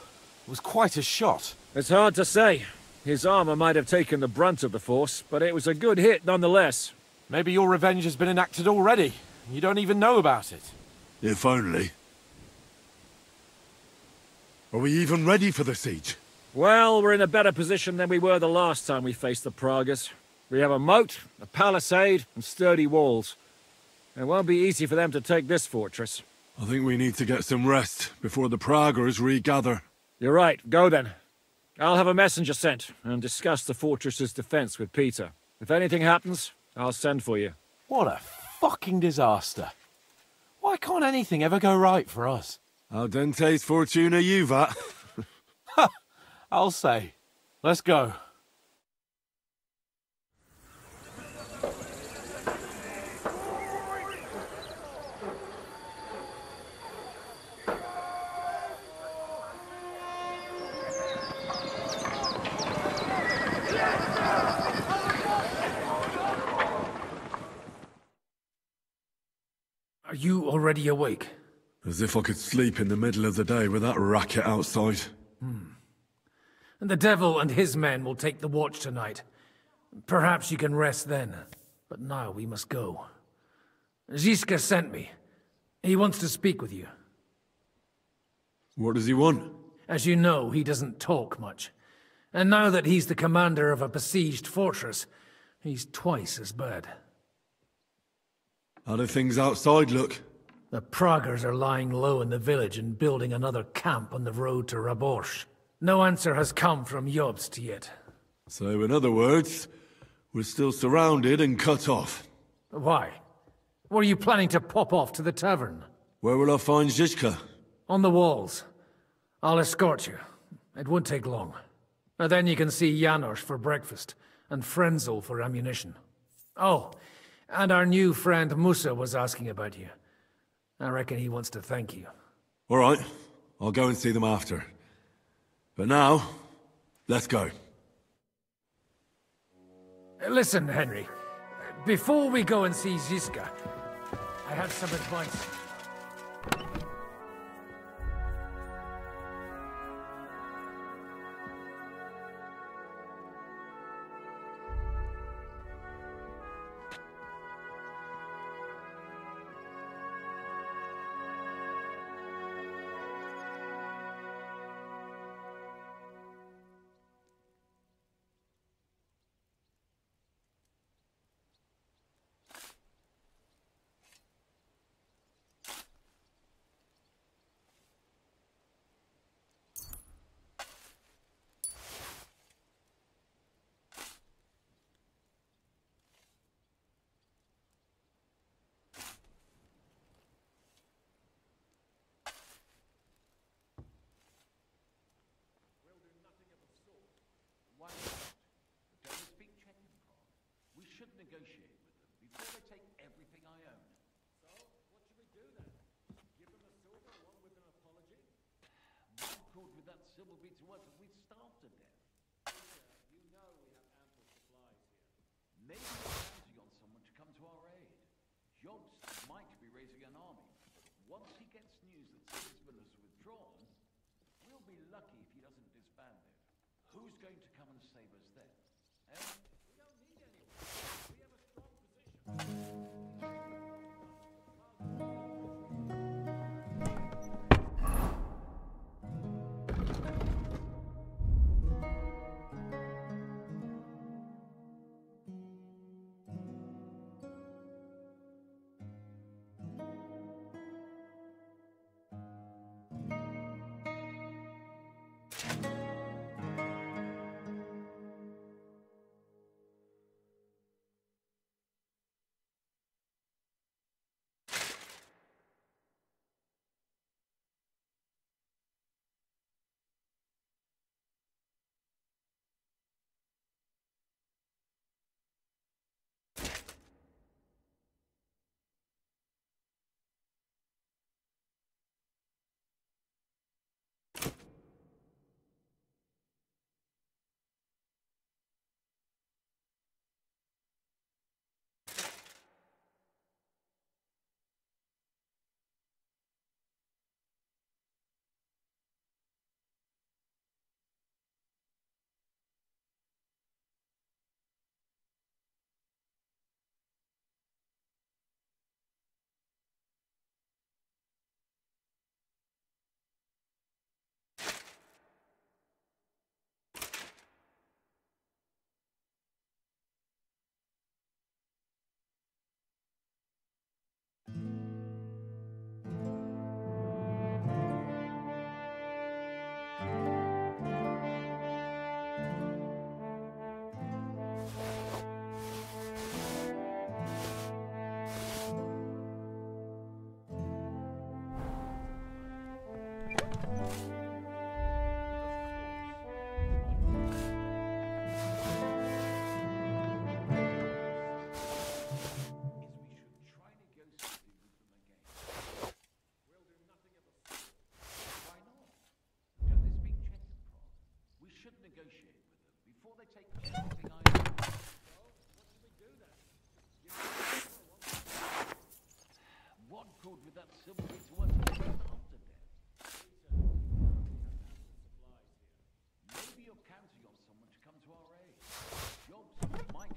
It was quite a shot. It's hard to say. His armor might have taken the brunt of the force, but it was a good hit nonetheless. Maybe your revenge has been enacted already. You don't even know about it. If only. Are we even ready for the siege? Well, we're in a better position than we were the last time we faced the Pragas. We have a moat, a palisade, and sturdy walls. It won't be easy for them to take this fortress. I think we need to get some rest before the Praggers regather. You're right. Go then. I'll have a messenger sent and discuss the fortress's defense with Peter. If anything happens, I'll send for you. What a fucking disaster. Why can't anything ever go right for us? Al dente's fortuna juvat. I'll say. Let's go. Are you already awake? As if I could sleep in the middle of the day with that racket outside. And the devil and his men will take the watch tonight. Perhaps you can rest then. But now we must go. Ziska sent me. He wants to speak with you. What does he want? As you know, he doesn't talk much. And now that he's the commander of a besieged fortress, he's twice as bad. How do things outside look? The Praggers are lying low in the village and building another camp on the road to Raborsh. No answer has come from Jobst yet. So in other words, we're still surrounded and cut off. Why? Were you planning to pop off to the tavern? Where will I find Zizka? On the walls. I'll escort you. It won't take long. And then you can see Janosch for breakfast, and Frenzel for ammunition. Oh, and our new friend Musa was asking about you. I reckon he wants to thank you. All right, I'll go and see them after. But now, let's go. Listen, Henry. Before we go and see Ziska, I have some advice. Negotiate with them before they take everything I own. So, what should we do then? Give them the silver along with an apology? What good would that silver be to us if we starved to death? You know we have ample supplies here. Maybe we're counting on someone to come to our aid. Jobst might be raising an army. Once he gets news that Sigismund has withdrawn, we'll be lucky if he doesn't disband it. Who's going to come and save us then? Eh? We don't need anyone. We have a strong position. should negotiate with them before they take anything I do. What good would that silver be to us after death? Maybe you're counting on someone to come to our aid. Jobs might...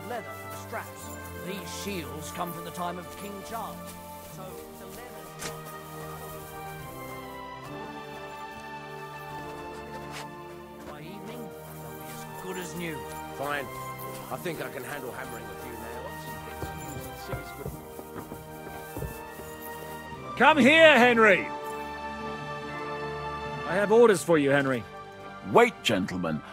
Leather for the straps. These shields come from the time of King Charles. So the leather... By evening, they'll be as good as new. Fine. I think I can handle hammering a few nails. Come here, Henry! I have orders for you, Henry. Wait, gentlemen.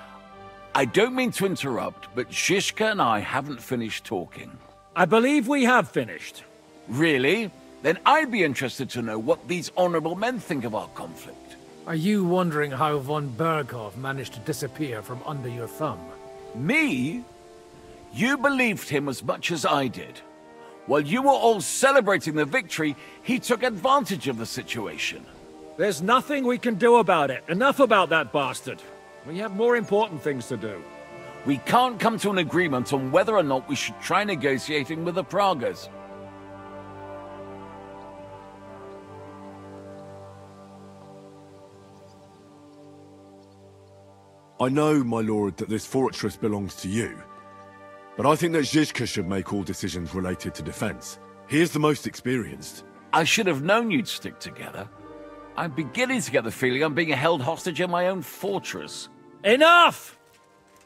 I don't mean to interrupt, but Zizka and I haven't finished talking. I believe we have finished. Really? Then I'd be interested to know what these honorable men think of our conflict. Are you wondering how von Berghoff managed to disappear from under your thumb? Me? You believed him as much as I did. While you were all celebrating the victory, he took advantage of the situation. There's nothing we can do about it. Enough about that bastard. We have more important things to do. We can't come to an agreement on whether or not we should try negotiating with the Pragas. I know, my lord, that this fortress belongs to you. But I think that Zizka should make all decisions related to defense. He is the most experienced. I should have known you'd stick together. I'm beginning to get the feeling I'm being held hostage in my own fortress. Enough!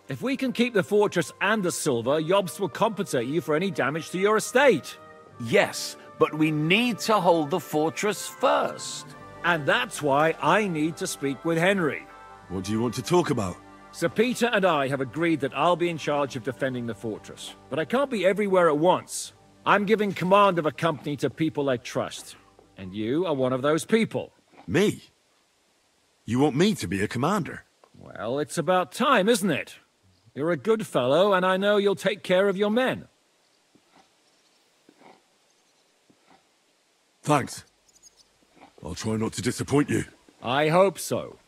If we can keep the fortress and the silver, Yobst will compensate you for any damage to your estate. Yes, but we need to hold the fortress first. And that's why I need to speak with Henry. What do you want to talk about? Sir Peter and I have agreed that I'll be in charge of defending the fortress. But I can't be everywhere at once. I'm giving command of a company to people I trust. And you are one of those people. Me? You want me to be a commander? Well, it's about time, isn't it? You're a good fellow, and I know you'll take care of your men. Thanks. I'll try not to disappoint you. I hope so.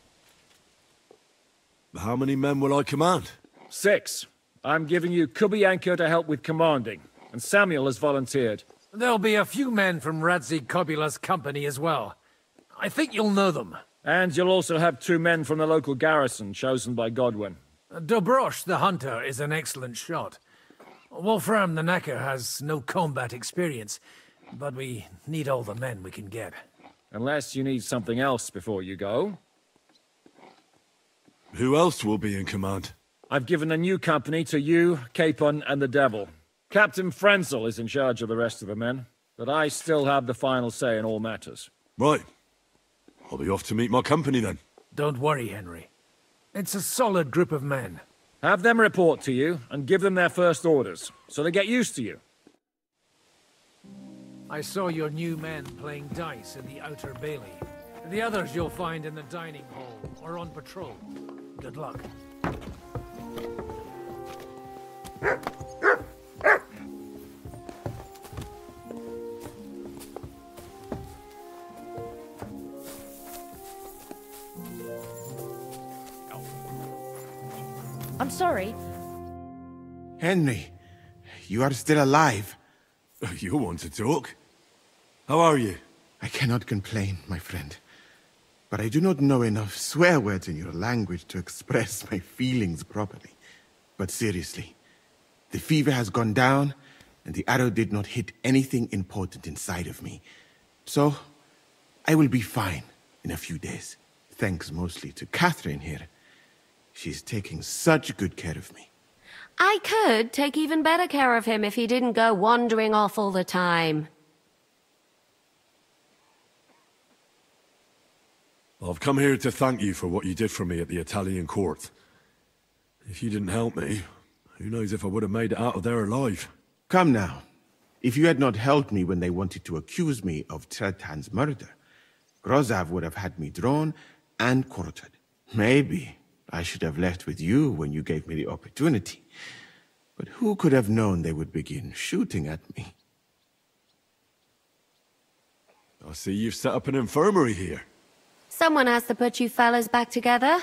How many men will I command? 6. I'm giving you Kubianka to help with commanding, and Samuel has volunteered. There'll be a few men from Radzi Kobula's company as well. I think you'll know them. And you'll also have 2 men from the local garrison, chosen by Godwin. Dobrosh, the hunter, is an excellent shot. Wolfram the Knacker has no combat experience, but we need all the men we can get. Unless you need something else before you go. Who else will be in command? I've given a new company to you, Capon, and the Devil. Captain Frenzel is in charge of the rest of the men. but I still have the final say in all matters. Right. I'll be off to meet my company then. Don't worry, Henry. It's a solid group of men. Have them report to you, and give them their first orders, so they get used to you. I saw your new men playing dice in the outer bailey. The others you'll find in the dining hall, or on patrol. Good luck. I'm sorry. Henry, you are still alive. You want to talk? How are you? I cannot complain, my friend. But I do not know enough swear words in your language to express my feelings properly. But seriously, the fever has gone down, and the arrow did not hit anything important inside of me. So, I will be fine in a few days. Thanks mostly to Catherine here. She's taking such good care of me. I could take even better care of him if he didn't go wandering off all the time. I've come here to thank you for what you did for me at the Italian court. If you didn't help me, who knows if I would have made it out of there alive. Come now. If you had not helped me when they wanted to accuse me of Tretan's murder, Grozav would have had me drawn and quartered. Maybe I should have left with you when you gave me the opportunity. But who could have known they would begin shooting at me? I see you've set up an infirmary here. Someone has to put you fellas back together.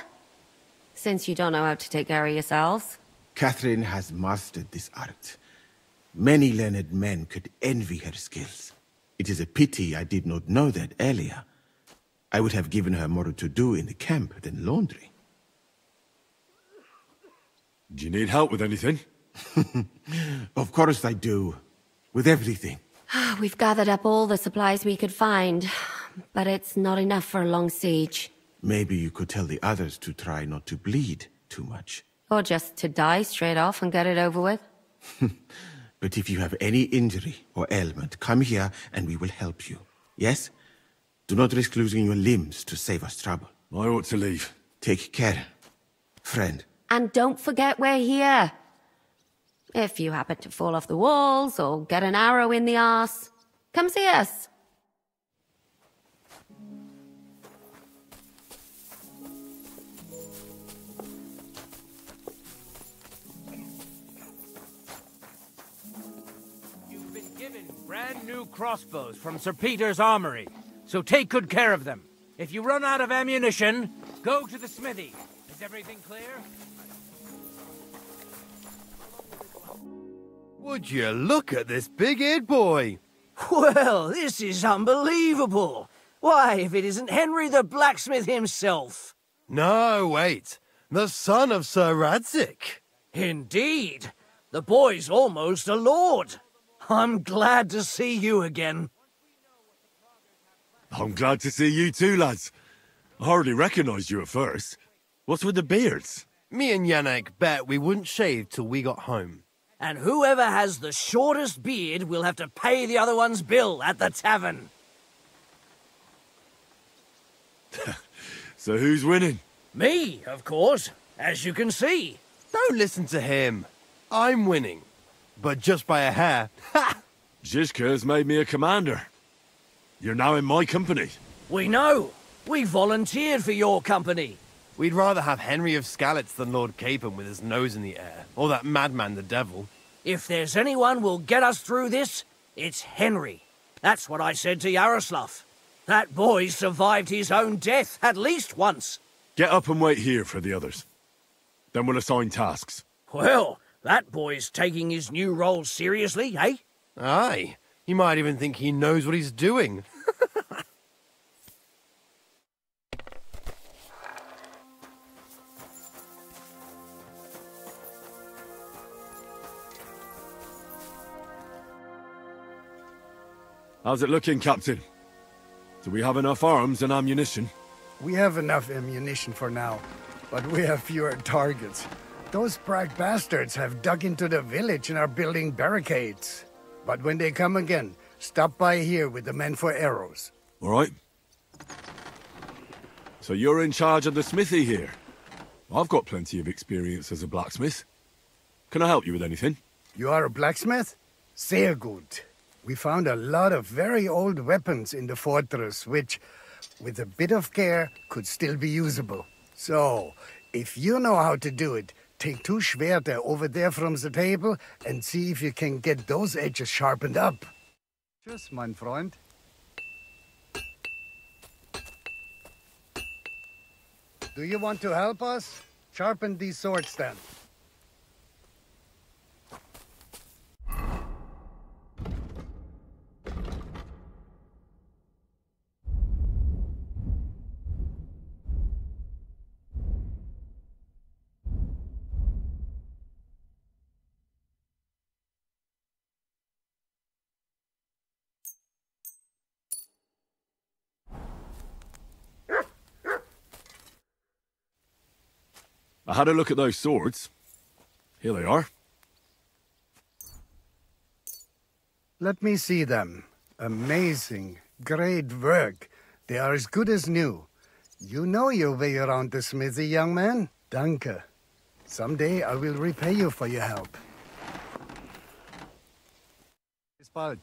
Since you don't know how to take care of yourselves. Catherine has mastered this art. Many learned men could envy her skills. It is a pity I did not know that earlier. I would have given her more to do in the camp than laundry. Do you need help with anything? Of course I do. With everything. We've gathered up all the supplies we could find, but it's not enough for a long siege. Maybe you could tell the others to try not to bleed too much. Or just to die straight off and get it over with. But if you have any injury or ailment, come here and we will help you. Yes? Do not risk losing your limbs to save us trouble. I ought to leave. Take care, friend. And don't forget we're here. If you happen to fall off the walls or get an arrow in the arse, come see us. You've been given brand new crossbows from Sir Peter's armory, so take good care of them. If you run out of ammunition, go to the smithy. Is everything clear? Would you look at this big-eared boy? Well, this is unbelievable. Why, if it isn't Henry the blacksmith himself. No, wait. The son of Sir Radzik. Indeed. The boy's almost a lord. I'm glad to see you again. I'm glad to see you too, lads. I hardly recognized you at first. What's with the beards? Me and Yannick bet we wouldn't shave till we got home. And whoever has the shortest beard will have to pay the other one's bill at the tavern. So who's winning? Me, of course, as you can see. Don't listen to him. I'm winning. But just by a hair. Ha! Zizka's made me a commander. You're now in my company. We know. We volunteered for your company. We'd rather have Henry of Skalitz than Lord Capon with his nose in the air, or that madman the devil. If there's anyone who'll get us through this, it's Henry. That's what I said to Yaroslav. That boy survived his own death at least once. Get up and wait here for the others. Then we'll assign tasks. Well, that boy's taking his new role seriously, eh? Aye. You might even think he knows what he's doing. How's it looking, Captain? Do we have enough arms and ammunition? We have enough ammunition for now, but we have fewer targets. Those Prague bastards have dug into the village and are building barricades. But when they come again, stop by here with the men for arrows. All right. So you're in charge of the smithy here? I've got plenty of experience as a blacksmith. Can I help you with anything? You are a blacksmith? Sehr gut. We found a lot of very old weapons in the fortress, which, with a bit of care, could still be usable. So, if you know how to do it, take 2 Schwerter over there from the table and see if you can get those edges sharpened up. Tschüss, mein Freund. Do you want to help us? Sharpen these swords then. I had a look at those swords. Here they are. Let me see them. Amazing. Great work. They are as good as new. You know your way around the smithy, young man. Danke. Someday I will repay you for your help. Bis bald.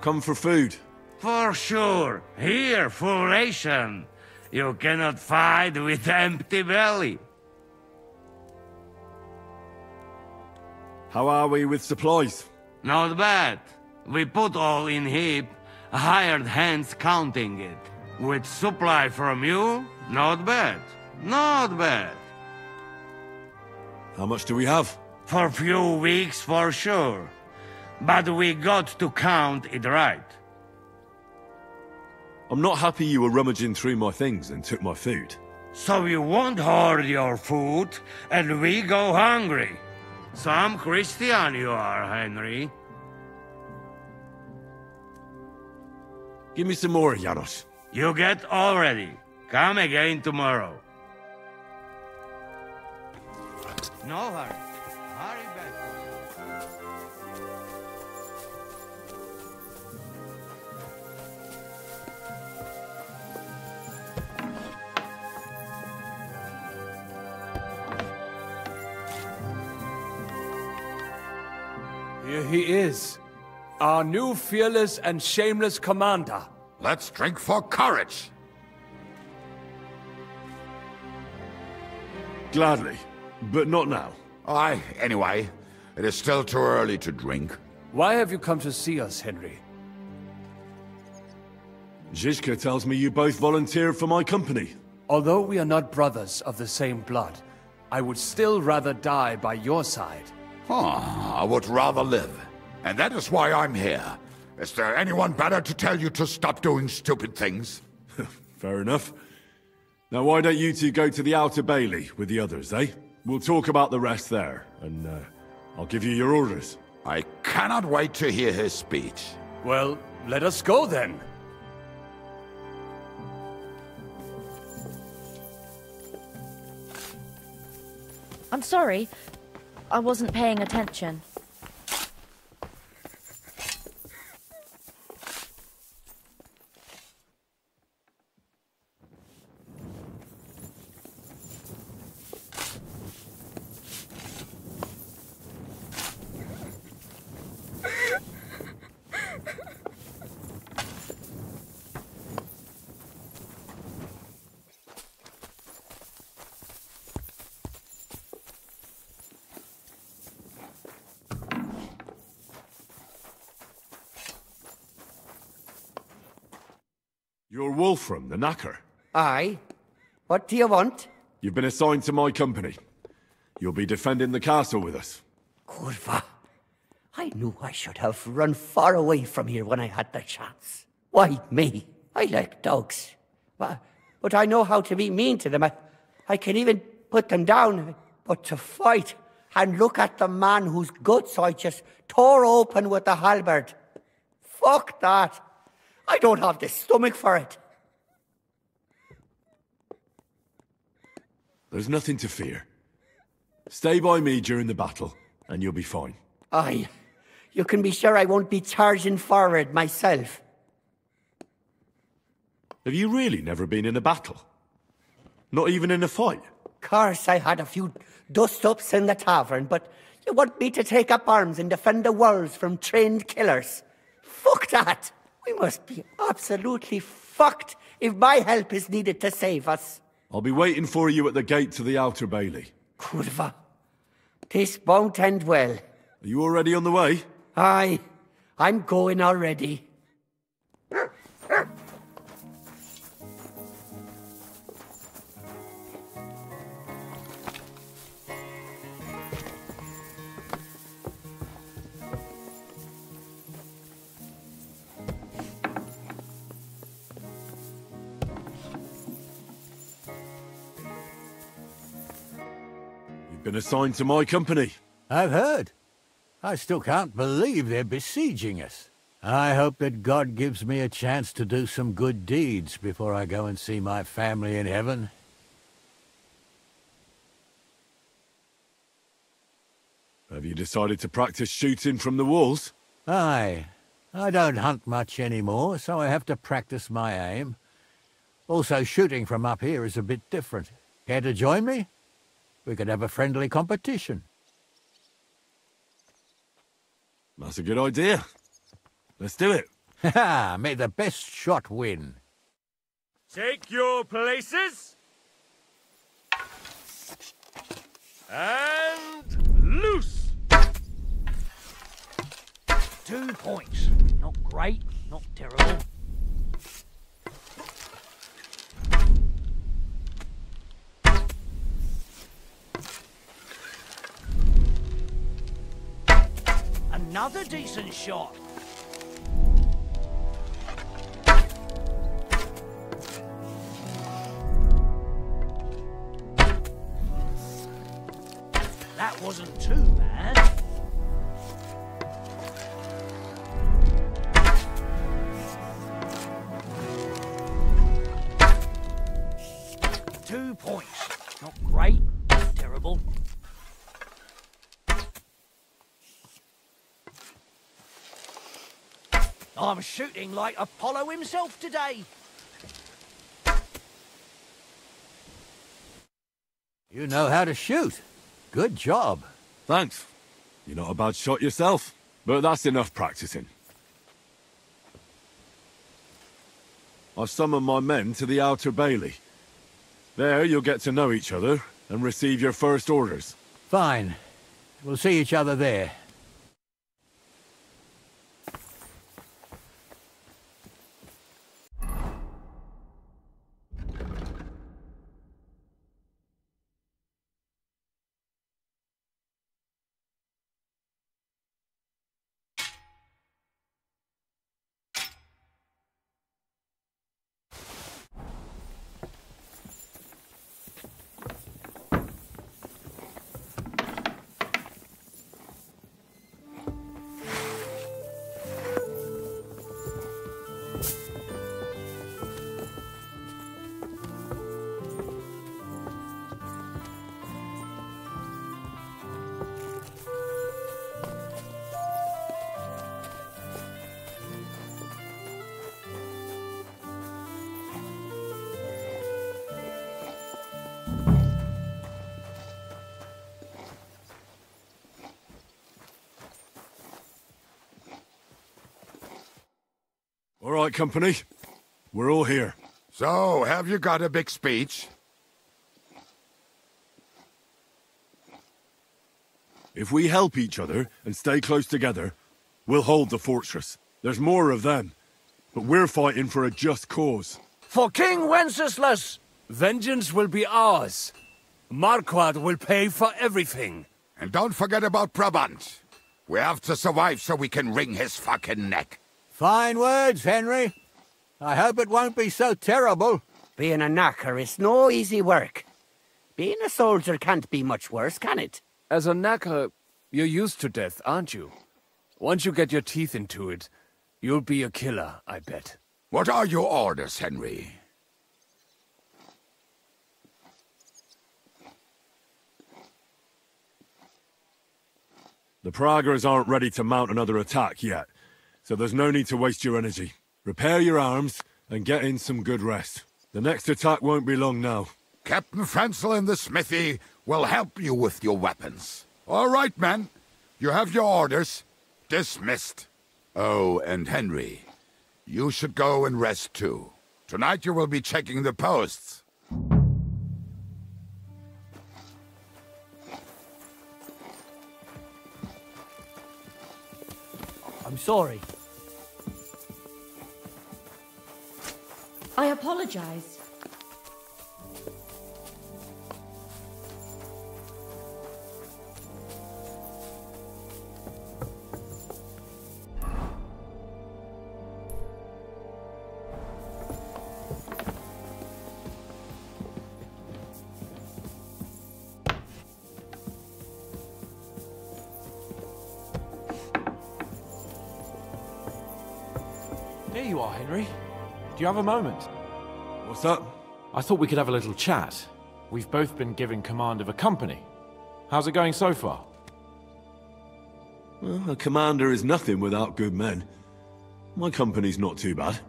Come for food. For sure. Here, full ration. You cannot fight with empty belly. How are we with supplies? Not bad. We put all in heap, hired hands counting it. With supply from you, not bad. Not bad. How much do we have? For a few weeks, for sure. But we got to count it right. I'm not happy you were rummaging through my things and took my food. So you won't hoard your food, and we go hungry. Some Christian you are, Henry. Give me some more, Janos. You get already. Come again tomorrow. No hurry. Hurry back. Here he is, our new fearless and shameless commander. Let's drink for courage. Gladly, but not now. Aye, anyway, it is still too early to drink. Why have you come to see us, Henry? Zizka tells me you both volunteered for my company. Although we are not brothers of the same blood, I would still rather die by your side. I would rather live. And that is why I'm here. Is there anyone better to tell you to stop doing stupid things? Fair enough. Now why don't you two go to the Outer Bailey with the others, eh? We'll talk about the rest there, and I'll give you your orders. I cannot wait to hear his speech. Well, let us go then. I'm sorry. I wasn't paying attention. You're Wolfram, the knacker. Aye. What do you want? You've been assigned to my company. You'll be defending the castle with us. Kurva. I knew I should have run far away from here when I had the chance. Why me? I like dogs. But I know how to be mean to them. I can even put them down. But to fight and look at the man whose guts I just tore open with the halberd. Fuck that. I don't have the stomach for it. There's nothing to fear. Stay by me during the battle, and you'll be fine. Aye. You can be sure I won't be charging forward myself. Have you really never been in a battle? Not even in a fight? Course, I had a few dust-ups in the tavern, but you want me to take up arms and defend the walls from trained killers? Fuck that! We must be absolutely fucked if my help is needed to save us. I'll be waiting for you at the gate to the outer bailey. Kurva. This won't end well. Are you already on the way? Aye. I'm going already. Been assigned to my company. I've heard. I still can't believe they're besieging us. I hope that God gives me a chance to do some good deeds before I go and see my family in heaven. Have you decided to practice shooting from the walls? Aye. I don't hunt much anymore, so I have to practice my aim. Also, shooting from up here is a bit different. Care to join me? We could have a friendly competition. That's a good idea. Let's do it. Ha! May the best shot win. Take your places. And loose. 2 points. Not great, not terrible. Another decent shot. That wasn't too bad. Points. Not great, not terrible. I'm shooting like Apollo himself today. You know how to shoot. Good job. Thanks. You're not a bad shot yourself, but that's enough practicing. I've summoned my men to the outer bailey. There you'll get to know each other and receive your first orders. Fine. We'll see each other there. All right, company. We're all here. So, have you got a big speech? If we help each other and stay close together, we'll hold the fortress. There's more of them, but we're fighting for a just cause. For King Wenceslas, vengeance will be ours. Marquard will pay for everything. And don't forget about Brabant. We have to survive so we can wring his fucking neck. Fine words, Henry. I hope it won't be so terrible. Being a knacker is no easy work. Being a soldier can't be much worse, can it? As a knacker, you're used to death, aren't you? Once you get your teeth into it, you'll be a killer, I bet. What are your orders, Henry? The Praggers aren't ready to mount another attack yet, so there's no need to waste your energy. Repair your arms and get in some good rest. The next attack won't be long now. Captain Francel in the smithy will help you with your weapons. All right, men. You have your orders. Dismissed. Oh, and Henry, you should go and rest too. Tonight you will be checking the posts. I'm sorry. I apologize. Here you are, Henry. Do you have a moment? What's up? I thought we could have a little chat. We've both been given command of a company. How's it going so far? Well, a commander is nothing without good men. My company's not too bad.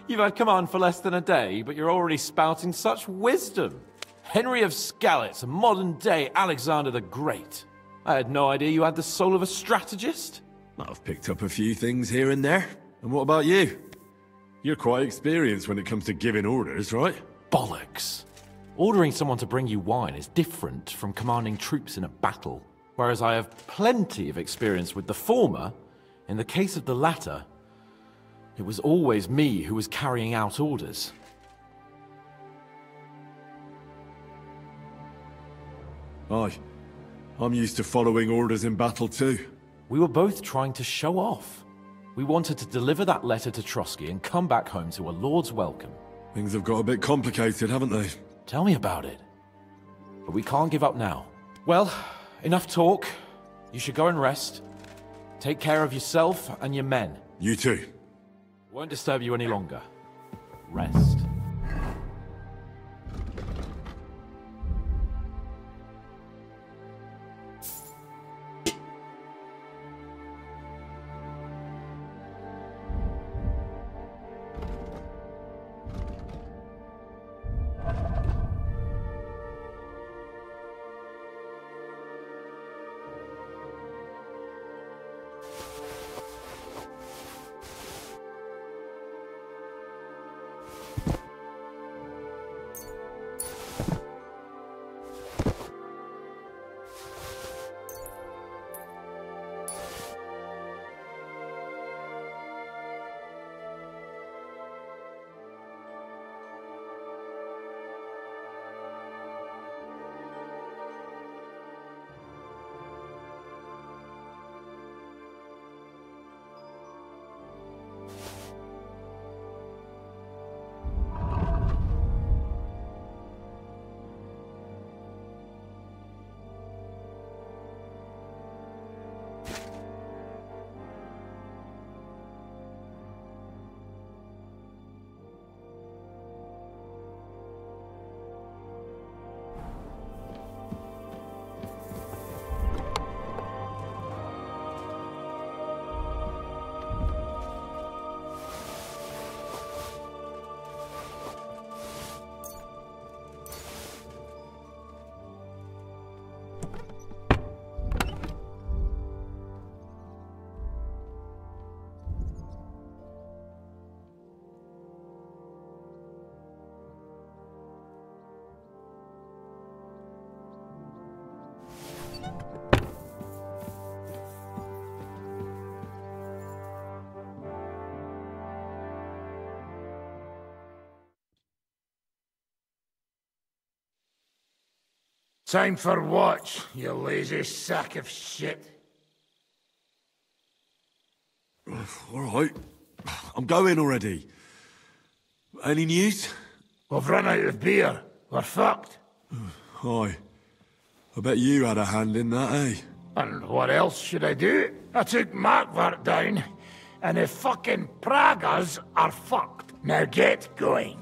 You've had command for less than a day, but you're already spouting such wisdom. Henry of Skalitz, a modern-day Alexander the Great. I had no idea you had the soul of a strategist. I've picked up a few things here and there. And what about you? You're quite experienced when it comes to giving orders, right? Bollocks. Ordering someone to bring you wine is different from commanding troops in a battle. Whereas I have plenty of experience with the former, in the case of the latter, it was always me who was carrying out orders. Aye. I'm used to following orders in battle too. We were both trying to show off. We wanted to deliver that letter to Trotsky and come back home to a lord's welcome. Things have got a bit complicated, haven't they? Tell me about it. But we can't give up now. Well, enough talk. You should go and rest. Take care of yourself and your men. You too. Won't disturb you any longer. Rest. Time for what, you lazy sack of shit? All right. I'm going already. Any news? We've run out of beer. We're fucked. Aye. I bet you had a hand in that, eh? And what else should I do? I took Markvart down, and the fucking Pragas are fucked. Now get going.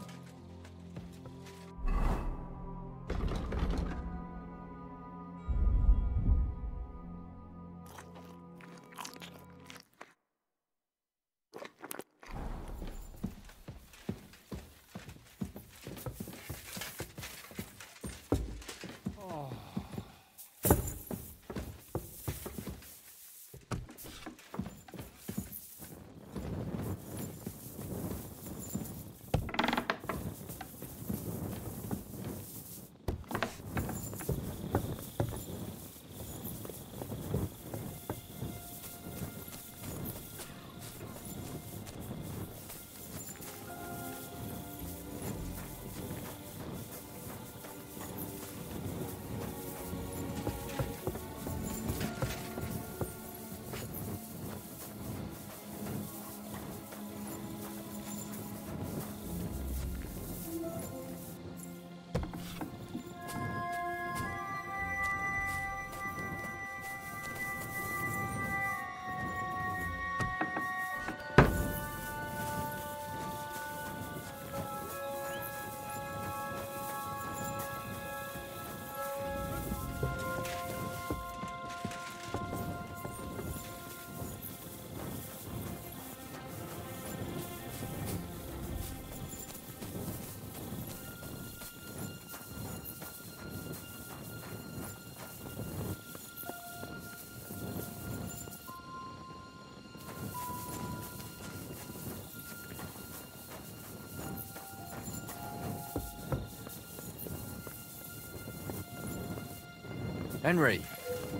Henry,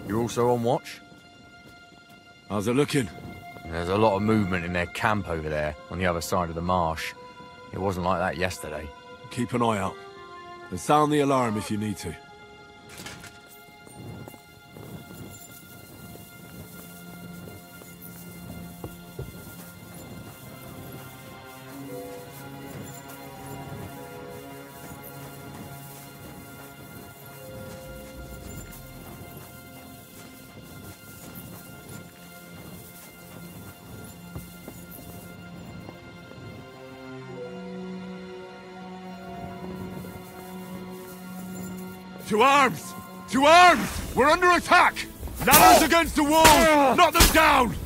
you're also on watch? How's it looking? There's a lot of movement in their camp over there, on the other side of the marsh. It wasn't like that yesterday. Keep an eye out. And sound the alarm if you need to. To arms! To arms! We're under attack! Ladders against the wall! Knock them down!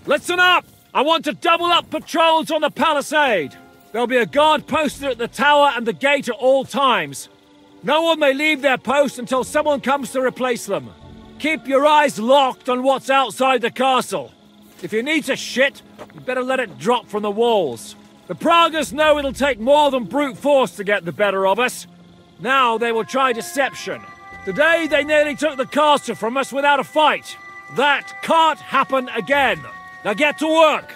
Listen up! I want to double up patrols on the palisade. There'll be a guard posted at the tower and the gate at all times. No one may leave their post until someone comes to replace them. Keep your eyes locked on what's outside the castle. If you need to shit, you better let it drop from the walls. The Pragas know it'll take more than brute force to get the better of us. Now they will try deception. Today they nearly took the castle from us without a fight. That can't happen again. Now get to work.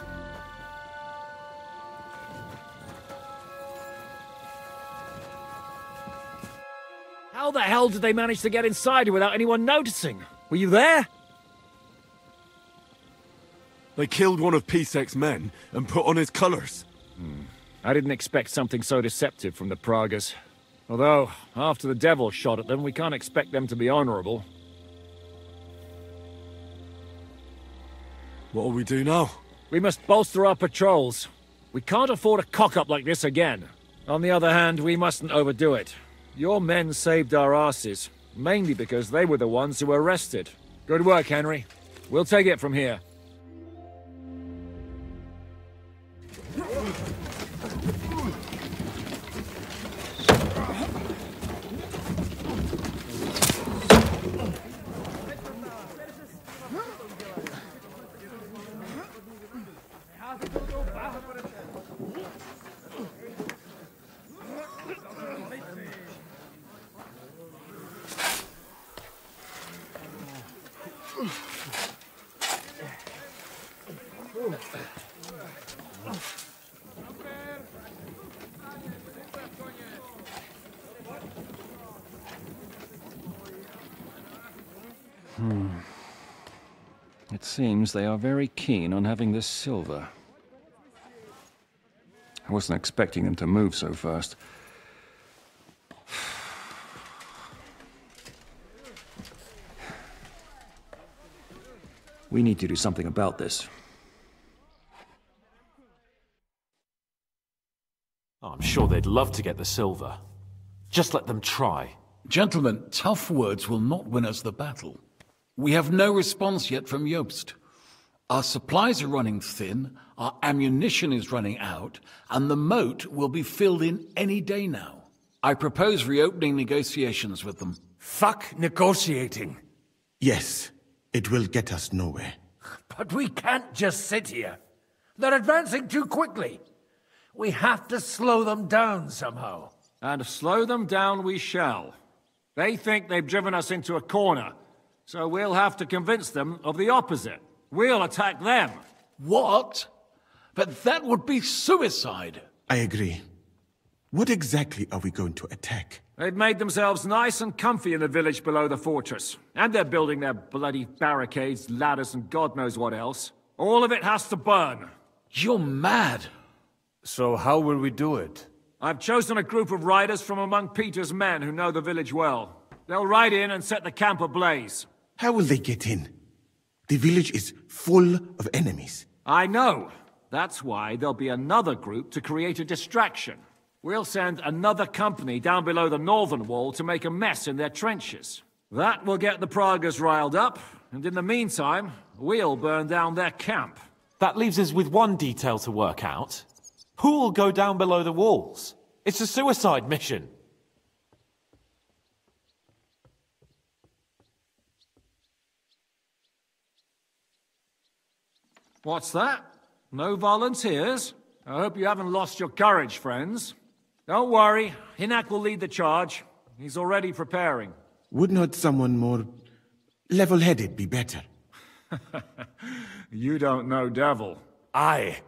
How the hell did they manage to get inside without anyone noticing? Were you there? They killed one of Pisek's men and put on his colours. I didn't expect something so deceptive from the Pragas. Although, after the devil shot at them, we can't expect them to be honourable. What'll we do now? We must bolster our patrols. We can't afford a cock-up like this again. On the other hand, we mustn't overdo it. Your men saved our asses, mainly because they were the ones who were arrested. Good work, Henry. We'll take it from here. It seems they are very keen on having this silver. I wasn't expecting them to move so fast. We need to do something about this. I'm sure they'd love to get the silver. Just let them try. Gentlemen, tough words will not win us the battle. We have no response yet from Jobst. Our supplies are running thin, our ammunition is running out, and the moat will be filled in any day now. I propose reopening negotiations with them. Fuck negotiating. Yes, it will get us nowhere. But we can't just sit here. They're advancing too quickly. We have to slow them down somehow. And slow them down we shall. They think they've driven us into a corner, so we'll have to convince them of the opposite. We'll attack them. What? But that would be suicide. I agree. What exactly are we going to attack? They've made themselves nice and comfy in the village below the fortress. And they're building their bloody barricades, ladders, and God knows what else. All of it has to burn. You're mad. So how will we do it? I've chosen a group of riders from among Peter's men who know the village well. They'll ride in and set the camp ablaze. How will they get in? The village is full of enemies. I know. That's why there'll be another group to create a distraction. We'll send another company down below the northern wall to make a mess in their trenches. That will get the Pragas riled up, and in the meantime, we'll burn down their camp. That leaves us with one detail to work out. Who will go down below the walls? It's a suicide mission. What's that? No volunteers? I hope you haven't lost your courage, friends. Don't worry, Hinak will lead the charge. He's already preparing. Would not someone more level-headed be better? You don't know Devil. Aye.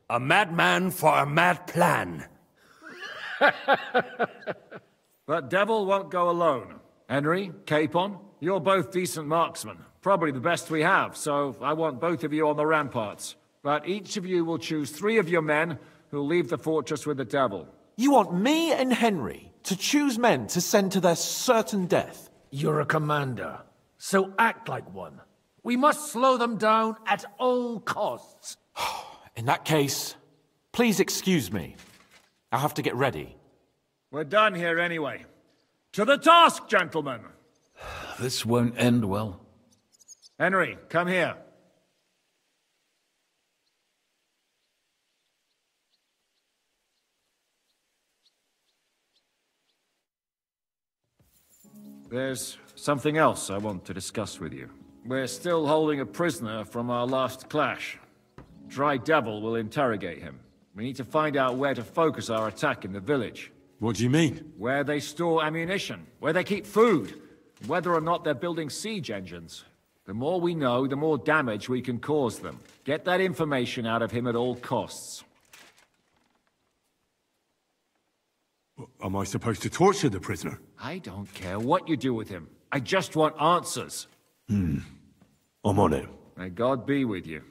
A madman for a mad plan. But Devil won't go alone. Henry, Capon, you're both decent marksmen. Probably the best we have, so I want both of you on the ramparts. But each of you will choose 3 of your men who'll leave the fortress with the Devil. You want me and Henry to choose men to send to their certain death? You're a commander, so act like one. We must slow them down at all costs. In that case, please excuse me. I'll have to get ready. We're done here anyway. To the task, gentlemen! This won't end well. Henry, come here. There's something else I want to discuss with you. We're still holding a prisoner from our last clash. Dry Devil will interrogate him. We need to find out where to focus our attack in the village. What do you mean? Where they store ammunition, where they keep food, whether or not they're building siege engines. The more we know, the more damage we can cause them. Get that information out of him at all costs. Am I supposed to torture the prisoner? I don't care what you do with him. I just want answers. I'm on it. May God be with you.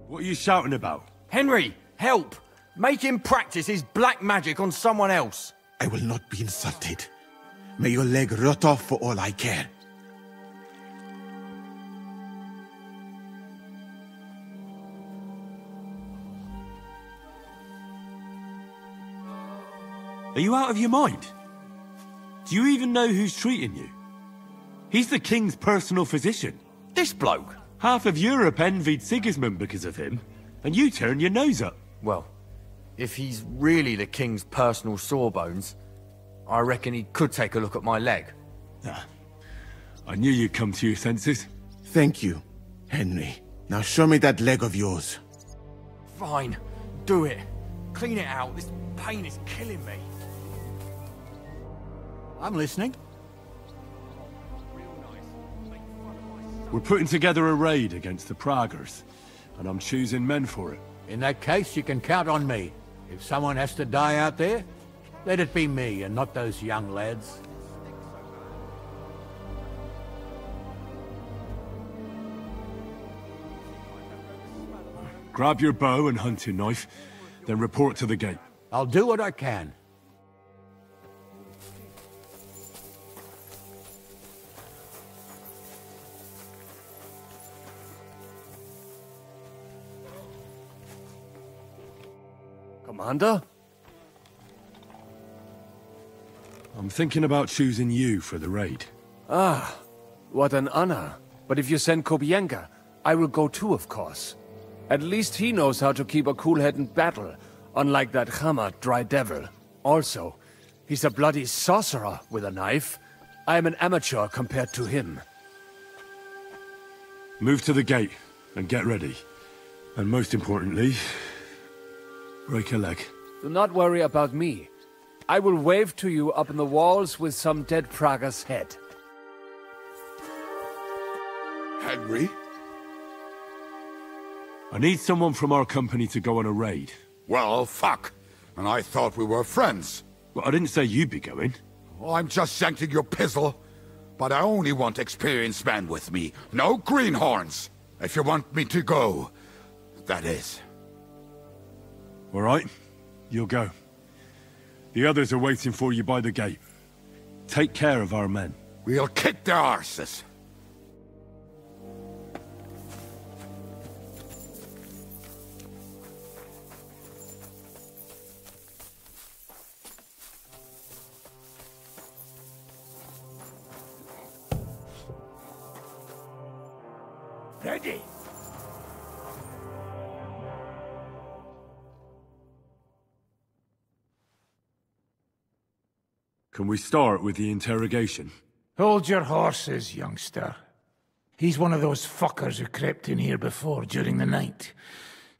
What are you shouting about? Henry, help! Make him practice his black magic on someone else. I will not be insulted. May your leg rot off for all I care. Are you out of your mind? Do you even know who's treating you? He's the king's personal physician. This bloke? Half of Europe envied Sigismund because of him, and you turn your nose up. Well, if he's really the king's personal sawbones, I reckon he could take a look at my leg. I knew you'd come to your senses. Thank you, Henry. Now show me that leg of yours. Fine, do it. Clean it out. This pain is killing me. I'm listening. We're putting together a raid against the Praggers, and I'm choosing men for it. In that case, you can count on me. If someone has to die out there, let it be me and not those young lads. Grab your bow and hunting knife, then report to the gate. I'll do what I can. Commander? I'm thinking about choosing you for the raid. Ah, what an honor. But if you send Kobienka, I will go too, of course. At least he knows how to keep a cool head in battle, unlike that Hammer Dry Devil. Also, he's a bloody sorcerer with a knife. I am an amateur compared to him. Move to the gate and get ready. And most importantly, break a leg. Do not worry about me. I will wave to you up in the walls with some dead Pragger's head. Henry? I need someone from our company to go on a raid. Well, fuck. And I thought we were friends. Well, I didn't say you'd be going. Well, I'm just shanking your pizzle. But I only want experienced men with me. No greenhorns. If you want me to go, that is. All right, you'll go. The others are waiting for you by the gate. Take care of our men. We'll kick their arses. Ready? Can we start with the interrogation? Hold your horses, youngster. He's one of those fuckers who crept in here before during the night.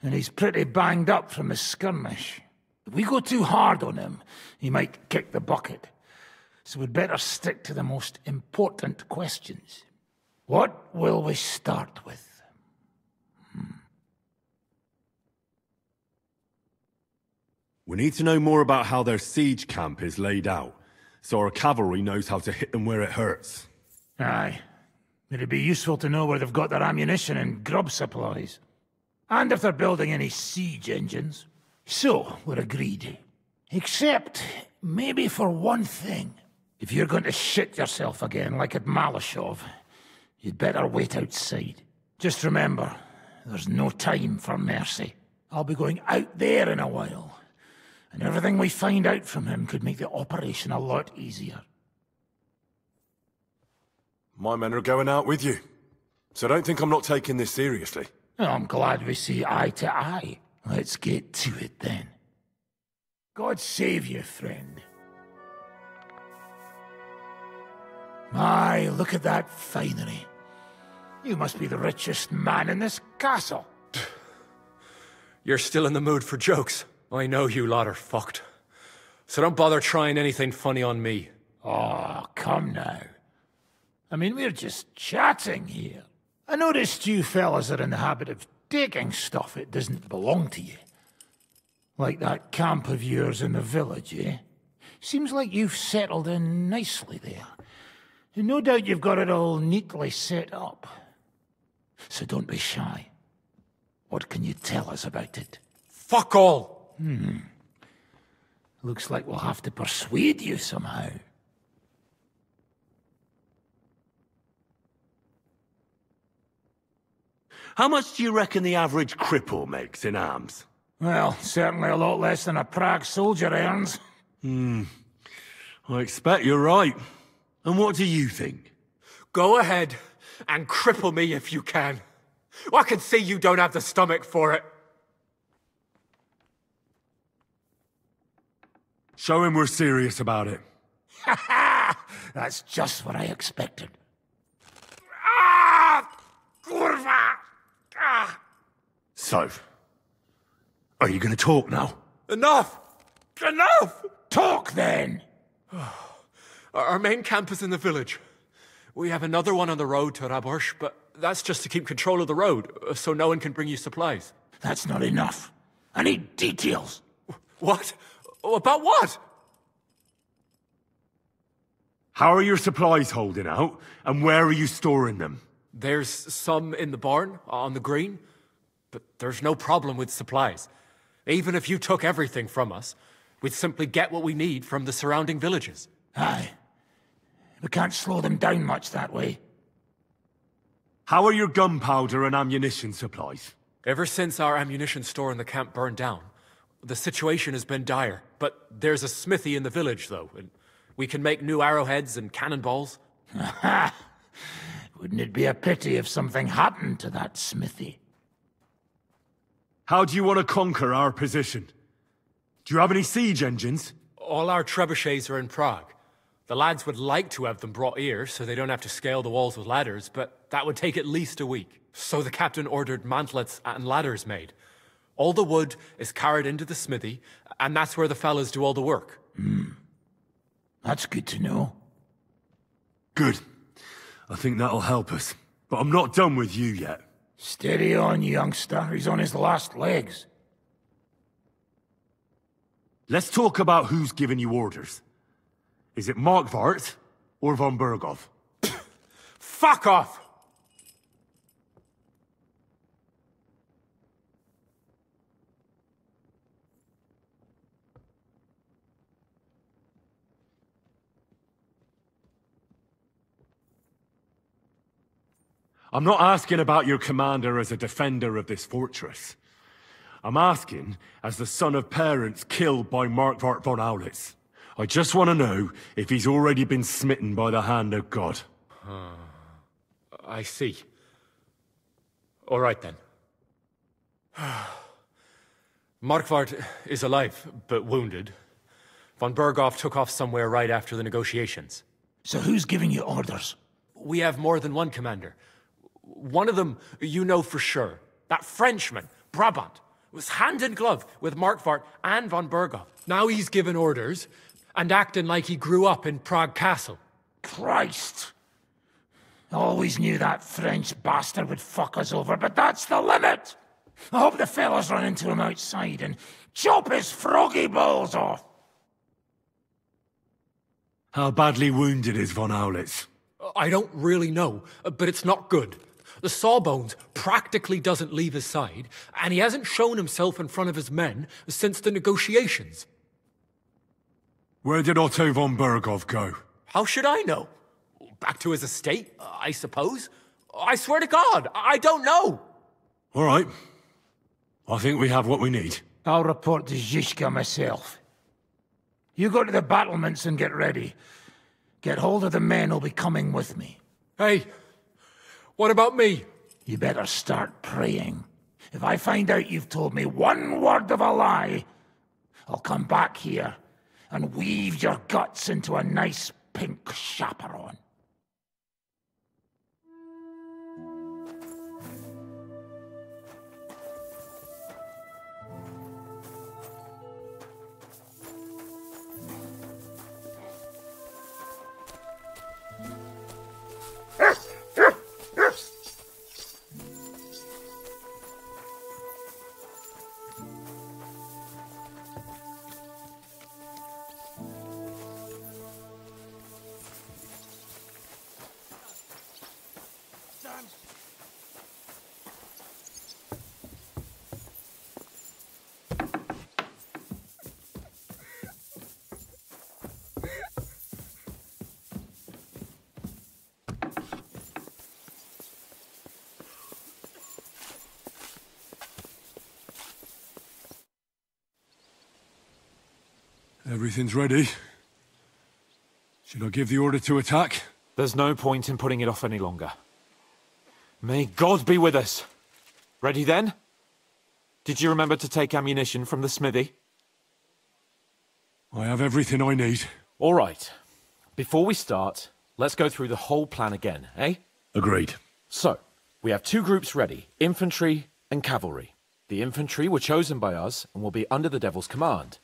And he's pretty banged up from the skirmish. If we go too hard on him, he might kick the bucket. So we'd better stick to the most important questions. What will we start with? We need to know more about how their siege camp is laid out, so our cavalry knows how to hit them where it hurts. Aye. It'd be useful to know where they've got their ammunition and grub supplies. And if they're building any siege engines. So, we're agreed. Except, maybe for one thing. If you're going to shit yourself again, like at Malashov, you'd better wait outside. Just remember, there's no time for mercy. I'll be going out there in a while, and everything we find out from him could make the operation a lot easier. My men are going out with you, so don't think I'm not taking this seriously. Well, I'm glad we see eye to eye. Let's get to it then. God save you, friend. My, look at that finery. You must be the richest man in this castle. You're still in the mood for jokes. I know you lot are fucked. So don't bother trying anything funny on me. Oh, come now. I mean, we're just chatting here. I noticed you fellas are in the habit of taking stuff that doesn't belong to you. Like that camp of yours in the village, eh? Seems like you've settled in nicely there. And no doubt you've got it all neatly set up. So don't be shy. What can you tell us about it? Fuck all! Looks like we'll have to persuade you somehow. How much do you reckon the average cripple makes in arms? Well, certainly a lot less than a Prague soldier earns. I expect you're right. And what do you think? Go ahead and cripple me if you can. I can see you don't have the stomach for it. Show him we're serious about it. Ha ha! That's just what I expected. Kurva! So, are you going to talk now? Enough! Enough! Talk then! Our main camp is in the village. We have another one on the road to Warhorse, but that's just to keep control of the road, so no one can bring you supplies. That's not enough. I need details. What? About what? How are your supplies holding out, and where are you storing them? There's some in the barn, on the green, but there's no problem with supplies. Even if you took everything from us, we'd simply get what we need from the surrounding villages. Aye. We can't slow them down much that way. How are your gunpowder and ammunition supplies? Ever since our ammunition store in the camp burned down, the situation has been dire. But there's a smithy in the village, though, and we can make new arrowheads and cannonballs. Aha! Wouldn't it be a pity if something happened to that smithy? How do you want to conquer our position? Do you have any siege engines? All our trebuchets are in Prague. The lads would like to have them brought here, so they don't have to scale the walls with ladders, but that would take at least a week. So the captain ordered mantlets and ladders made. All the wood is carried into the smithy, and that's where the fellas do all the work. That's good to know. Good. I think that'll help us. But I'm not done with you yet. Steady on, youngster. He's on his last legs. Let's talk about who's giving you orders. Is it Markvart or von Berghoff? Fuck off! I'm not asking about your commander as a defender of this fortress. I'm asking as the son of parents killed by Markvart von Aulitz. I just want to know if he's already been smitten by the hand of God. I see. All right, then. Markvart is alive, but wounded. Von Berghoff took off somewhere right after the negotiations. So who's giving you orders? We have more than one commander. One of them you know for sure. That Frenchman, Brabant, was hand in glove with Markvart and von Berghoff. Now he's given orders and acting like he grew up in Prague Castle. Christ! Always knew that French bastard would fuck us over, but that's the limit! I hope the fellas run into him outside and chop his froggy balls off! How badly wounded is von Aulitz? I don't really know, but it's not good. The Sawbones practically doesn't leave his side, and he hasn't shown himself in front of his men since the negotiations. Where did Otto von Berghoff go? How should I know? Back to his estate, I suppose? I swear to God, I don't know! All right. I think we have what we need. I'll report to Zizka myself. You go to the battlements and get ready. Get hold of the men who'll be coming with me. Hey, what about me? You better start praying. If I find out you've told me one word of a lie, I'll come back here and weave your guts into a nice pink chaperon. Everything's ready. Should I give the order to attack? There's no point in putting it off any longer. May God be with us. Ready then? Did you remember to take ammunition from the smithy? I have everything I need. All right. Before we start, let's go through the whole plan again, eh? Agreed. So, we have two groups ready, infantry and cavalry. The infantry were chosen by us and will be under the Devil's command.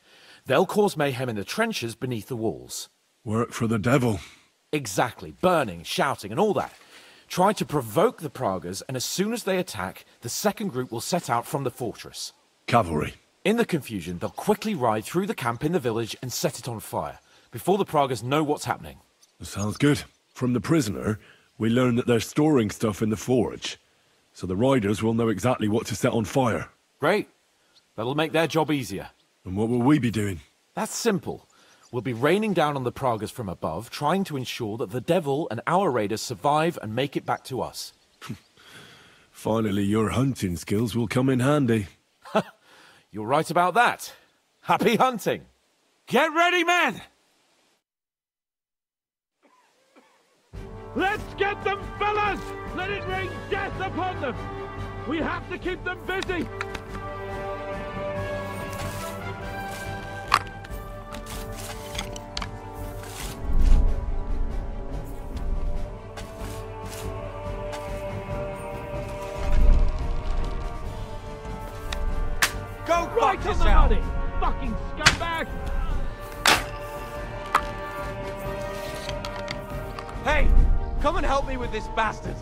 They'll cause mayhem in the trenches beneath the walls. Work for the devil. Exactly. Burning, shouting, and all that. Try to provoke the Pragas, and as soon as they attack, the second group will set out from the fortress. Cavalry. In the confusion, they'll quickly ride through the camp in the village and set it on fire, before the Pragas know what's happening. Sounds good. From the prisoner, we learned that they're storing stuff in the forge, so the riders will know exactly what to set on fire. Great. That'll make their job easier. And what will we be doing? That's simple. We'll be raining down on the Pragas from above, trying to ensure that the devil and our raiders survive and make it back to us. Finally, your hunting skills will come in handy. You're right about that. Happy hunting! Get ready, men! Let's get them, fellas! Let it rain death upon them! We have to keep them busy! Go right fuck on the yourself! money, fucking scumbag! Hey, come and help me with this bastard!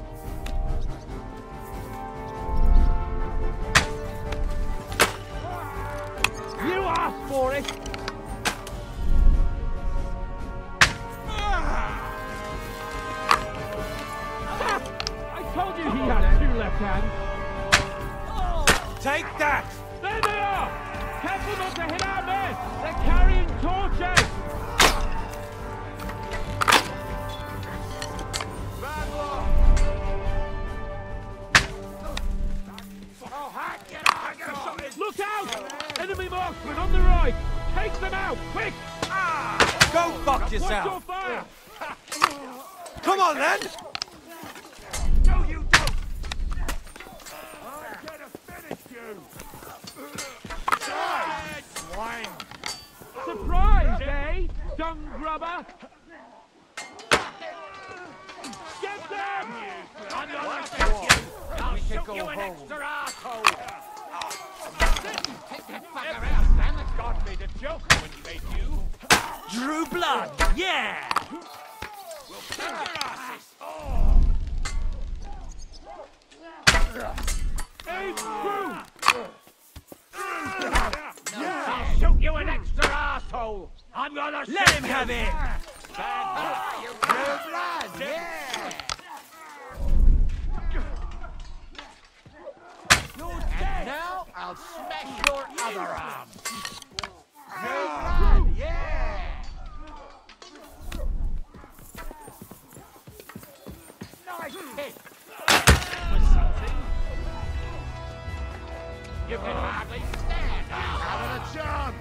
You asked for it! I told you he had two left hands! Take that! There they are! Careful not to hit our men! They're carrying torches! Look out! Enemy marksmen on the right! Take them out, quick! Go fuck yourself! Watch your fire! Come on, then! No, you don't! I'm gonna finish you! Swine! Surprise, eh? Dung grubber! Get them! I'm gonna get you! I'll shoot you an extra arsehole! Take that fucker out, man! That's got me to joke when you made you! Drew blood, yeah! We'll kick your asses! Aim true! I'll shoot you an extra arsehole! I'm gonna Let him have it! Bad boy, you blood, yeah! I'll smash your other arm. Good, yeah! Nice hit! Was something. You can hardly stand now. Having a chance!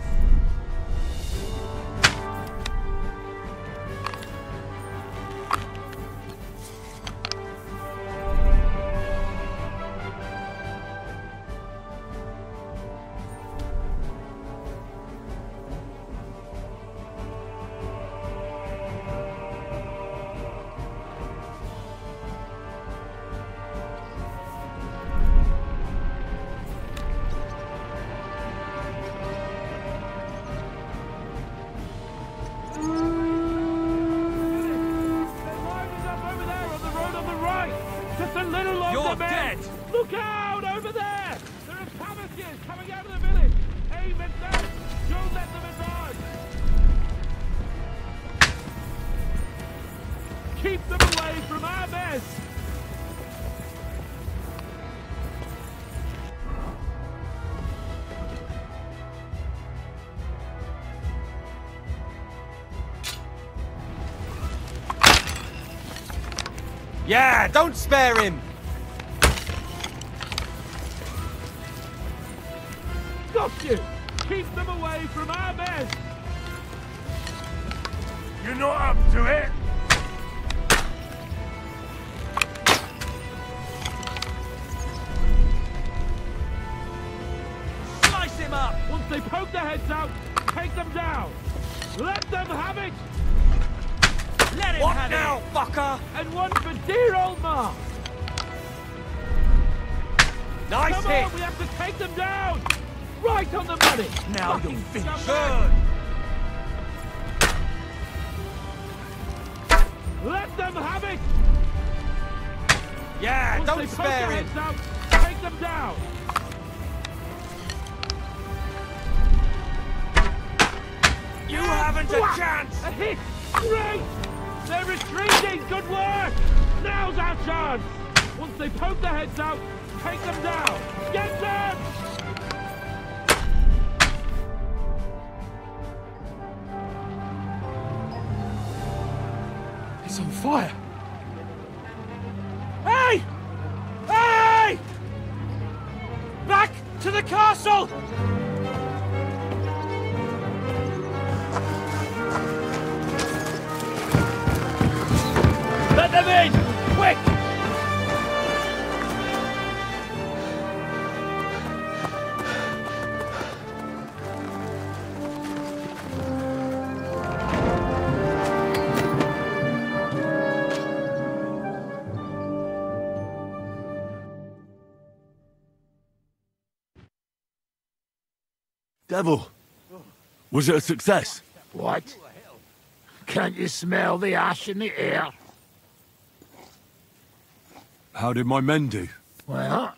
You're dead! Look out! Over there! There are Pavises coming out of the village! Aim at them! Don't let them advance! Keep them away from our mess! Yeah, don't spare him! Got you! Keep them away from our mess! You're not up to it! Slice him up! Once they poke their heads out, take them down! Let them have it! Let him have now, it! Fucker! And one for dear old Mark! Nice Come hit! on, we have to take them down! Right on the money! Now you'll finish. Good! Let them have it! Yeah, Once don't they poke spare their him! heads out, take them down! You haven't a chance! A hit! Great! They're retreating! Good work! Now's our chance! Once they poke their heads out, take them down! Get them! It's on fire. Hey! Hey! Back to the castle! Let them in! Quick! Devil, was it a success? What? Can't you smell the ash in the air? How did my men do? Well,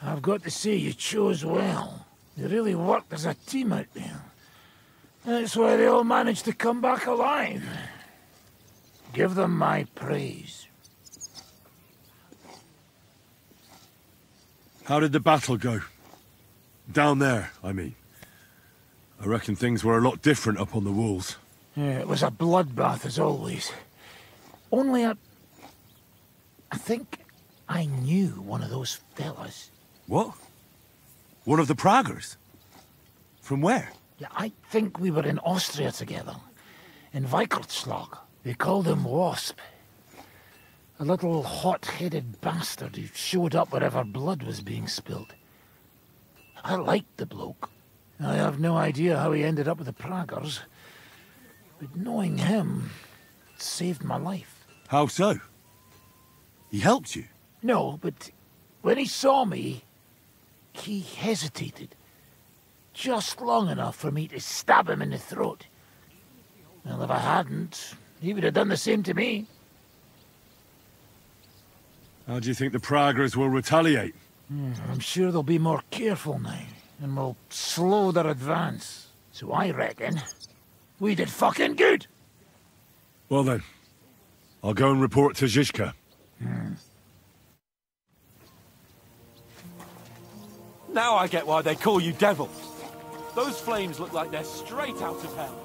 I've got to say you chose well. You really worked as a team out there. That's why they all managed to come back alive. Give them my praise. How did the battle go? Down there, I mean. I reckon things were a lot different up on the walls. Yeah, it was a bloodbath as always. Only I think I knew one of those fellas. What? One of the Praggers? From where? Yeah, I think we were in Austria together. In Weikertslag. They called him Wasp. A little hot-headed bastard who showed up wherever blood was being spilled. I liked the bloke. I have no idea how he ended up with the Praggers. But knowing him saved my life. How so? He helped you? No, but when he saw me, he hesitated. Just long enough for me to stab him in the throat. Well, if I hadn't, he would have done the same to me. How do you think the Praggers will retaliate? I'm sure they'll be more careful now, and will slow their advance. So I reckon we did fucking good. Well then, I'll go and report to Zizka. Now I get why they call you Devil. Those flames look like they're straight out of hell.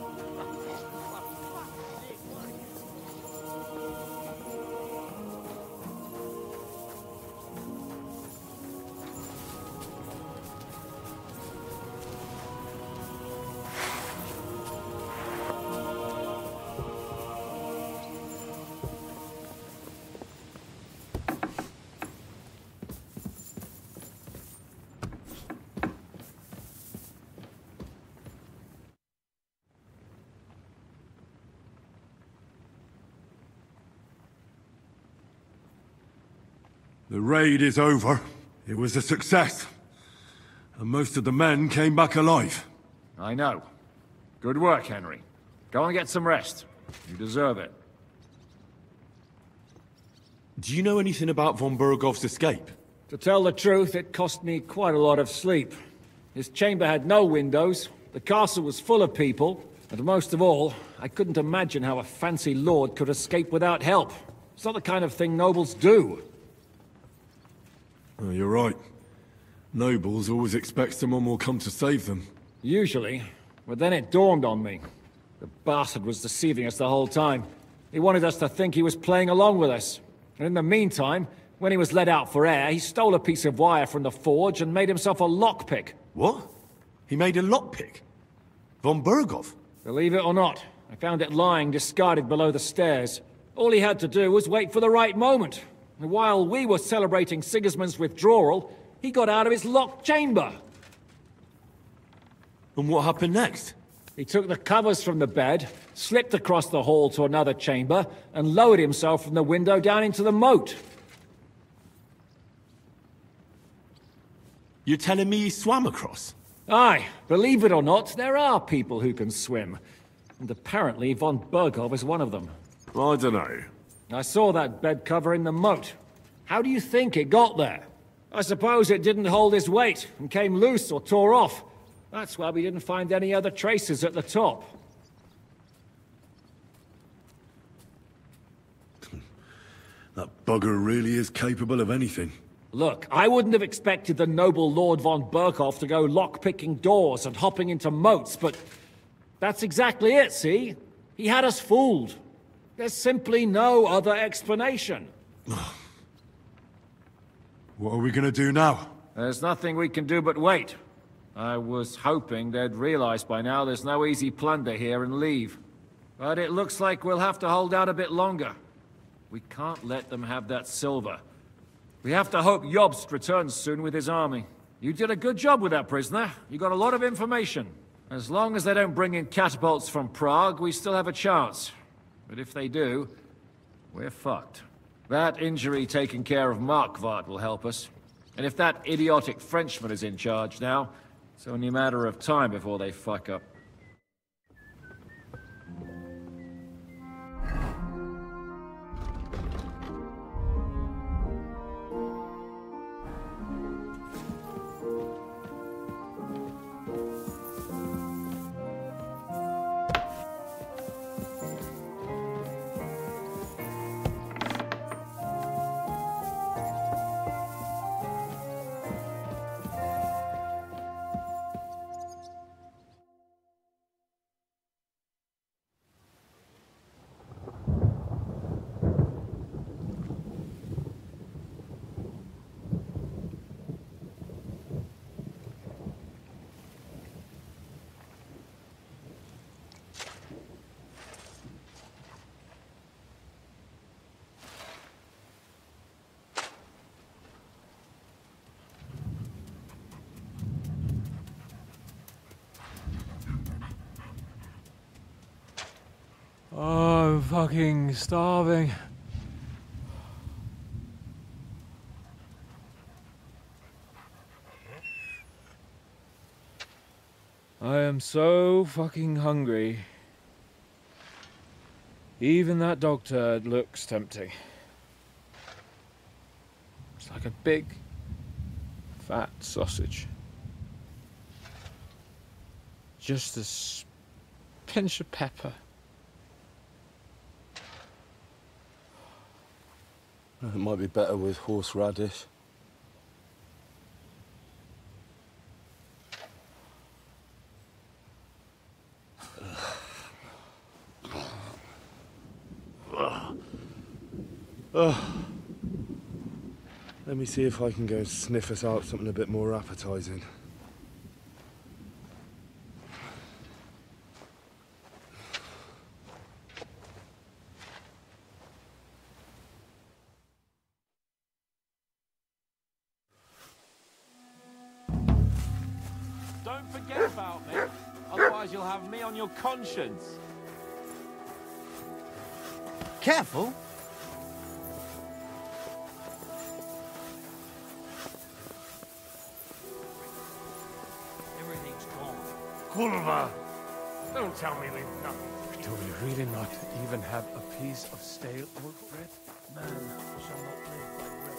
The raid is over. It was a success. And most of the men came back alive. I know. Good work, Henry. Go and get some rest. You deserve it. Do you know anything about von Bergov's escape? To tell the truth, it cost me quite a lot of sleep. His chamber had no windows, the castle was full of people, and most of all, I couldn't imagine how a fancy lord could escape without help. It's not the kind of thing nobles do. Oh, you're right. Nobles always expect someone will come to save them. Usually, but then it dawned on me. The bastard was deceiving us the whole time. He wanted us to think he was playing along with us. And in the meantime, when he was let out for air, he stole a piece of wire from the forge and made himself a lockpick. What? He made a lockpick? Von Bergov? Believe it or not, I found it lying discarded below the stairs. All he had to do was wait for the right moment. And while we were celebrating Sigismund's withdrawal, he got out of his locked chamber. And what happened next? He took the covers from the bed, slipped across the hall to another chamber, and lowered himself from the window down into the moat. You're telling me he swam across? Aye, believe it or not, there are people who can swim. And apparently von Bergov is one of them. I don't know. I saw that bed cover in the moat. How do you think it got there? I suppose it didn't hold his weight and came loose or tore off. That's why we didn't find any other traces at the top. That bugger really is capable of anything. Look, I wouldn't have expected the noble Lord von Berkhoff to go lock-picking doors and hopping into moats, but that's exactly it, see? He had us fooled. There's simply no other explanation. What are we gonna do now? There's nothing we can do but wait. I was hoping they'd realize by now there's no easy plunder here and leave. But it looks like we'll have to hold out a bit longer. We can't let them have that silver. We have to hope Jobst returns soon with his army. You did a good job with that prisoner. You got a lot of information. As long as they don't bring in catapults from Prague, we still have a chance. But if they do, we're fucked. That injury taking care of Markvart will help us. And if that idiotic Frenchman is in charge now, it's only a matter of time before they fuck up. Oh, I'm fucking starving. I am so fucking hungry. Even that dog turd looks tempting. It's like a big, fat sausage. Just a pinch of pepper. It might be better with horseradish. Let me see if I can go and sniff us out something a bit more appetizing. Don't forget about me, otherwise you'll have me on your conscience. Careful. Everything's gone. Kurva! Don't tell me we've nothing. Do we really not even have a piece of stale old bread? Man shall not live by bread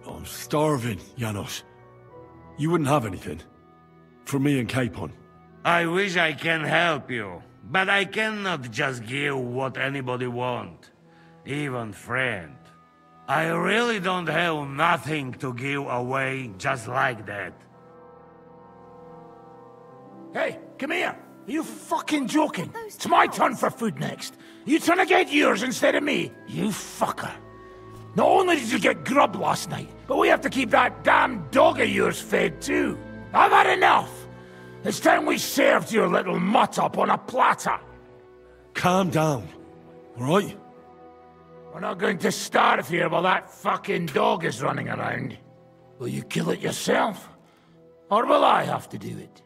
I'm starving, Janos. You wouldn't have anything? For me and Capon? I wish I can help you, but I cannot just give what anybody want, even friend. I really don't have nothing to give away just like that. Hey, come here! Are you fucking joking? It's my turn for food next. You trying to get yours instead of me? You fucker. Not only did you get grub last night, but we have to keep that damn dog of yours fed too. I've had enough. It's time we served your little mutt up on a platter. Calm down, all right? We're not going to starve here while that fucking dog is running around. Will you kill it yourself? Or will I have to do it?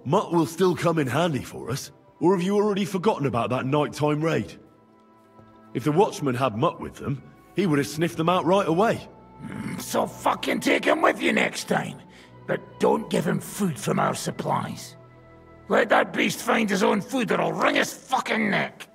Mutt will still come in handy for us. Or have you already forgotten about that nighttime raid? If the watchman had Mutt with them, he would have sniffed them out right away. So fucking take him with you next time. But don't give him food from our supplies. Let that beast find his own food or I'll wring his fucking neck.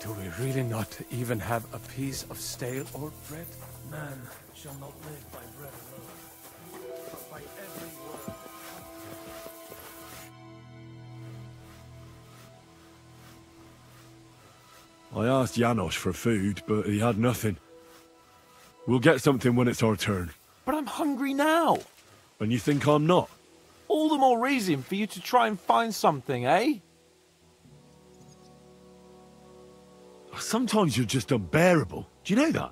Do we really not even have a piece of stale old bread? Man shall not live by bread alone, but by every word. I asked Janos for food, but he had nothing. We'll get something when it's our turn. But I'm hungry now. And you think I'm not? All the more reason for you to try and find something, eh? Sometimes you're just unbearable. Do you know that?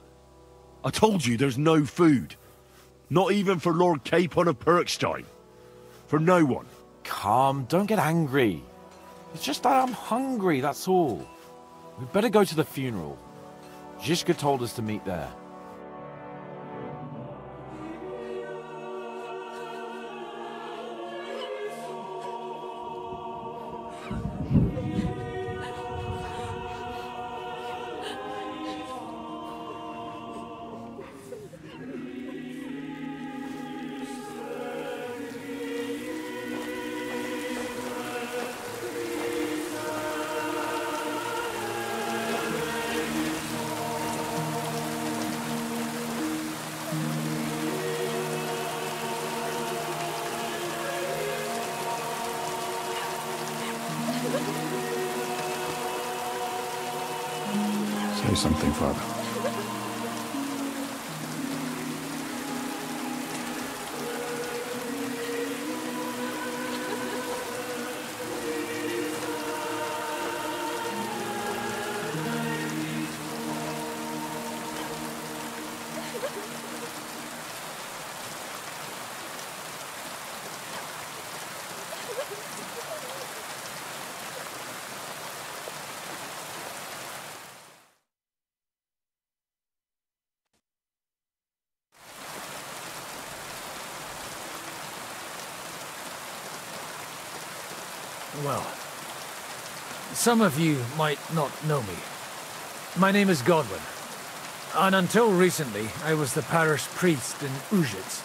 I told you there's no food. Not even for Lord Capon of Perkstein. For no one. Calm, don't get angry. It's just that I'm hungry, that's all. We'd better go to the funeral. Zizka told us to meet there. Say something, Father. Well, some of you might not know me. My name is Godwin, and until recently, I was the parish priest in Ujitz.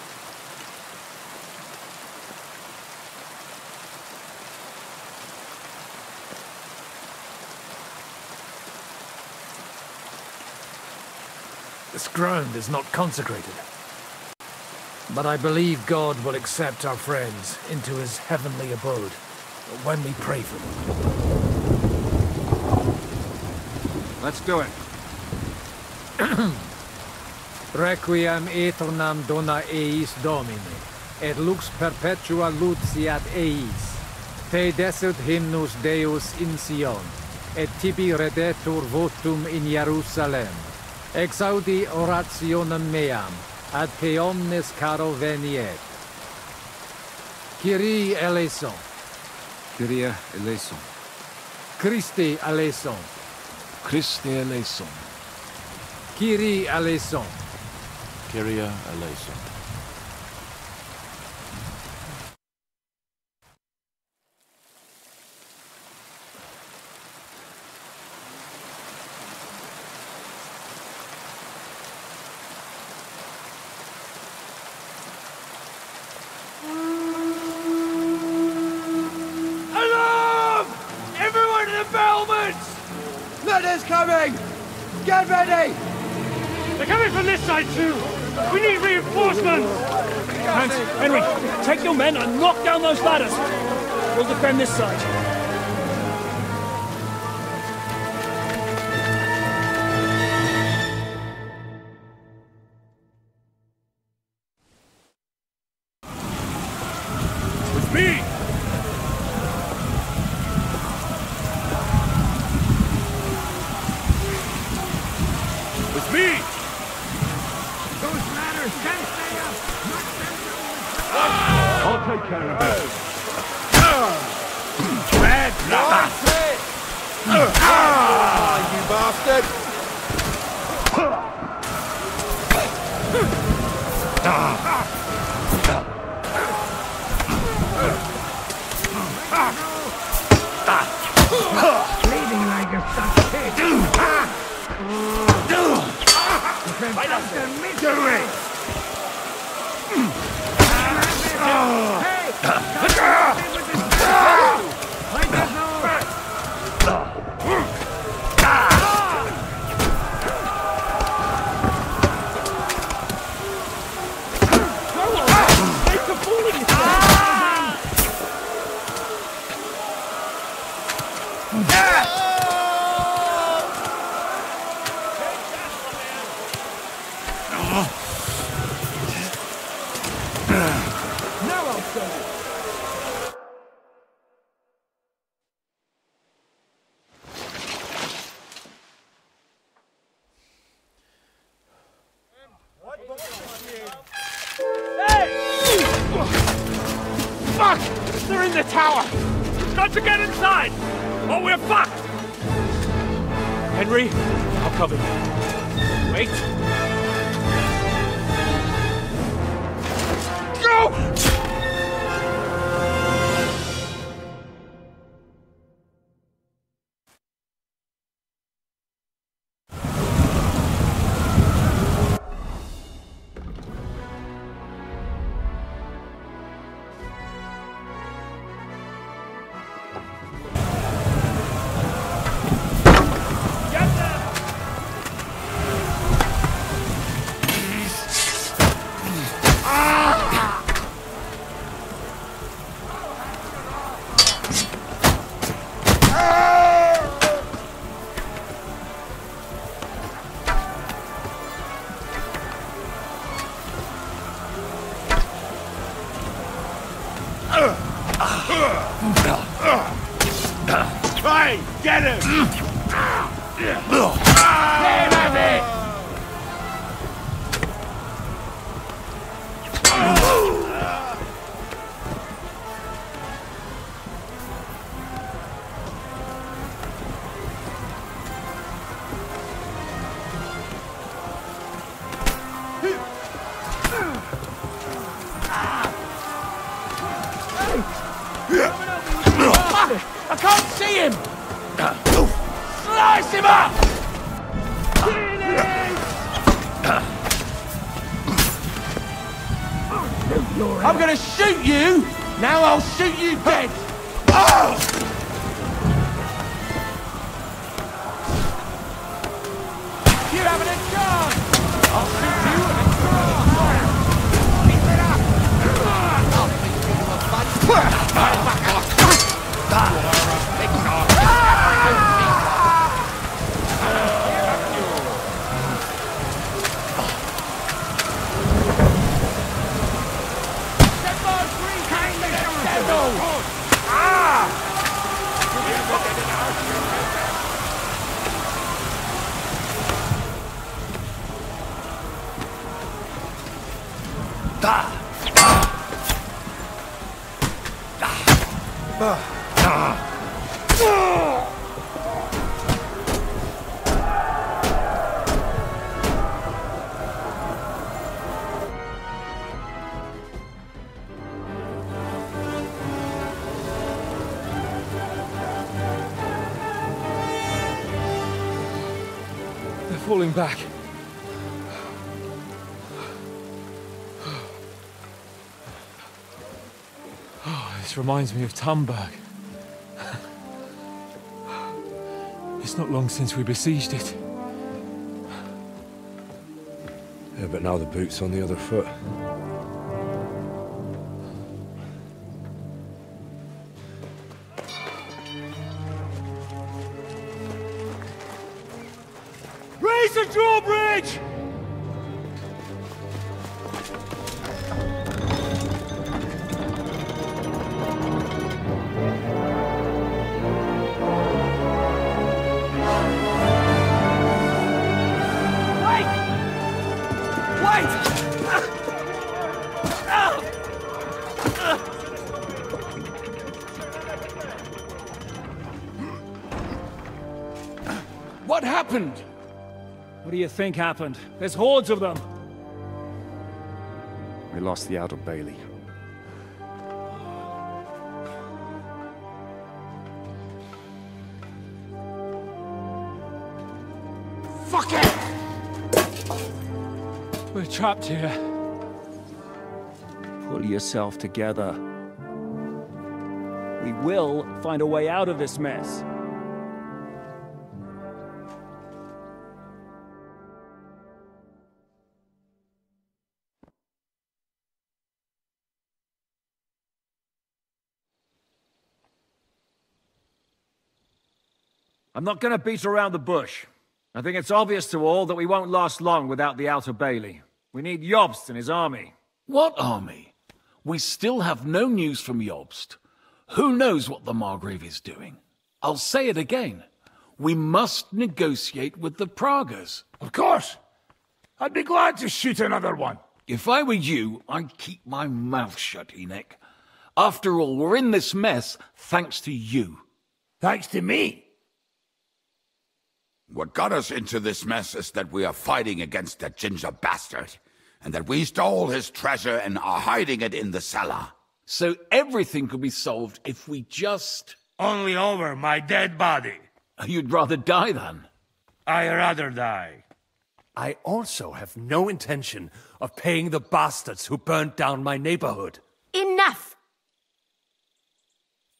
This ground is not consecrated. But I believe God will accept our friends into his heavenly abode when we pray for them. Let's do it. Requiem aeternam dona eis Domine, et lux perpetua luciat eis. Te desert hymnus Deus in Sion, et tibi redetur votum in Jerusalem. Exaudi orationem meam, ad te omnes caro veniet. Kyrie eleison. Kyrie eleison. Christe eleison. Christe eleison. Kyrie eleison. Kyrie eleison. Letters coming! Get ready! They're coming from this side too! We need reinforcements! Hans, Henry, take your men and knock down those ladders! We'll defend this side. With me! Me! Those ladders can't stay up! Knock them down! I'll take care of it. Red blubber! You bastard! Bleeding like a stuck pig! Do it! Fuck! They're in the tower! We've got to get inside! Or we're fucked! Henry, I'll cover you. Wait. Go! Try! Get him! I can't see him! Slice him up! I'm gonna shoot you! Now I'll shoot you dead! You haven't a chance! They're falling back. Oh, this reminds me of Tamberg. It's not long since we besieged it. Yeah, but now the boot's on the other foot. Raise the drawbridge! What happened? What do you think happened? There's hordes of them. We lost the Outer Bailey. Fuck it! We're trapped here. Pull yourself together. We will find a way out of this mess. I'm not going to beat around the bush. I think it's obvious to all that we won't last long without the Outer Bailey. We need Jobst and his army. What army? We still have no news from Jobst. Who knows what the Margrave is doing? I'll say it again. We must negotiate with the Pragas. Of course. I'd be glad to shoot another one. If I were you, I'd keep my mouth shut, Enoch. After all, we're in this mess thanks to you. Thanks to me? What got us into this mess is that we are fighting against that ginger bastard, and that we stole his treasure and are hiding it in the cellar. So everything could be solved if we just... Only over my dead body. You'd rather die then? I'd rather die. I also have no intention of paying the bastards who burnt down my neighborhood. Enough!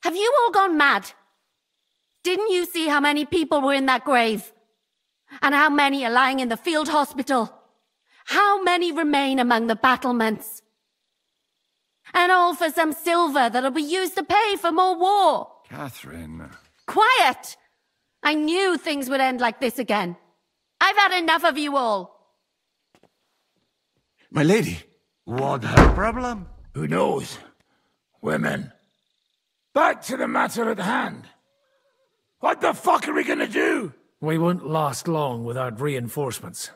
Have you all gone mad? Didn't you see how many people were in that grave? And how many are lying in the field hospital? How many remain among the battlements? And all for some silver that'll be used to pay for more war. Catherine. Quiet! I knew things would end like this again. I've had enough of you all. My lady. What her problem? Who knows? Women. Back to the matter at hand. What the fuck are we gonna do? We won't last long without reinforcements.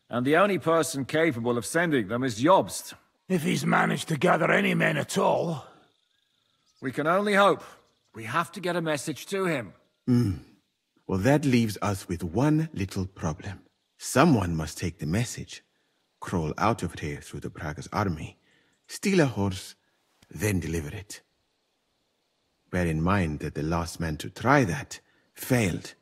And the only person capable of sending them is Jobst. If he's managed to gather any men at all. We can only hope. We have to get a message to him. Well, that leaves us with one little problem. Someone must take the message, crawl out of here through the Pragas army, steal a horse, then deliver it. Bear in mind that the last man to try that failed,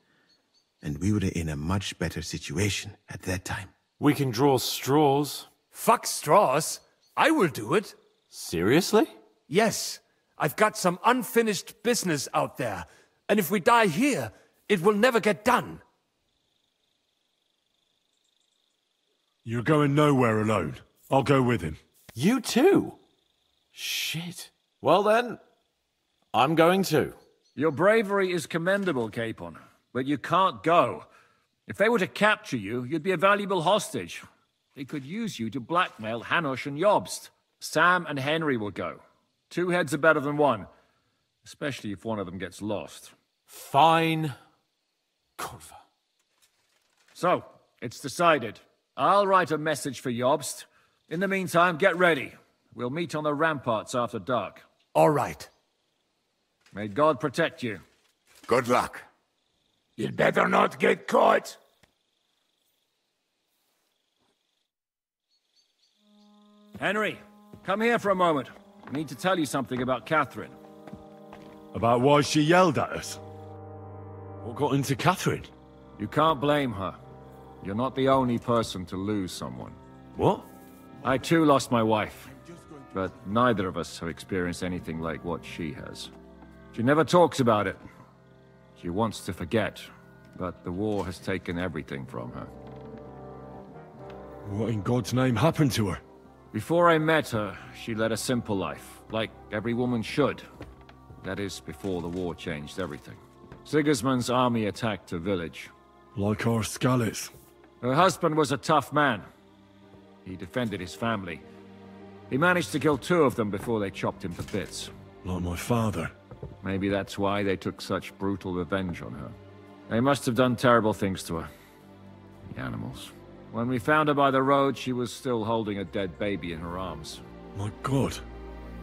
and we were in a much better situation at that time. We can draw straws. Fuck straws. I will do it. Seriously? Yes. I've got some unfinished business out there, and if we die here, it will never get done. You're going nowhere alone. I'll go with him. You too? Shit. Well then, I'm going too. Your bravery is commendable, Capon, but you can't go. If they were to capture you, you'd be a valuable hostage. They could use you to blackmail Hanush and Jobst. Sam and Henry will go. 2 heads are better than 1, especially if one of them gets lost. Fine. Kurva. So, it's decided. I'll write a message for Jobst. In the meantime, get ready. We'll meet on the ramparts after dark. All right. May God protect you. Good luck. You'd better not get caught. Henry, come here for a moment. I need to tell you something about Catherine. About why she yelled at us? What got into Catherine? You can't blame her. You're not the only person to lose someone. What? I too lost my wife, but neither of us have experienced anything like what she has. She never talks about it. She wants to forget, but the war has taken everything from her. What in God's name happened to her? Before I met her, she led a simple life, like every woman should. That is, before the war changed everything. Sigismund's army attacked her village. Like our Skalitz. Her husband was a tough man. He defended his family. He managed to kill 2 of them before they chopped him to bits. Like my father. Maybe that's why they took such brutal revenge on her. They must have done terrible things to her. The animals. When we found her by the road, she was still holding a dead baby in her arms. My God.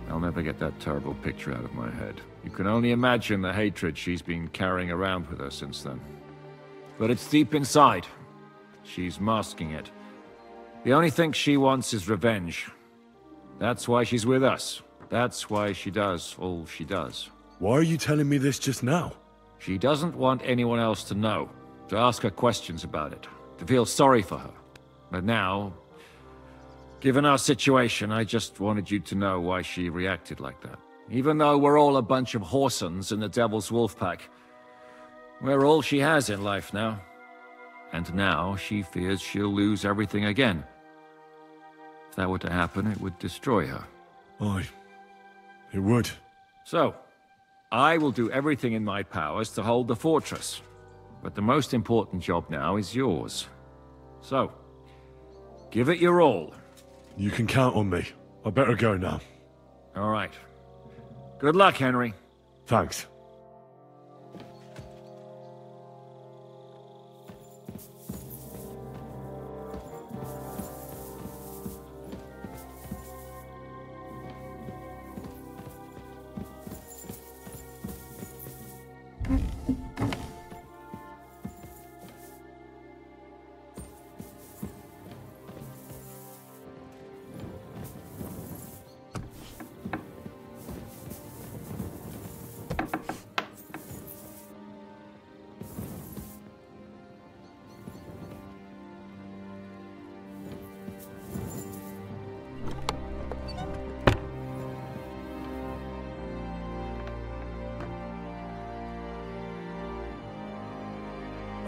I'll never get that terrible picture out of my head. You can only imagine the hatred she's been carrying around with her since then. But it's deep inside. She's masking it. The only thing she wants is revenge. That's why she's with us. That's why she does all she does. Why are you telling me this just now? She doesn't want anyone else to know, to ask her questions about it, to feel sorry for her. But now, given our situation, I just wanted you to know why she reacted like that. Even though we're all a bunch of whoresons in the Devil's Wolfpack, we're all she has in life now. And now she fears she'll lose everything again. If that were to happen, it would destroy her. Aye, it would. So, I will do everything in my powers to hold the fortress. But the most important job now is yours. So, give it your all. You can count on me. I better go now. All right. Good luck, Henry. Thanks.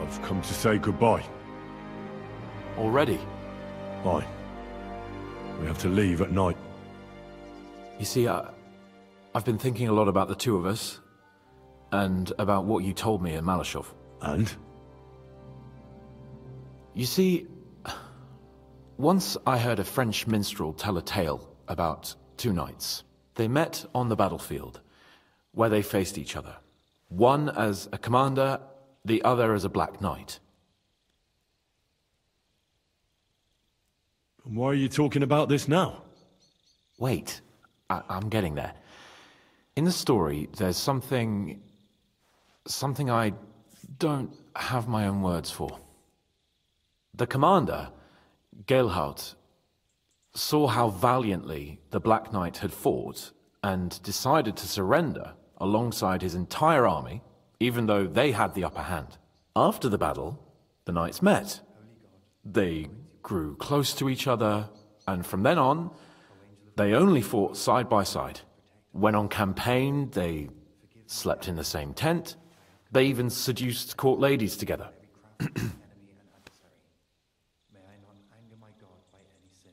I've come to say goodbye. Already? Aye. We have to leave at night. You see, I've been thinking a lot about the 2 of us, and about what you told me in Malashov. And? You see, once I heard a French minstrel tell a tale about 2 knights. They met on the battlefield, where they faced each other. One as a commander, the other as a black knight. Why are you talking about this now? Wait, I'm getting there. In the story, there's something I don't have my own words for. The commander, Geilhaut, saw how valiantly the Black Knight had fought and decided to surrender alongside his entire army, even though they had the upper hand. After the battle, the knights met. They grew close to each other, and from then on, they only fought side by side. When on campaign, they slept in the same tent. They even seduced court ladies together.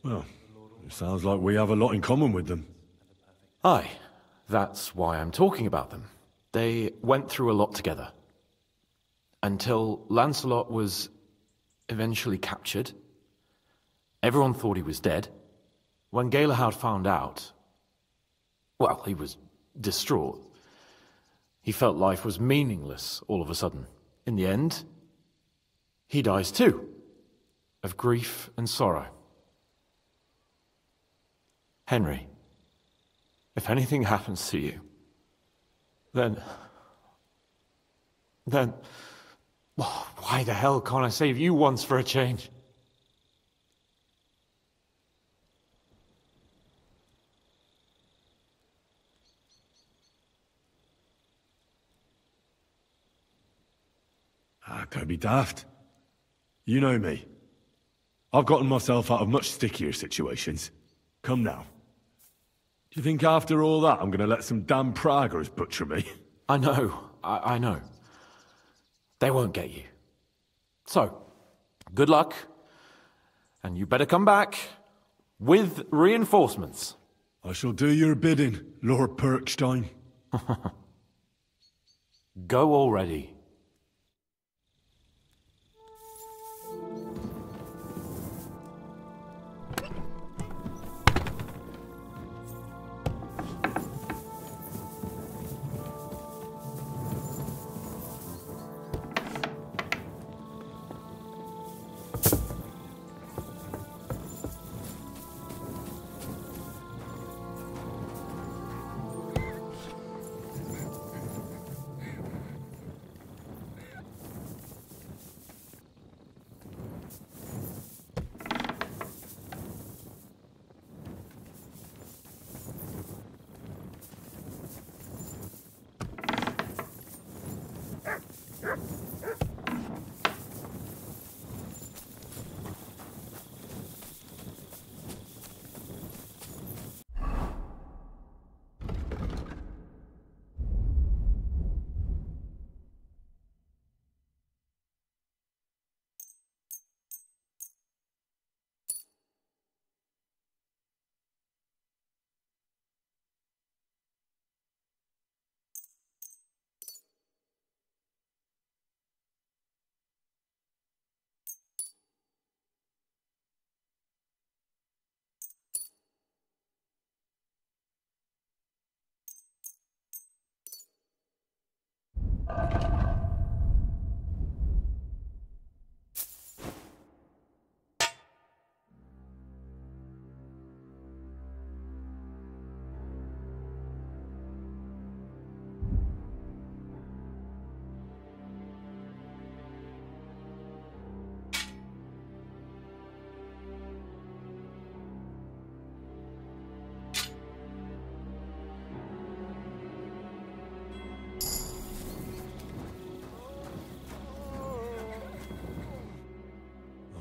Well, it sounds like we have a lot in common with them. Aye, that's why I'm talking about them. They went through a lot together. Until Lancelot was eventually captured. Everyone thought he was dead. When Galahad found out, well, he was distraught. He felt life was meaningless all of a sudden. In the end, he dies too, of grief and sorrow. Henry, if anything happens to you... Then, why the hell can't I save you once for a change? Don't be daft. You know me. I've gotten myself out of much stickier situations. Come now. Do you think after all that I'm gonna let some damn Praggers butcher me? I know. I know. They won't get you. So, good luck. And you better come back with reinforcements. I shall do your bidding, Lord Perkstein. Go already.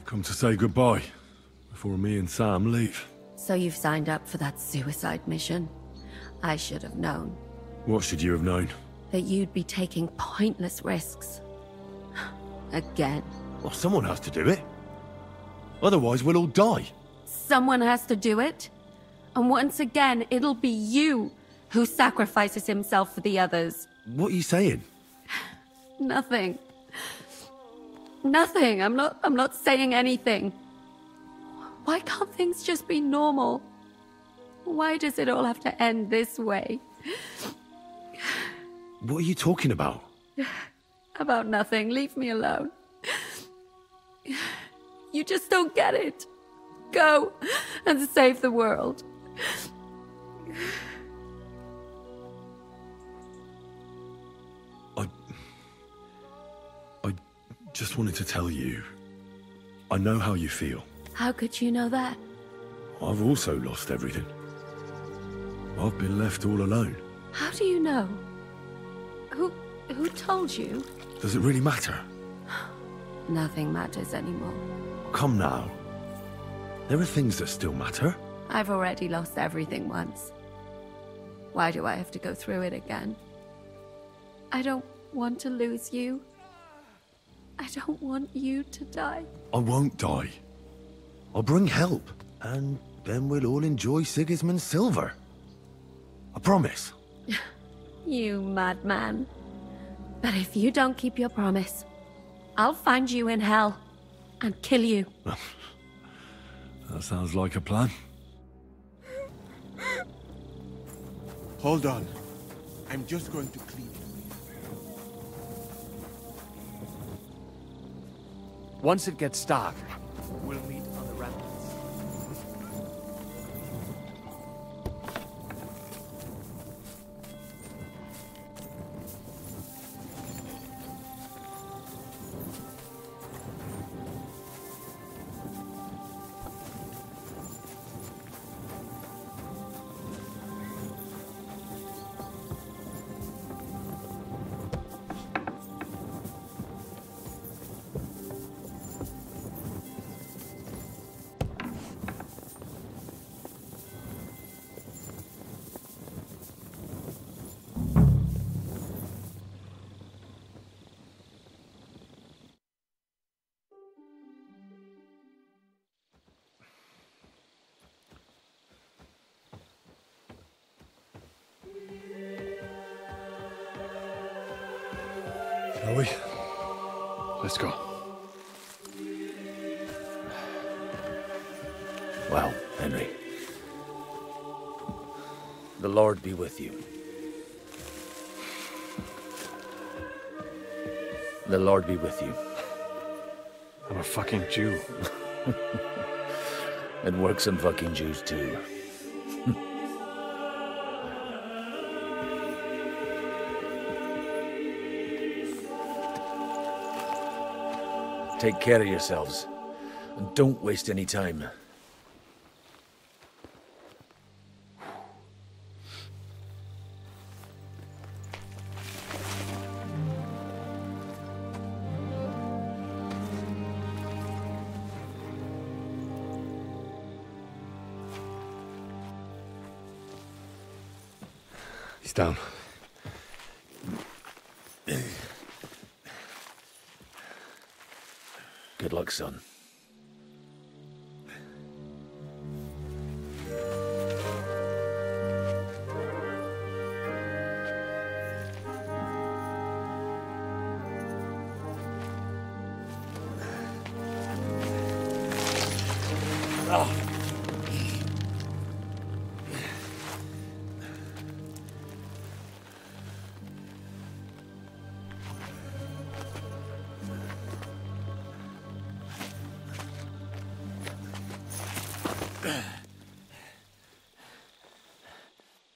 Come to say goodbye before me and Sam leave. So you've signed up for that suicide mission? I should have known. What should you have known? That you'd be taking pointless risks. Again. Well, someone has to do it. Otherwise, we'll all die. Someone has to do it. And once again, it'll be you who sacrifices himself for the others. What are you saying? Nothing. Nothing. I'm not saying anything. Why can't things just be normal? Why does it all have to end this way? What are you talking about? About nothing. Leave me alone. You just don't get it. Go and save the world. I just wanted to tell you, I know how you feel. How could you know that? I've also lost everything. I've been left all alone. How do you know? Who told you? Does it really matter? Nothing matters anymore. Come now. There are things that still matter. I've already lost everything once. Why do I have to go through it again? I don't want to lose you. I don't want you to die. I won't die. I'll bring help, and then we'll all enjoy Sigismund's silver. I promise. You madman. But if you don't keep your promise, I'll find you in hell and kill you. That sounds like a plan. Hold on. I'm just going to clean it. Once it gets dark, we'll meet on the ramparts. Are we? Let's go. Well, Henry. The Lord be with you. The Lord be with you. I'm a fucking Jew. It works on fucking Jews too. Take care of yourselves, and don't waste any time. He's down. Good luck, son.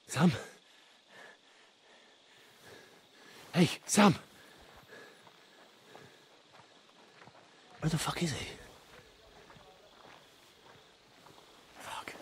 Sam? Hey, Sam! Where the fuck is he? Fuck.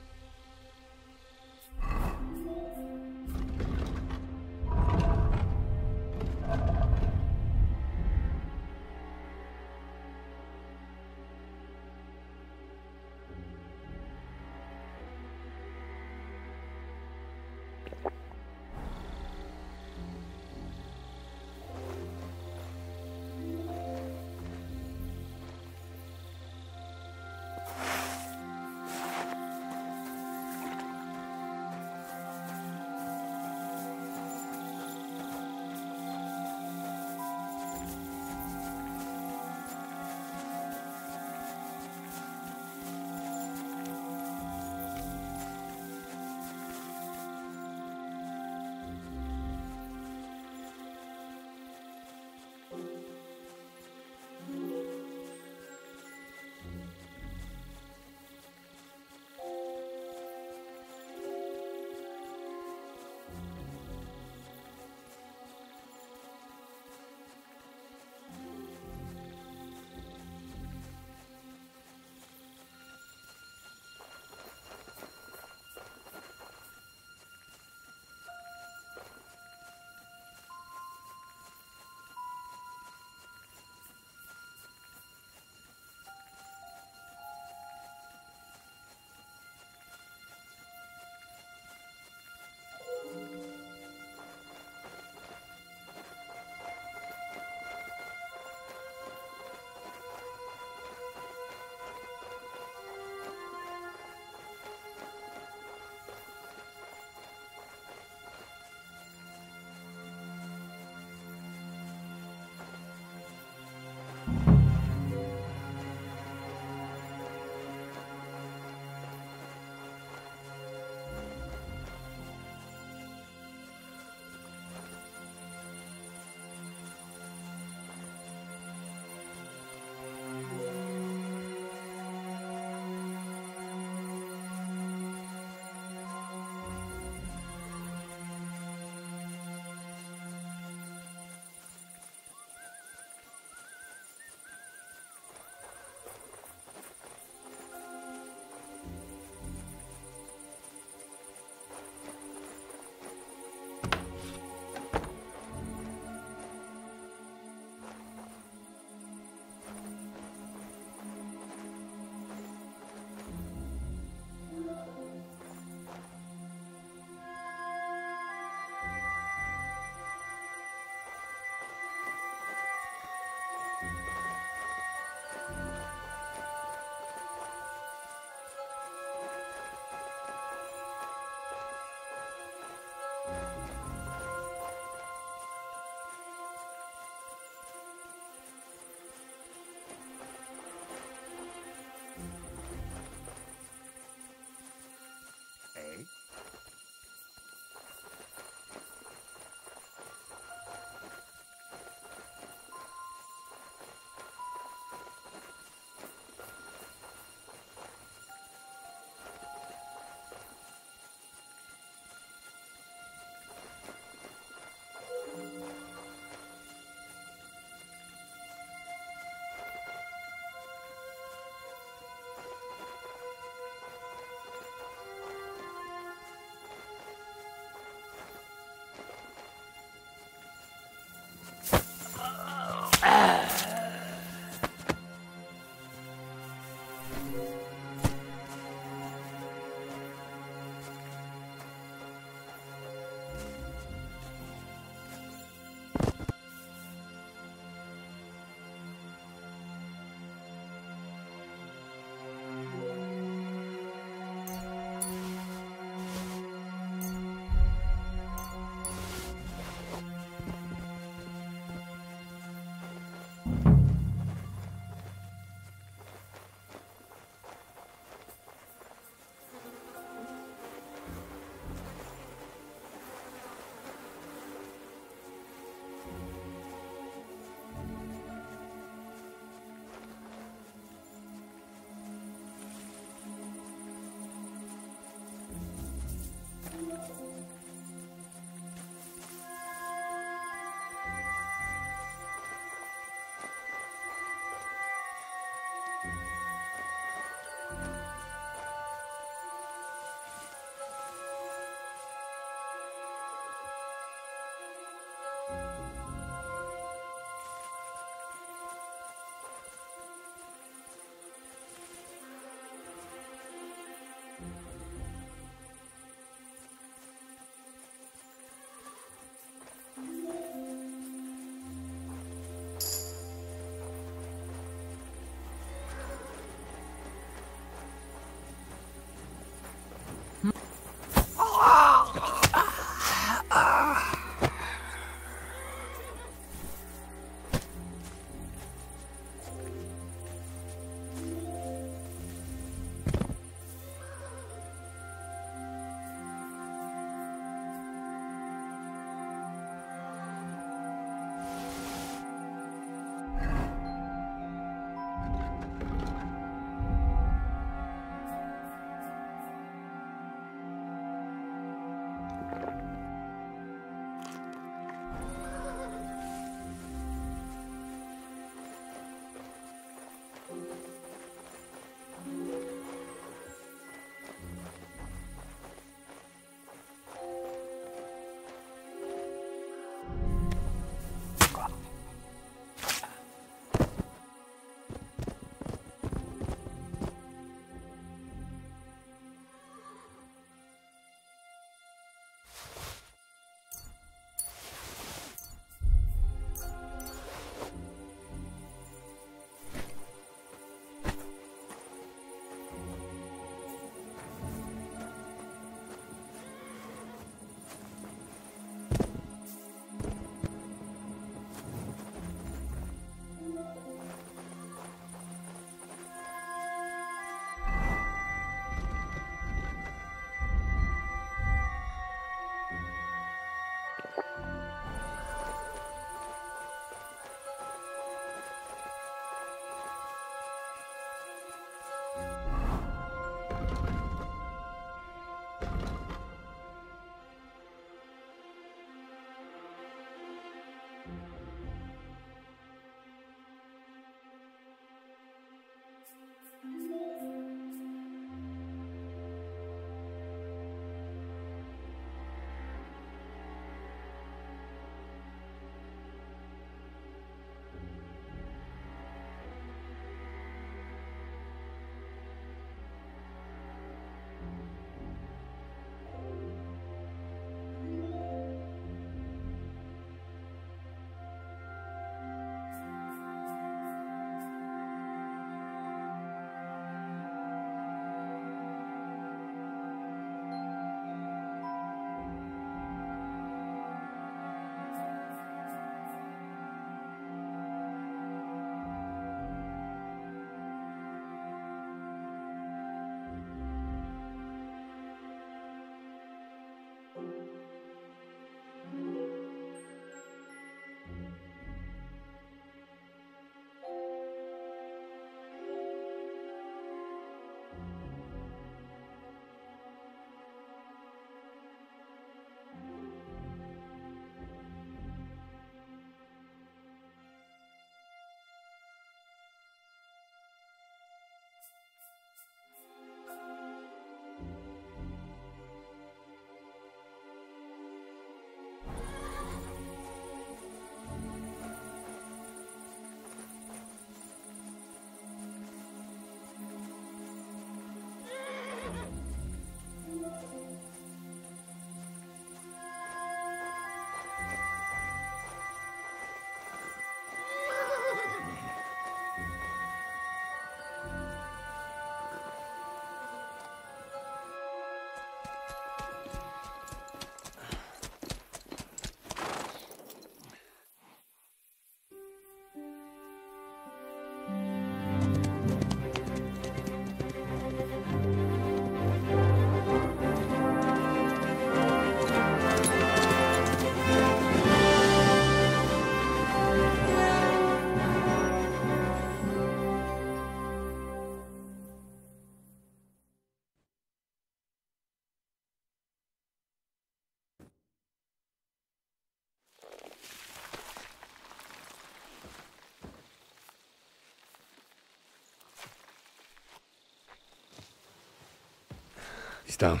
He's down.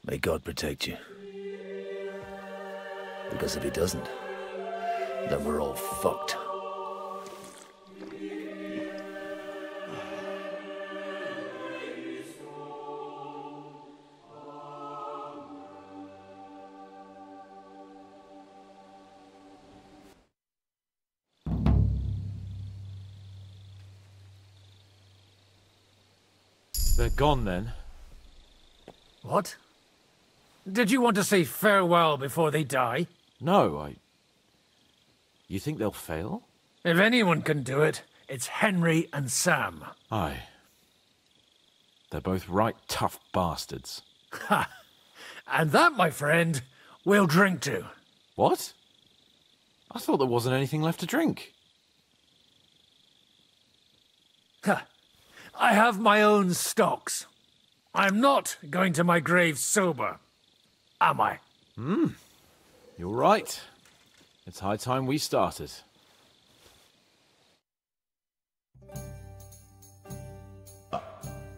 May God protect you. Because if he doesn't, then we're all fucked. They're gone then. What? Did you want to say farewell before they die? No, You think they'll fail? If anyone can do it, it's Henry and Sam. Aye. They're both right tough bastards. Ha! And that, my friend, we'll drink to. What? I thought there wasn't anything left to drink. Ha! I have my own stocks. I'm not going to my grave sober, am I? You're right. It's high time we started.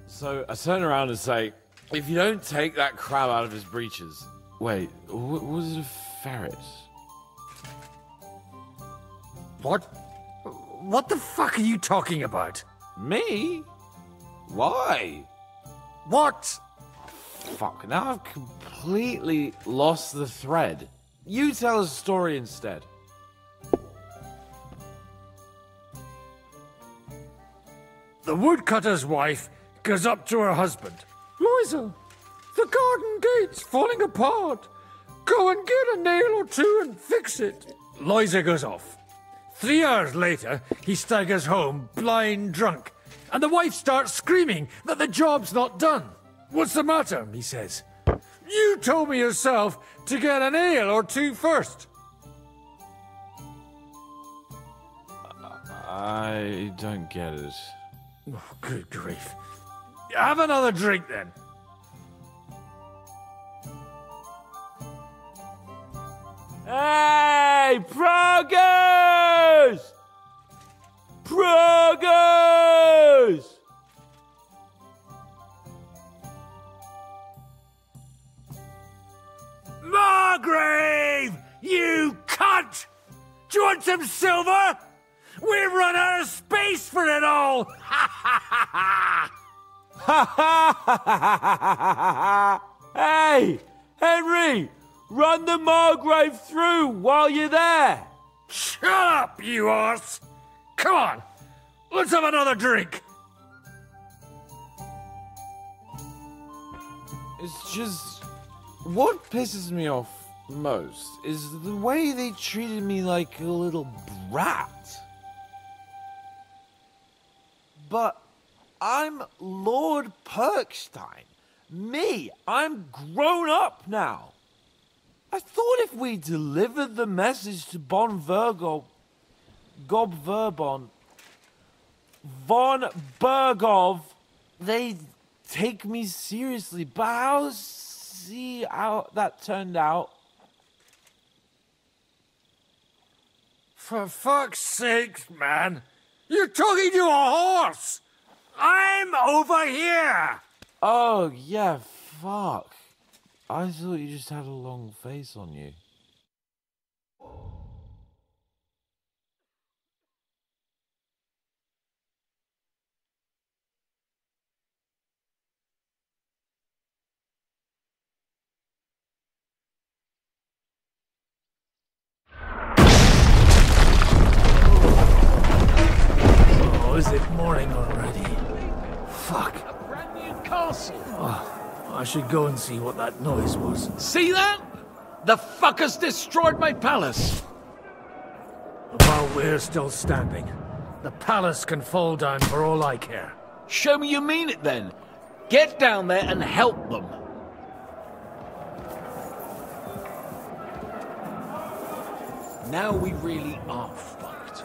So I turn around and say, if you don't take that crab out of his breeches... Wait, was it a ferret? What? What the fuck are you talking about? Me? Why? What? Fuck, now I've completely lost the thread. You tell a story instead. The woodcutter's wife goes up to her husband. Liza, the garden gate's falling apart. Go and get a nail or two and fix it. Liza goes off. 3 hours later, he staggers home, blind drunk, and the wife starts screaming that the job's not done. What's the matter? He says. You told me yourself to get an ale or two first. I don't get it. Oh, good grief. Have another drink then. Hey, progress! Progress! Margrave! You cunt! Do you want some silver? We've run out of space for it all! Ha ha ha ha! Hey, Henry! Run the Margrave through while you're there! Shut up, you arse! Come on, let's have another drink! It's just... What pisses me off most is the way they treated me like a little brat. But I'm Lord Perkstein. Me, I'm grown up now. I thought if we delivered the message to Von Bergov, they'd take me seriously. But see how that turned out. For fuck's sake, man. You're talking to a horse! I'm over here! Oh, yeah, fuck. I thought you just had a long face on you. Oh, is it morning already? Fuck. A brand new castle. Oh, I should go and see what that noise was. See that? The fuckers destroyed my palace. While we're still standing, the palace can fall down for all I care. Show me you mean it then. Get down there and help them. Now we really are fucked.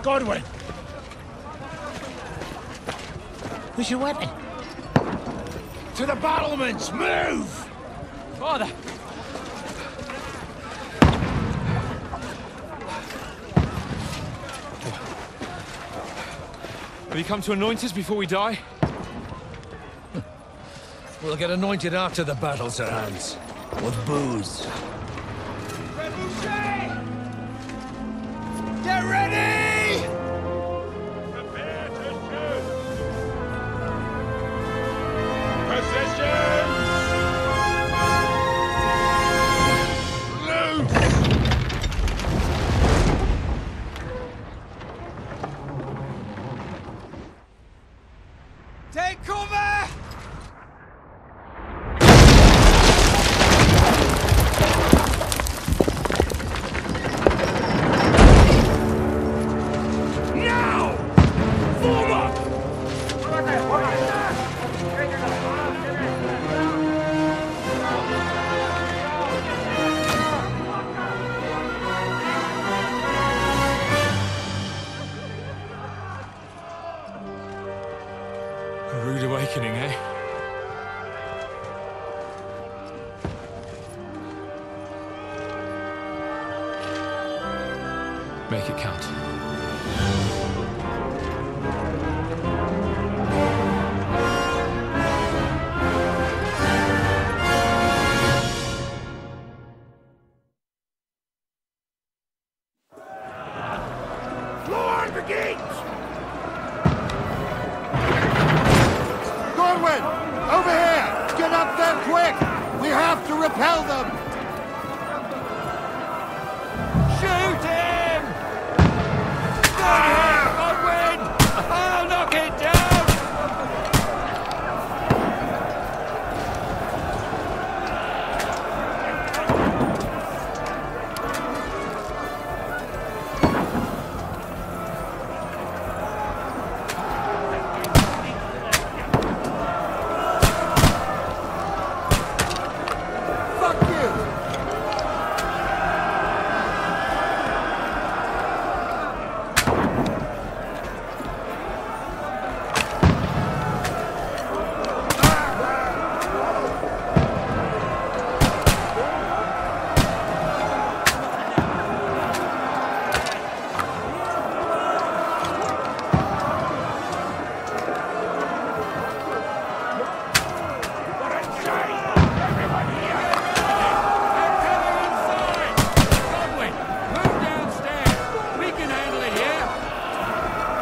Godwin! Where's your weapon? To the battlements! Move! Father! Have you come to anoint us before we die? We'll get anointed after the battle, Sir Hans. With booze. Get ready! Prepare to shoot! Positions! Loose! Take cover! Now! Form up! A rude awakening, eh? Make it count. Lord the gates! Godwin! Over here! Get up there quick! We have to repel them! Shoot him! Good hit, Godwin! I'll knock it down! Fuck you! Godwin, move downstairs. We can handle it here.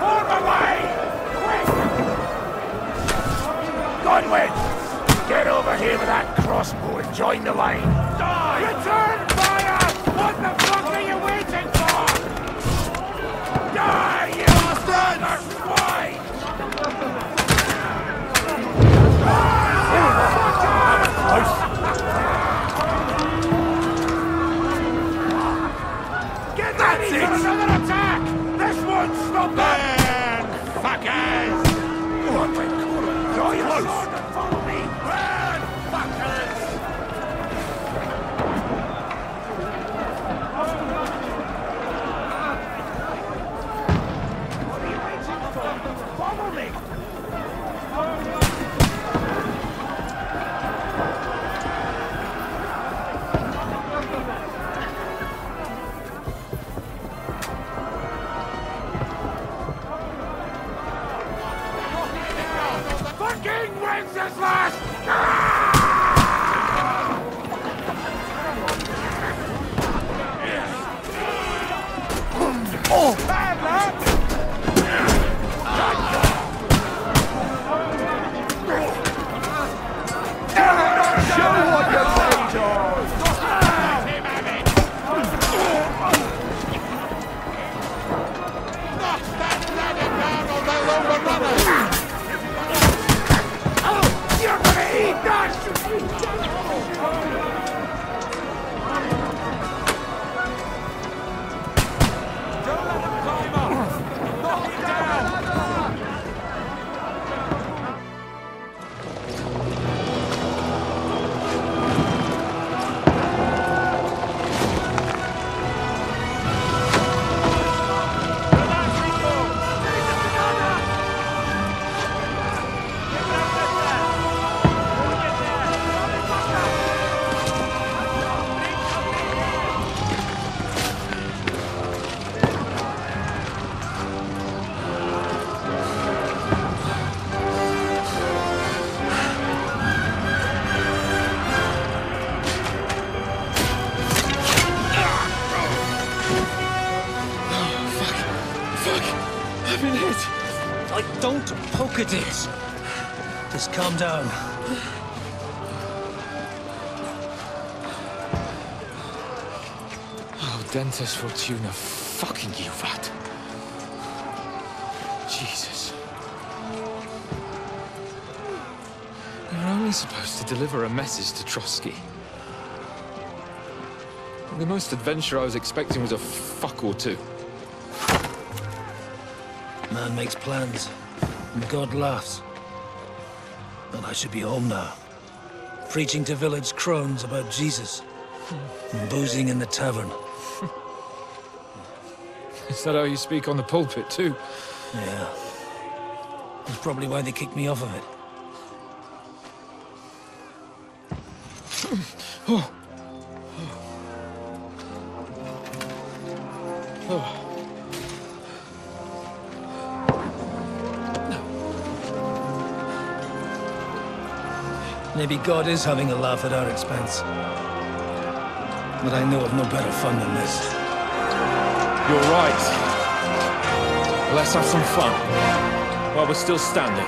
Form away! Quick! Godwin! Get over here with that crossbow and join the line. Die! Return fire! What the fuck are you waiting for? Die, you bastard! Swine! Get ready for another attack! This won't stop them! Fuckers! Godwin, draw your sword and follow me! Burn, fuckers! What are you waiting for? Follow me! Fucking Wenceslas! Oh! Bad luck! Show what you're made of! Let him have it! Knock that ladder down or they'll overrun us! You're gonna eat us! Don't let them call don't poke at it. Just calm down. Oh, Dentes Fortuna, fucking you, Vat. Jesus. You're only supposed to deliver a message to Trotsky. The most adventure I was expecting was a fuck or two. Man makes plans, and God laughs. But I should be home now. Preaching to village crones about Jesus. And boozing in the tavern. Is that how you speak on the pulpit, too? Yeah. That's probably why they kicked me off of it. Oh. Oh. Maybe God is having a laugh at our expense. But I know of no better fun than this. You're right. Let's have some fun. While we're still standing.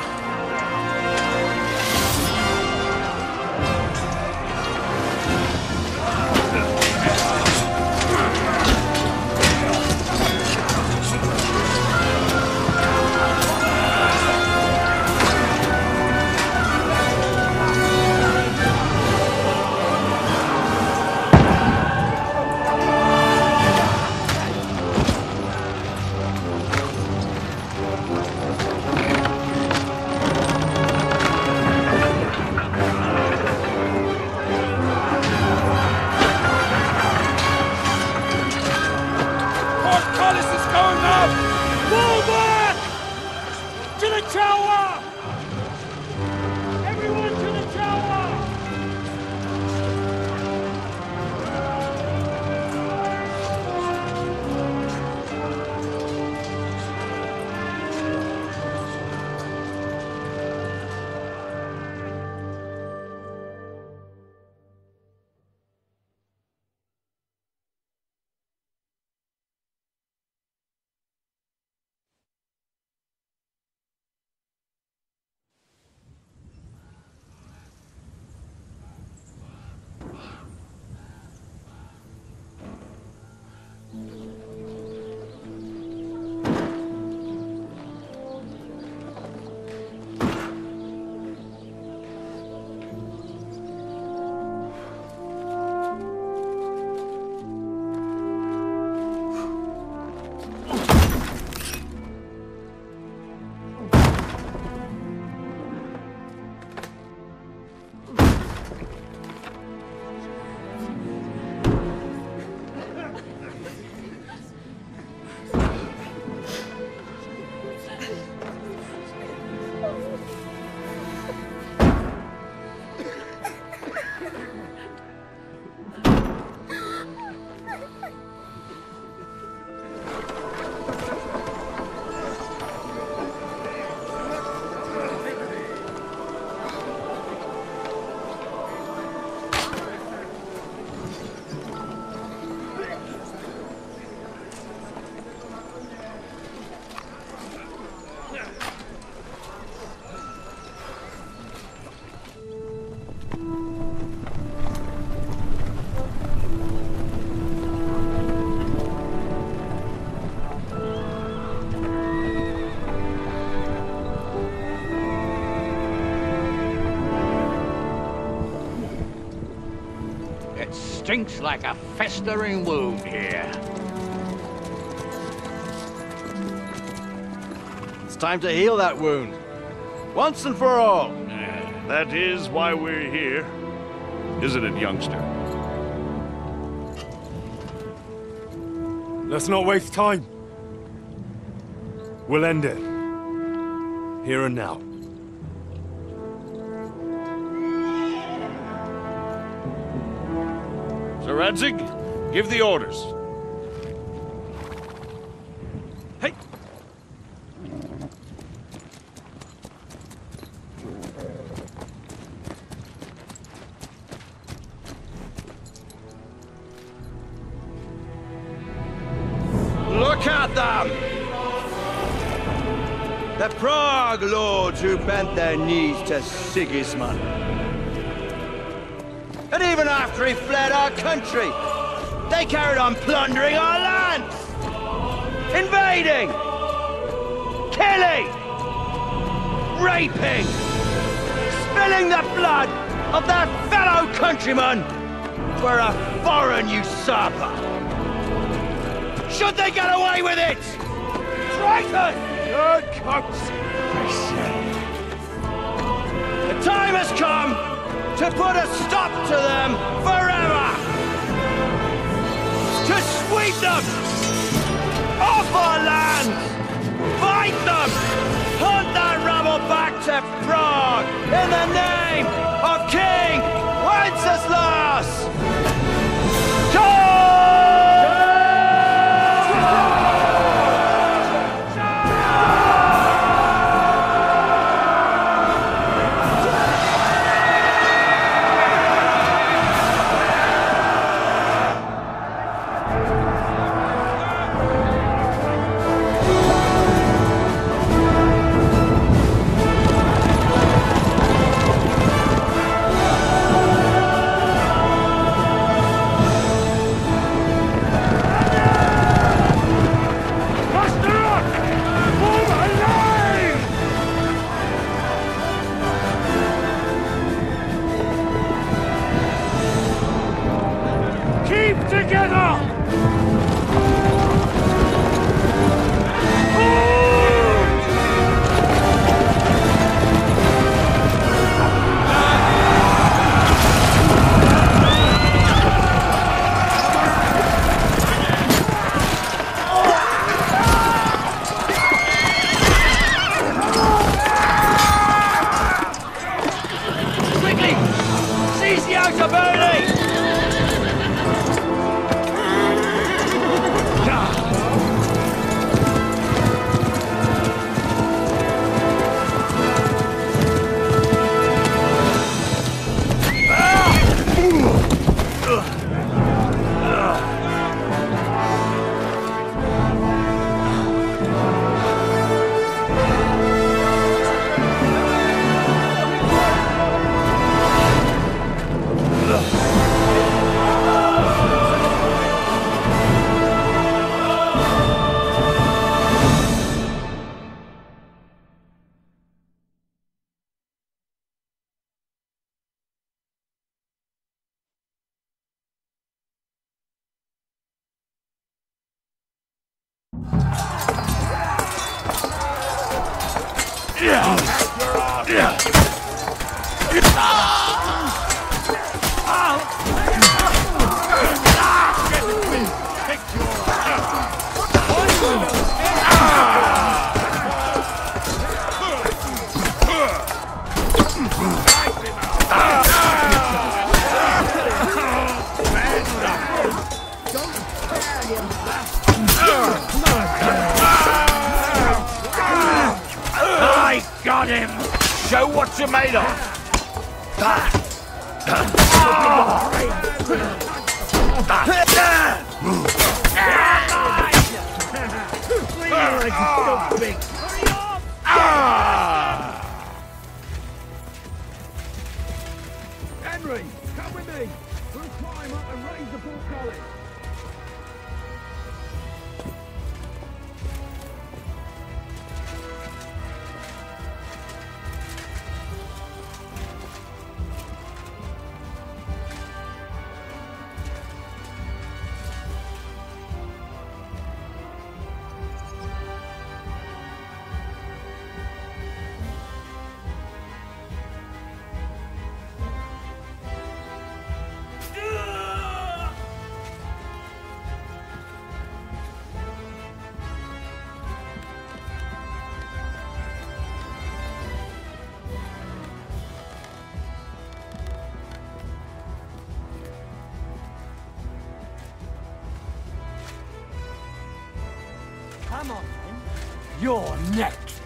Stinks like a festering wound here. It's time to heal that wound. Once and for all. That is why we're here. Isn't it, youngster? Let's not waste time. We'll end it. Here and now. Sir Radzig, give the orders. Hey! Look at them! The Prague lords who bent their knees to Sigismund. And even after he fled our country, they carried on plundering our lands! Invading! Killing! Raping! Spilling the blood of their fellow countrymen for a foreign usurper! Should they get away with it? Traitor! Good coats! The time has come to put a stop to them forever! To sweep them off our lands! Fight them! Hunt that rabble back to Prague in the name of King Wenceslas! I got him! Show what you're made of! Henry, come with me! We'll climb up and raise the portcullis! Come on, then. You're next.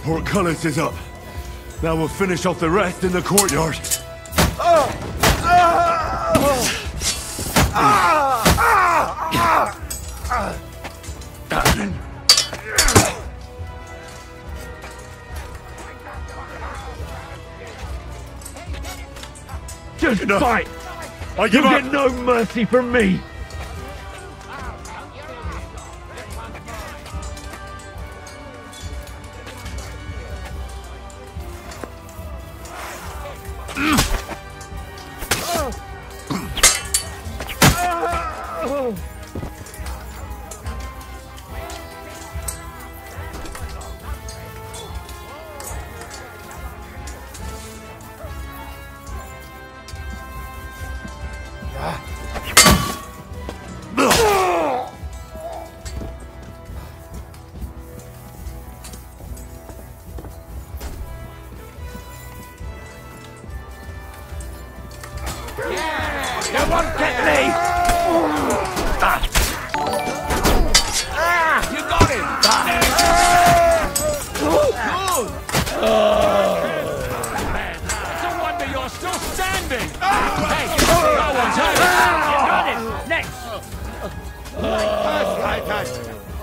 Portcullis is up. Now we'll finish off the rest in the courtyard. Just fight! I give You'll up. get no mercy from me! You won't get me! You got him! It's a wonder you're still standing! Hey, no one's hurt! You got him! Next!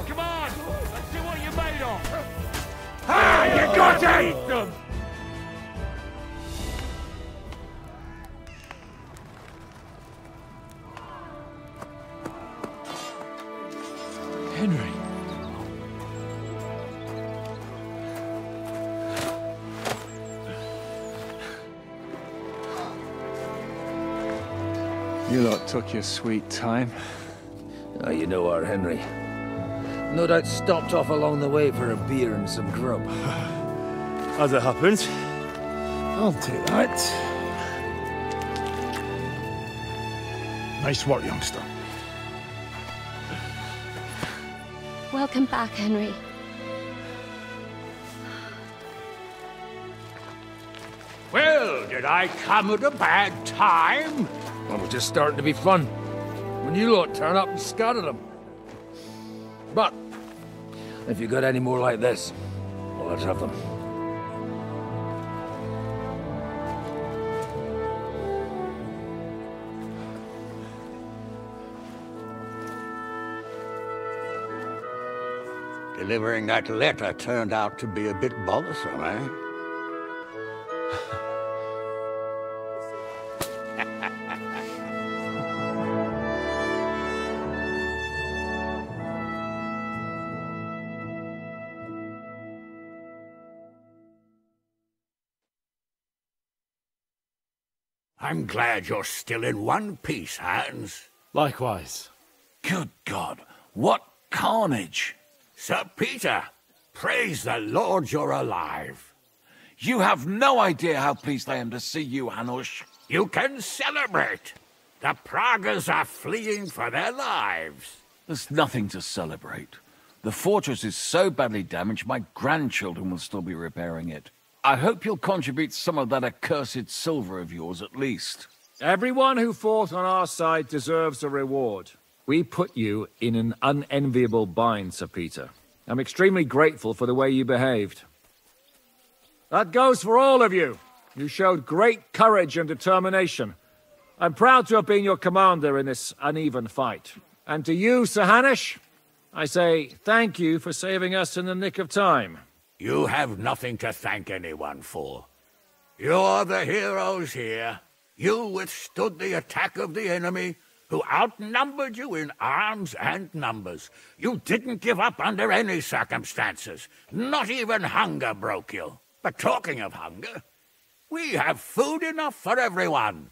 Come on! Let's see what you're made of! You got to eat them! Henry. You lot took your sweet time. Oh, you know our Henry. No doubt stopped off along the way for a beer and some grub. As it happens. I'll take that. Nice work, youngster. Welcome back, Henry. Well, did I come at a bad time? Well, it was just starting to be fun. When you lot turn up and scatter them. But, if you got any more like this, well, let's have them. Delivering that letter turned out to be a bit bothersome, eh? I'm glad you're still in one piece, Hans. Likewise. Good God, what carnage! Sir Peter, praise the Lord you're alive. You have no idea how pleased I am to see you, Hanush. You can celebrate. The Pragas are fleeing for their lives. There's nothing to celebrate. The fortress is so badly damaged, my grandchildren will still be repairing it. I hope you'll contribute some of that accursed silver of yours at least. Everyone who fought on our side deserves a reward. We put you in an unenviable bind, Sir Peter. I'm extremely grateful for the way you behaved. That goes for all of you. You showed great courage and determination. I'm proud to have been your commander in this uneven fight. And to you, Sir Hanush, I say thank you for saving us in the nick of time. You have nothing to thank anyone for. You're the heroes here. You withstood the attack of the enemy, who outnumbered you in arms and numbers. You didn't give up under any circumstances. Not even hunger broke you. But talking of hunger, we have food enough for everyone.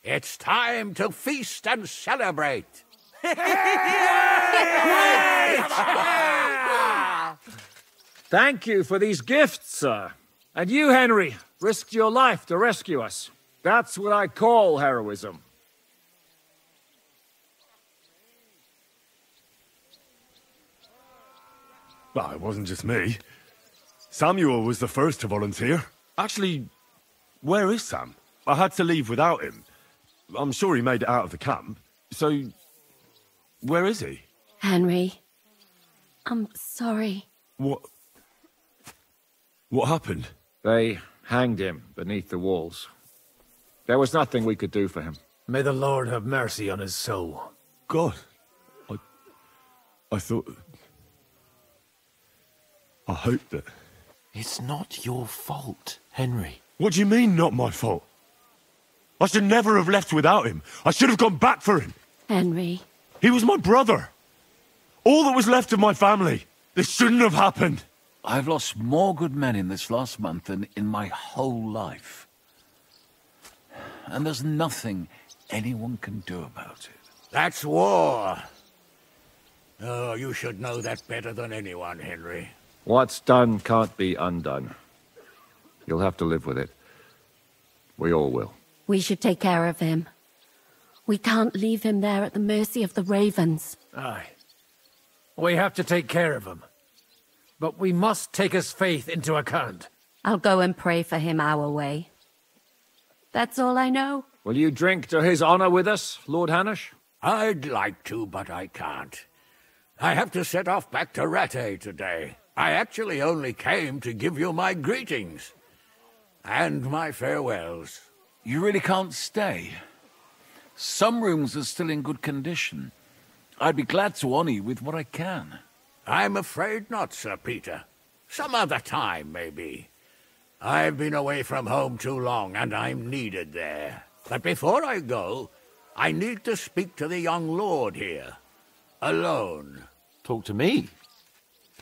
It's time to feast and celebrate. Thank you for these gifts, sir. And you, Henry, risked your life to rescue us. That's what I call heroism. Well, it wasn't just me. Samuel was the first to volunteer. Actually, where is Sam? I had to leave without him. I'm sure he made it out of the camp. So, where is he? Henry, I'm sorry. What What happened? They hanged him beneath the walls. There was nothing we could do for him. May the Lord have mercy on his soul. God. I thought... I hoped that... It's not your fault, Henry. What do you mean, not my fault? I should never have left without him. I should have gone back for him. Henry. He was my brother. All that was left of my family. This shouldn't have happened. I've lost more good men in this last month than in my whole life. And there's nothing anyone can do about it. That's war. Oh, you should know that better than anyone, Henry. What's done can't be undone. You'll have to live with it. We all will. We should take care of him. We can't leave him there at the mercy of the ravens. Aye. We have to take care of him. But we must take his faith into account. I'll go and pray for him our way. That's all I know. Will you drink to his honor with us, Lord Hanush? I'd like to, but I can't. I have to set off back to Rattay today. I actually only came to give you my greetings. And my farewells. You really can't stay. Some rooms are still in good condition. I'd be glad to honor you with what I can. I'm afraid not, Sir Peter. Some other time, maybe. I've been away from home too long, and I'm needed there. But before I go, I need to speak to the young lord here. Alone. Talk to me?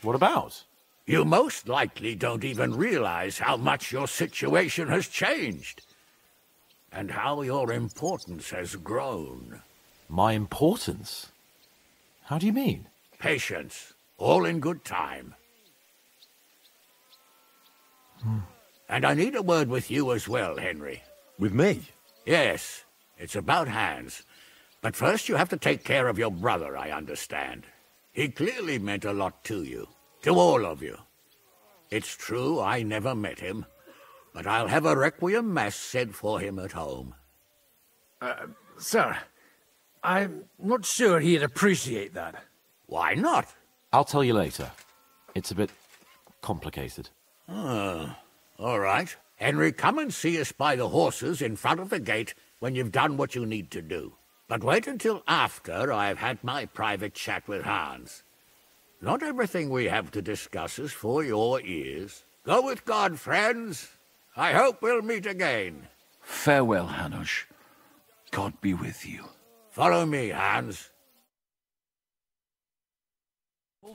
What about? You most likely don't even realize how much your situation has changed. And how your importance has grown. My importance? How do you mean? Patience. All in good time. And I need a word with you as well, Henry. With me? Yes. It's about Hans. But first you have to take care of your brother, I understand. He clearly meant a lot to you. To all of you. It's true I never met him. But I'll have a requiem mass said for him at home. Sir, I'm not sure he'd appreciate that. Why not? I'll tell you later. It's a bit complicated. All right. Henry, come and see us by the horses in front of the gate when you've done what you need to do. But wait until after I've had my private chat with Hans. Not everything we have to discuss is for your ears. Go with God, friends. I hope we'll meet again. Farewell, Hanush. God be with you. Follow me, Hans.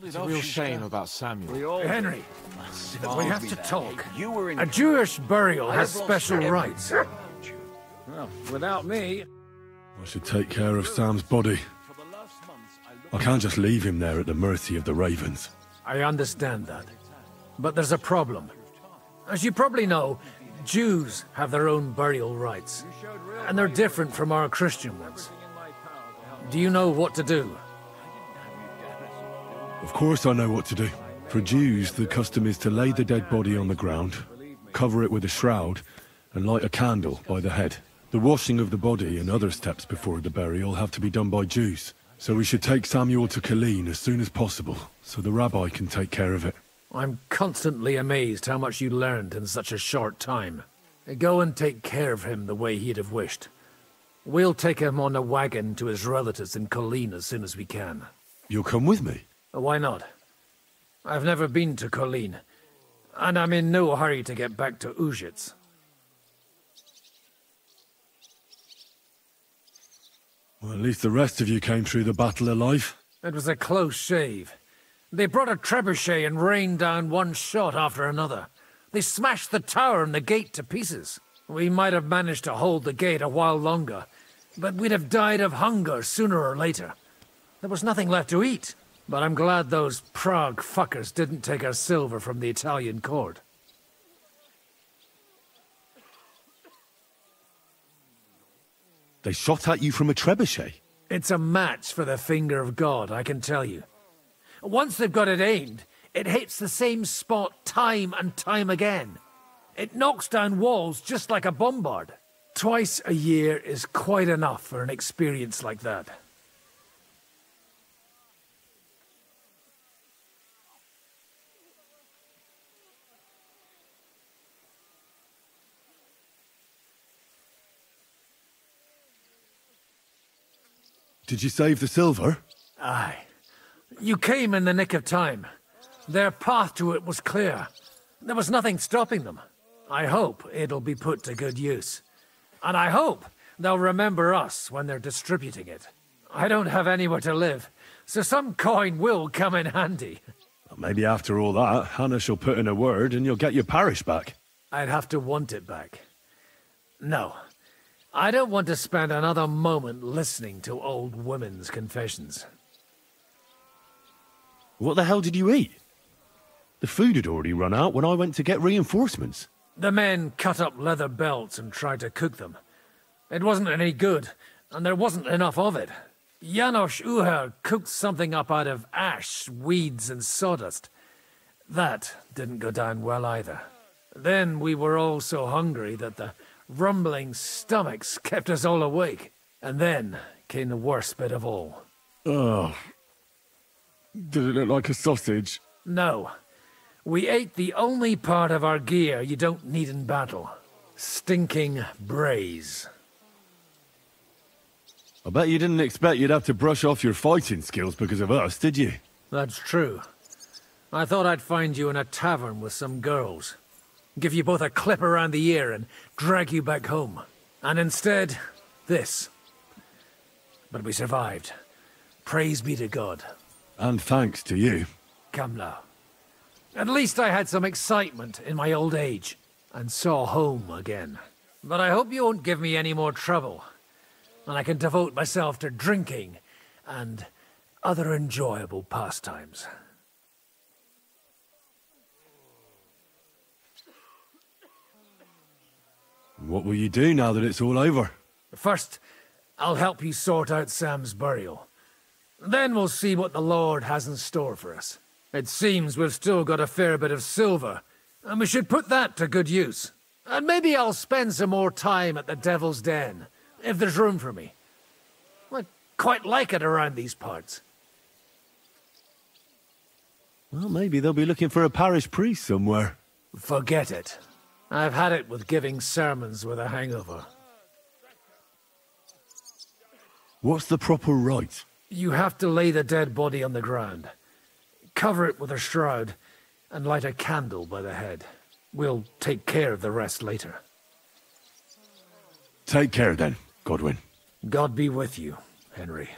It's a real shame about Samuel. Henry, we have to talk. A Jewish burial has special rites. Well, without me... I should take care of Sam's body. I can't just leave him there at the mercy of the ravens. I understand that. But there's a problem. As you probably know, Jews have their own burial rites. And they're different from our Christian ones. Do you know what to do? Of course I know what to do. For Jews, the custom is to lay the dead body on the ground, cover it with a shroud, and light a candle by the head. The washing of the body and other steps before the burial have to be done by Jews. So we should take Samuel to Colleen as soon as possible, so the rabbi can take care of it. I'm constantly amazed how much you learned in such a short time. Go and take care of him the way he'd have wished. We'll take him on a wagon to his relatives in Colleen as soon as we can. You'll come with me? Why not? I've never been to Colleen, and I'm in no hurry to get back to Ujitz. Well, at least the rest of you came through the battle alive. It was a close shave. They brought a trebuchet and rained down one shot after another. They smashed the tower and the gate to pieces. We might have managed to hold the gate a while longer, but we'd have died of hunger sooner or later. There was nothing left to eat, but I'm glad those Prague fuckers didn't take our silver from the Italian court. They shot at you from a trebuchet? It's a match for the finger of God, I can tell you. Once they've got it aimed, it hits the same spot time and time again. It knocks down walls just like a bombard. Twice a year is quite enough for an experience like that. Did you save the silver? Aye. You came in the nick of time. Their path to it was clear. There was nothing stopping them. I hope it'll be put to good use. And I hope they'll remember us when they're distributing it. I don't have anywhere to live, so some coin will come in handy. Maybe after all that, Hannah shall put in a word and you'll get your parish back. I'd have to want it back. No. I don't want to spend another moment listening to old women's confessions. What the hell did you eat? The food had already run out when I went to get reinforcements. The men cut up leather belts and tried to cook them. It wasn't any good, and there wasn't enough of it. Janos Uher cooked something up out of ash, weeds, and sawdust. That didn't go down well either. Then we were all so hungry that the rumbling stomachs kept us all awake. And then came the worst bit of all. Oh. Did it look like a sausage? No. We ate the only part of our gear you don't need in battle. Stinking braise. I bet you didn't expect you'd have to brush off your fighting skills because of us, did you? That's true. I thought I'd find you in a tavern with some girls. Give you both a clip around the ear and drag you back home. And instead, this. But we survived. Praise be to God. And thanks to you. Come now. At least I had some excitement in my old age, and saw home again. But I hope you won't give me any more trouble, and I can devote myself to drinking and other enjoyable pastimes. What will you do now that it's all over? First, I'll help you sort out Sam's burial. Then we'll see what the Lord has in store for us. It seems we've still got a fair bit of silver, and we should put that to good use. And maybe I'll spend some more time at the Devil's Den, if there's room for me. I quite like it around these parts. Well, maybe they'll be looking for a parish priest somewhere. Forget it. I've had it with giving sermons with a hangover. What's the proper rite? You have to lay the dead body on the ground, cover it with a shroud, and light a candle by the head. We'll take care of the rest later. Take care then, Godwin. God be with you, Henry.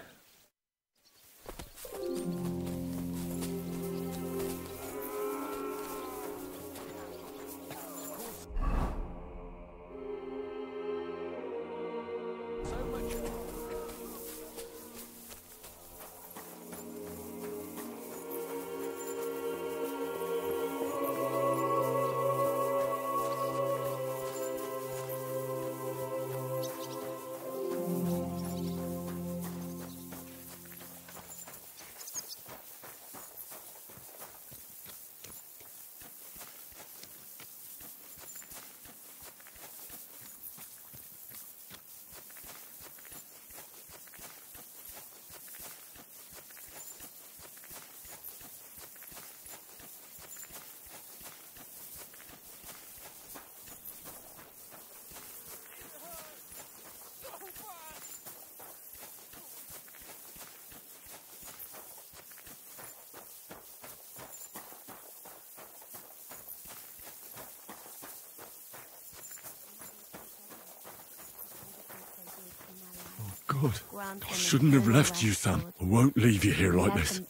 God, I shouldn't have left you, Sam. I won't leave you here like this.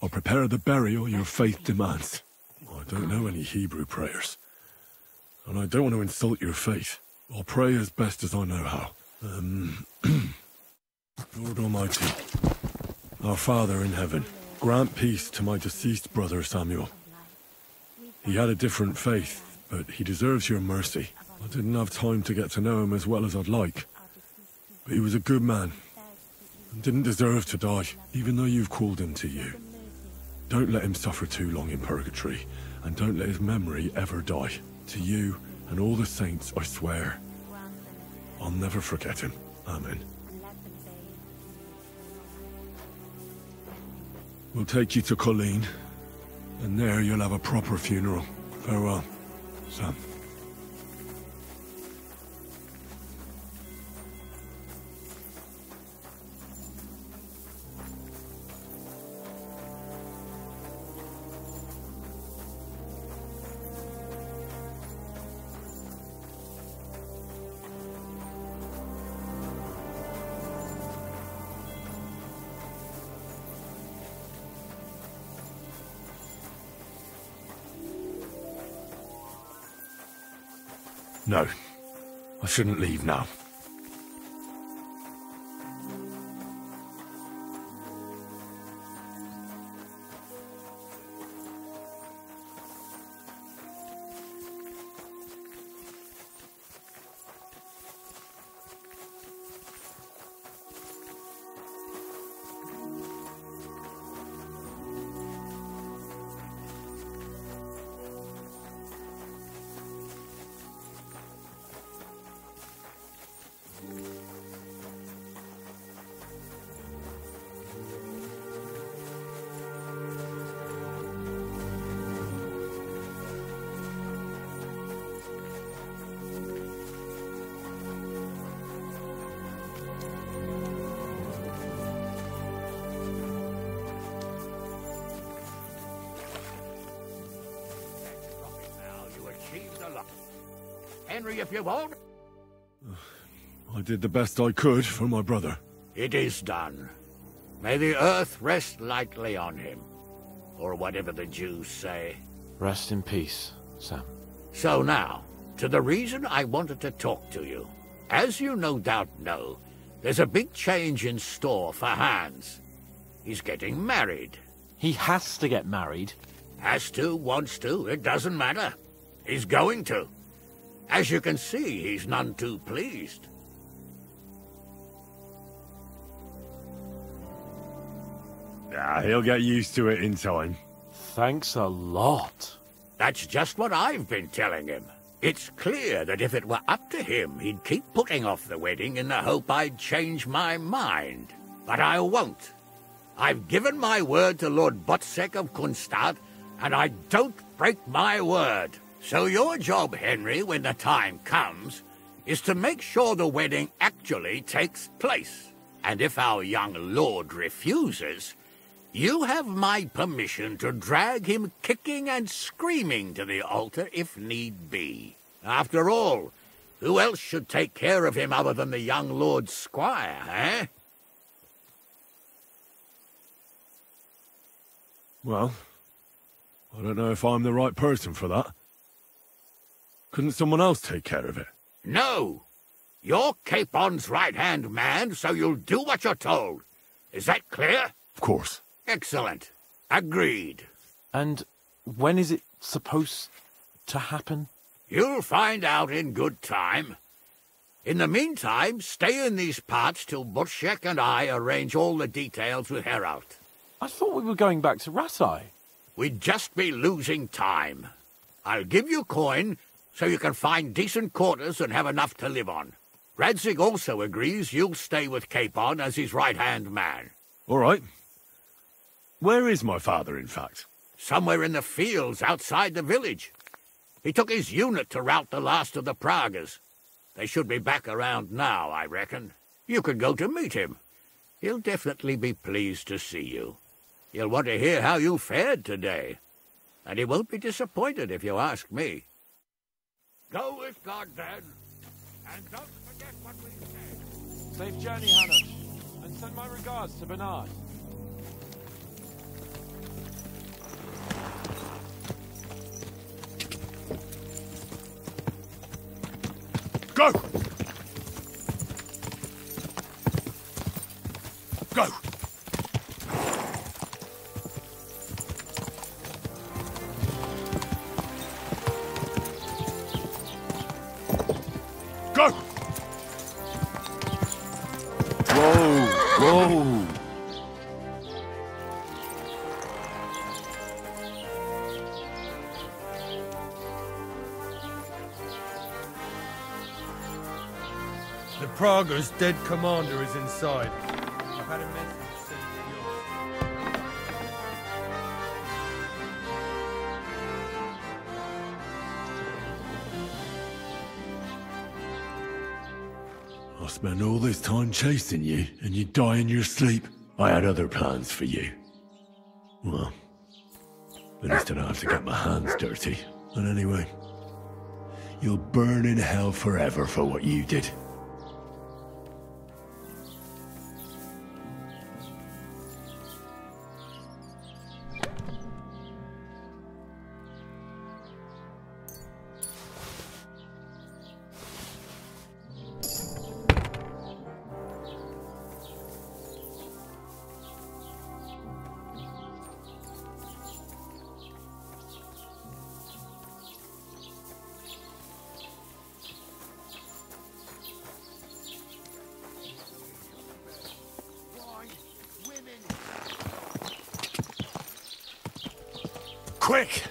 I'll prepare the burial your faith demands. I don't know any Hebrew prayers. And I don't want to insult your faith. I'll pray as best as I know how. Lord Almighty, our Father in heaven, grant peace to my deceased brother Samuel. He had a different faith, but he deserves your mercy. I didn't have time to get to know him as well as I'd like. But he was a good man, and didn't deserve to die, even though you've called him to you. Don't let him suffer too long in purgatory, and don't let his memory ever die. To you and all the saints, I swear. I'll never forget him. Amen. We'll take you to Colleen, and there you'll have a proper funeral. Farewell, Sam. No. I shouldn't leave now. Henry, if you won't. I did the best I could for my brother. It is done. May the earth rest lightly on him. Or whatever the Jews say. Rest in peace, Sam. So now, to the reason I wanted to talk to you. As you no doubt know, there's a big change in store for Hans. He's getting married. He has to get married. Has to, wants to, it doesn't matter. He's going to. As you can see, he's none too pleased. He'll get used to it in time. Thanks a lot. That's just what I've been telling him. It's clear that if it were up to him, he'd keep putting off the wedding in the hope I'd change my mind. But I won't. I've given my word to Lord Botsek of Kunstad, and I don't break my word. So your job, Henry, when the time comes, is to make sure the wedding actually takes place. And if our young lord refuses, you have my permission to drag him kicking and screaming to the altar if need be. After all, who else should take care of him other than the young lord's squire, eh? Well, I don't know if I'm the right person for that. Couldn't someone else take care of it? No. You're Capon's right-hand man, so you'll do what you're told. Is that clear? Of course. Excellent. Agreed. And when is it supposed to happen? You'll find out in good time. In the meantime, stay in these parts till Butchek and I arrange all the details with Herald. I thought we were going back to Rasai. We'd just be losing time. I'll give you coin so you can find decent quarters and have enough to live on. Radzig also agrees you'll stay with Capon as his right-hand man. All right. Where is my father, in fact? Somewhere in the fields outside the village. He took his unit to rout the last of the Pragas. They should be back around now, I reckon. You could go to meet him. He'll definitely be pleased to see you. He'll want to hear how you fared today. And he won't be disappointed if you ask me. Go with God, then. And don't forget what we said. Safe journey, Hanosh. And send my regards to Bernard. Go! Go! Go! Whoa! Whoa! The Praga's dead commander is inside. I've had a message sent to yours. I spent all this time chasing you, and you die in your sleep. I had other plans for you. Well, at least I don't have to get my hands dirty. And anyway, you'll burn in hell forever for what you did. quick!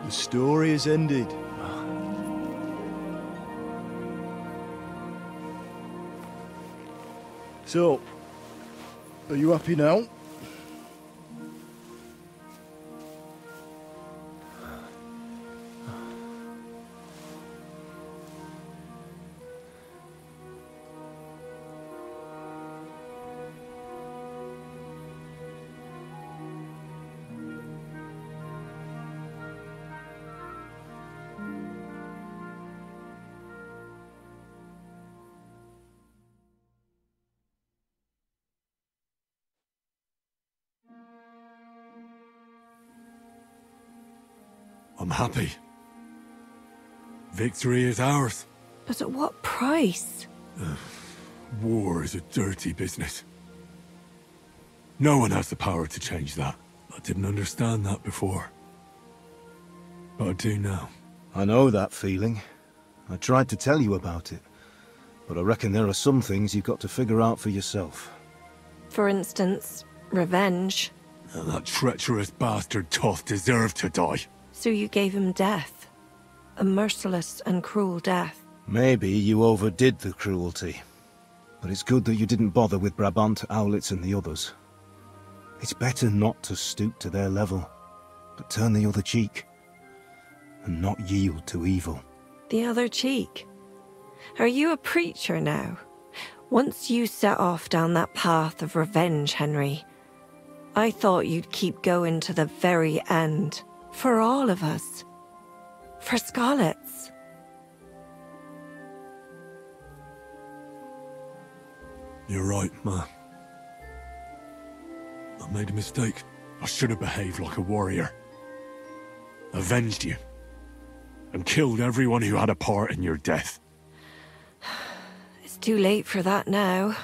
The story is ended. So, are you happy now? I'm happy. Victory is ours. But at what price? War is a dirty business. No one has the power to change that. I didn't understand that before. But I do now. I know that feeling. I tried to tell you about it. But I reckon there are some things you've got to figure out for yourself. For instance, revenge. And that treacherous bastard Toth deserved to die. So you gave him death. A merciless and cruel death. Maybe you overdid the cruelty. But it's good that you didn't bother with Brabant, Owlitz and the others. It's better not to stoop to their level, but turn the other cheek. And not yield to evil. The other cheek? Are you a preacher now? Once you set off down that path of revenge, Henry, I thought you'd keep going to the very end. For all of us. For Scarlets. You're right, Ma. I made a mistake. I should have behaved like a warrior. Avenged you. And killed everyone who had a part in your death. It's too late for that now.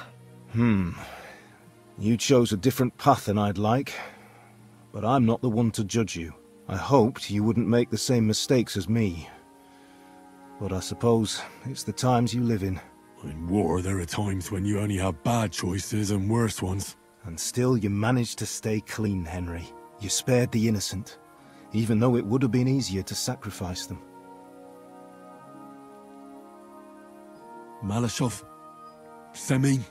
You chose a different path than I'd like. But I'm not the one to judge you. I hoped you wouldn't make the same mistakes as me. But I suppose it's the times you live in. In war, there are times when you only have bad choices and worse ones. And still you managed to stay clean, Henry. You spared the innocent, even though it would have been easier to sacrifice them. Malashov, Semyon,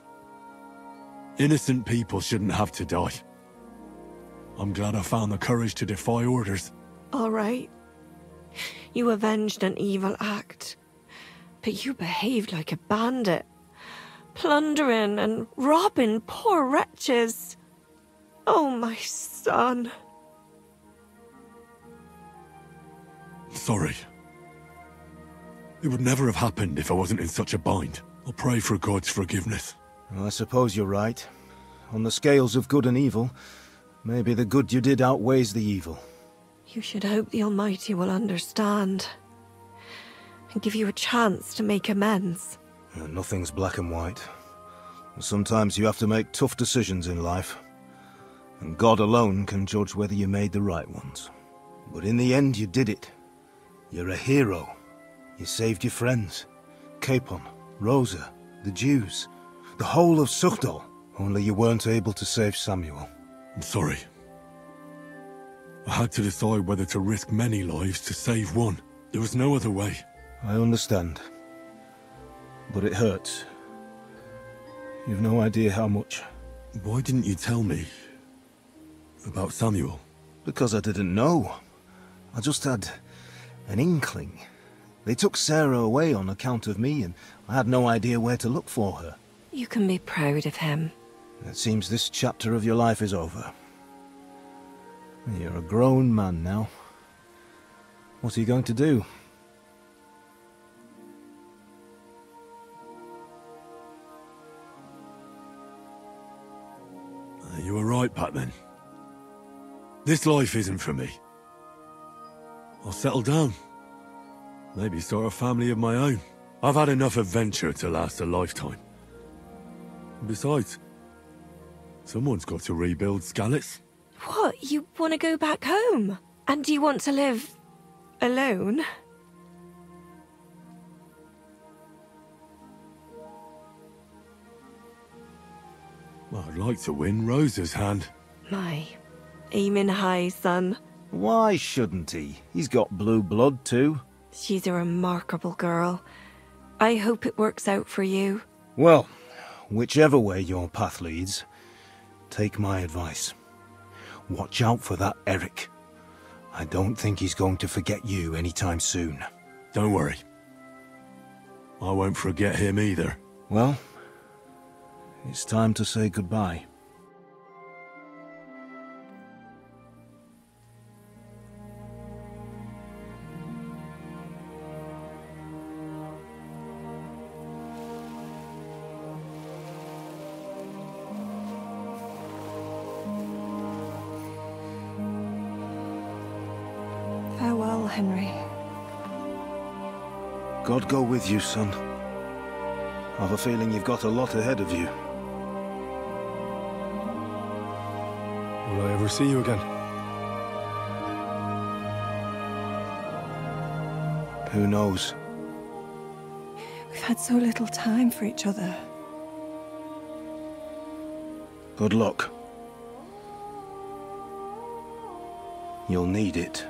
innocent people shouldn't have to die. I'm glad I found the courage to defy orders. All right. You avenged an evil act. But you behaved like a bandit. Plundering and robbing poor wretches. Oh, my son. Sorry. It would never have happened if I wasn't in such a bind. I'll pray for God's forgiveness. Well, I suppose you're right. On the scales of good and evil, maybe the good you did outweighs the evil. You should hope the Almighty will understand. And give you a chance to make amends. Nothing's black and white. Sometimes you have to make tough decisions in life. And God alone can judge whether you made the right ones. But in the end, you did it. You're a hero. You saved your friends. Capon, Rosa, the Jews, the whole of Suchdol. Only you weren't able to save Samuel. I'm sorry. I had to decide whether to risk many lives to save one. There was no other way. I understand. But it hurts. You've no idea how much. Why didn't you tell me about Samuel? Because I didn't know. I just had an inkling. They took Sarah away on account of me, and I had no idea where to look for her. You can be proud of him. It seems this chapter of your life is over. You're a grown man now. What are you going to do? You were right back then. This life isn't for me. I'll settle down. Maybe start a family of my own. I've had enough adventure to last a lifetime. Besides, someone's got to rebuild Skalitz. What? You want to go back home? And do you want to live alone? Well, I'd like to win Rosa's hand. My, aiming high, son. Why shouldn't he? He's got blue blood too. She's a remarkable girl. I hope it works out for you. Well, whichever way your path leads, take my advice. Watch out for that Eric. I don't think he's going to forget you anytime soon. Don't worry. I won't forget him either. Well, it's time to say goodbye. Farewell, Henry. God go with you, son. I've a feeling you've got a lot ahead of you. Will I ever see you again? Who knows? We've had so little time for each other. Good luck. You'll need it.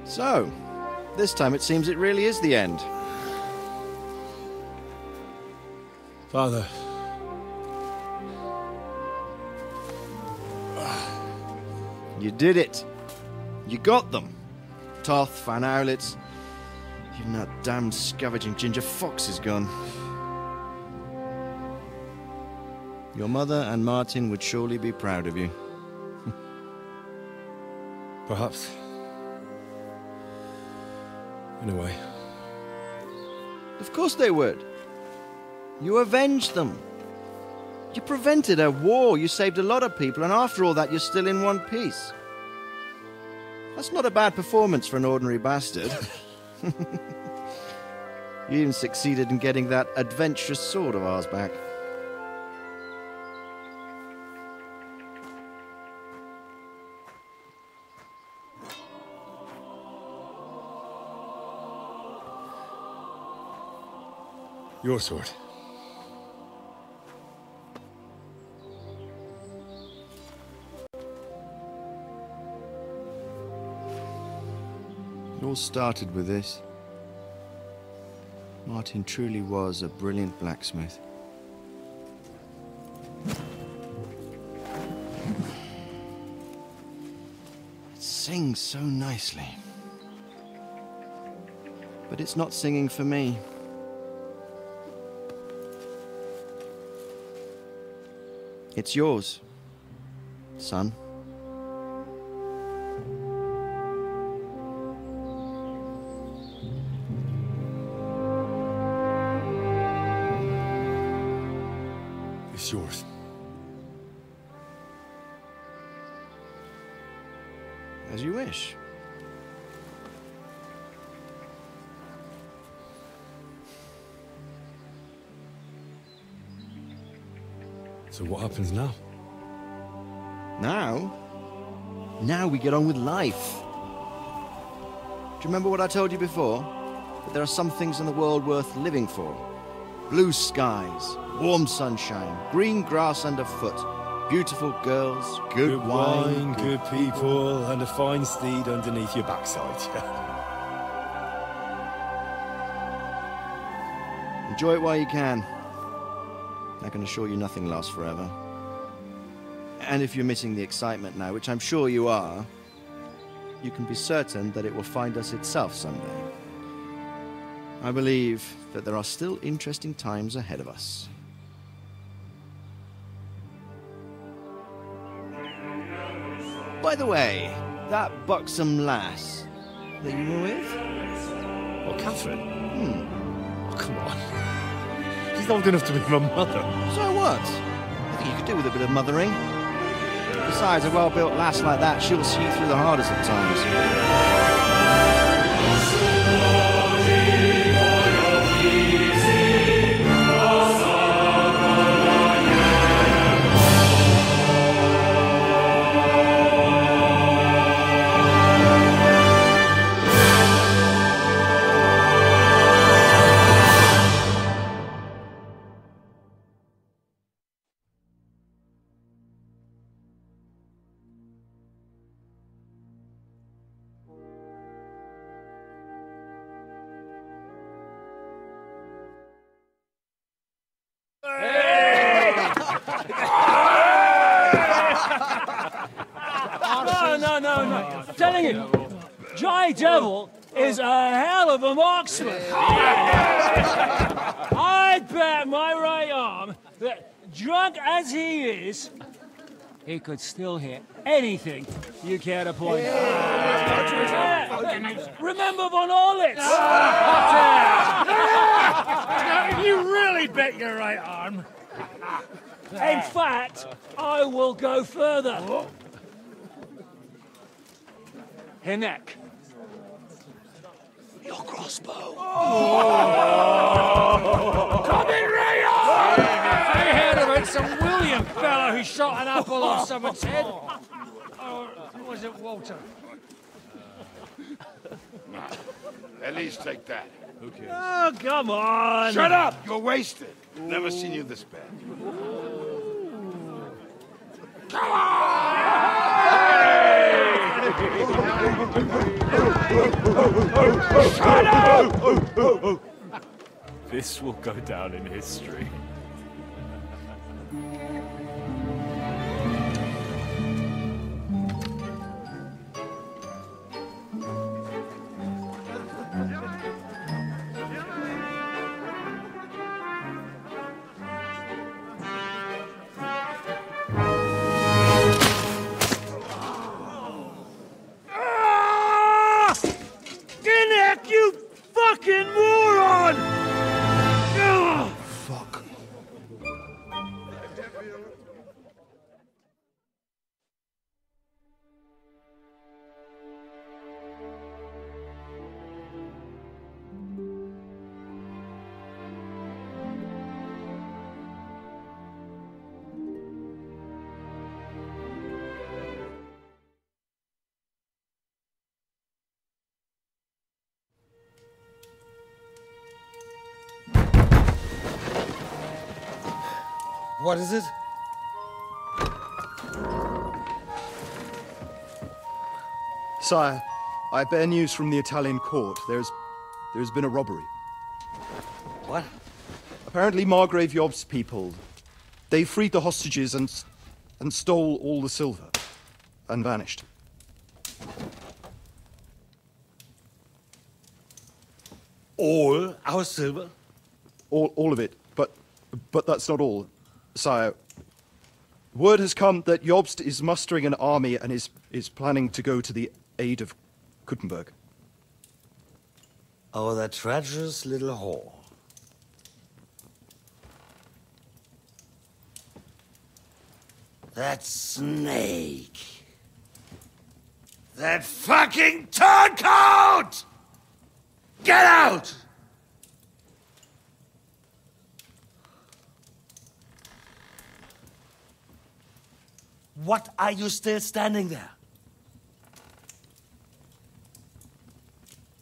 So, this time it seems it really is the end. Father. You did it. You got them. Toth, Van Owlitz. Even that damned scavenging ginger fox is gone. Your mother and Martin would surely be proud of you. Perhaps. In a way. Of course they would. You avenged them. You prevented a war, you saved a lot of people, and after all that you're still in one piece. That's not a bad performance for an ordinary bastard. You even succeeded in getting that adventurous sword of ours back. Your sword. It all started with this. Martin truly was a brilliant blacksmith. sings so nicely. But it's not singing for me. It's yours, son. It's yours. As you wish. So what happens now? Now? Now we get on with life. Do you remember what I told you before? That there are some things in the world worth living for. Blue skies, warm sunshine, green grass underfoot, beautiful girls, good wine, good people, and a fine steed underneath your backside. Enjoy it while you can. I can assure you nothing lasts forever. And if you're missing the excitement now, which I'm sure you are, you can be certain that it will find us itself someday. I believe that there are still interesting times ahead of us. By the way, that buxom lass that you were with? Oh, Catherine? Oh, come on. She's old enough to be my mother. So what? I think you could do with a bit of mothering. Besides, a well-built lass like that, she'll see you through the hardest of times. No. I'm telling you, Jai Devil is a hell of a marksman. I'd bet my right arm that, drunk as he is, he could still hit anything you care to point out. Remember Von Orlitz? You really bet your right arm. In fact, I will go further. Her neck. Your crossbow. Coming right on! I heard about some William fella who shot an apple off someone's head. Or was it Walter? At least take that. Okay. Oh, come on! Shut up! You're wasted. Never seen you this bad. Come on! Shut up! This will go down in history. You fucking moron! Fuck. What is it? Sire, I bear news from the Italian court. There's been a robbery. What? Apparently Margrave Yob's people, they freed the hostages and stole all the silver and vanished. All our silver? All of it, but that's not all, sire. Word has come that Jobst is mustering an army and is planning to go to the aid of Kuttenberg. Oh, that treacherous little whore. That snake. That fucking turncoat! Get out! What are you still standing there?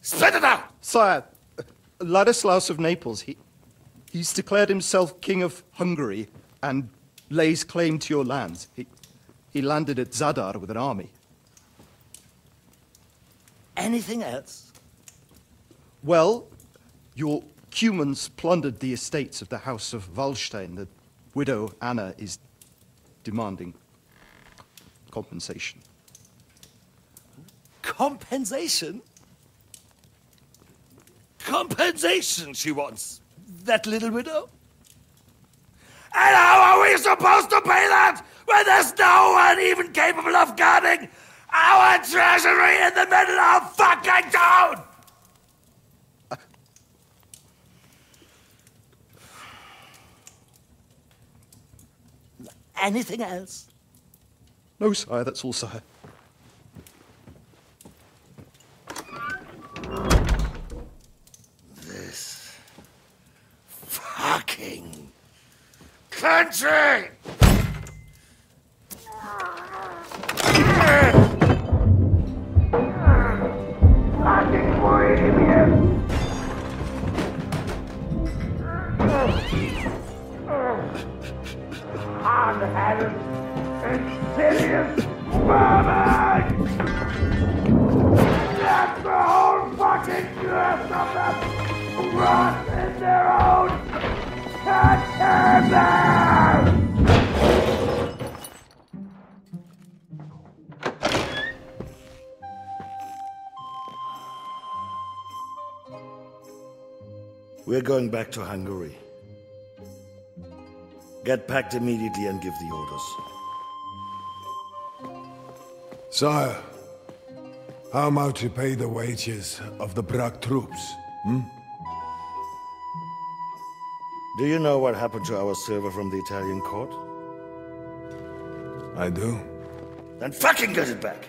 Spit it out! Sire, Ladislaus of Naples, he's declared himself King of Hungary and lays claim to your lands. He landed at Zadar with an army. Anything else? Well, your Cumans plundered the estates of the House of Wallstein. The widow Anna is demanding compensation. Compensation? Compensation she wants, that little widow? And how are we supposed to pay that when there's no one even capable of guarding our treasury in the middle of fucking town? Anything else? No, sire, that's all, sire. This fucking country! Fucking Bohemian! Hard-headed, insidious vermin! That's the whole fucking curse of them! Rot in their own caterpillar! We're going back to Hungary. Get packed immediately and give the orders. Sire, how am I to pay the wages of the Prague troops, Do you know what happened to our silver from the Italian court? I do. Then fucking get it back!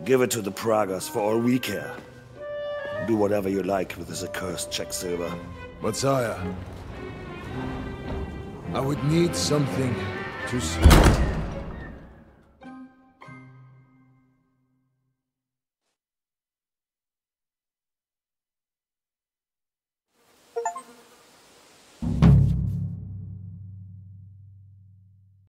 Give it to the Pragas for all we care. Do whatever you like with this accursed Czech silver. But sire, I would need something to see.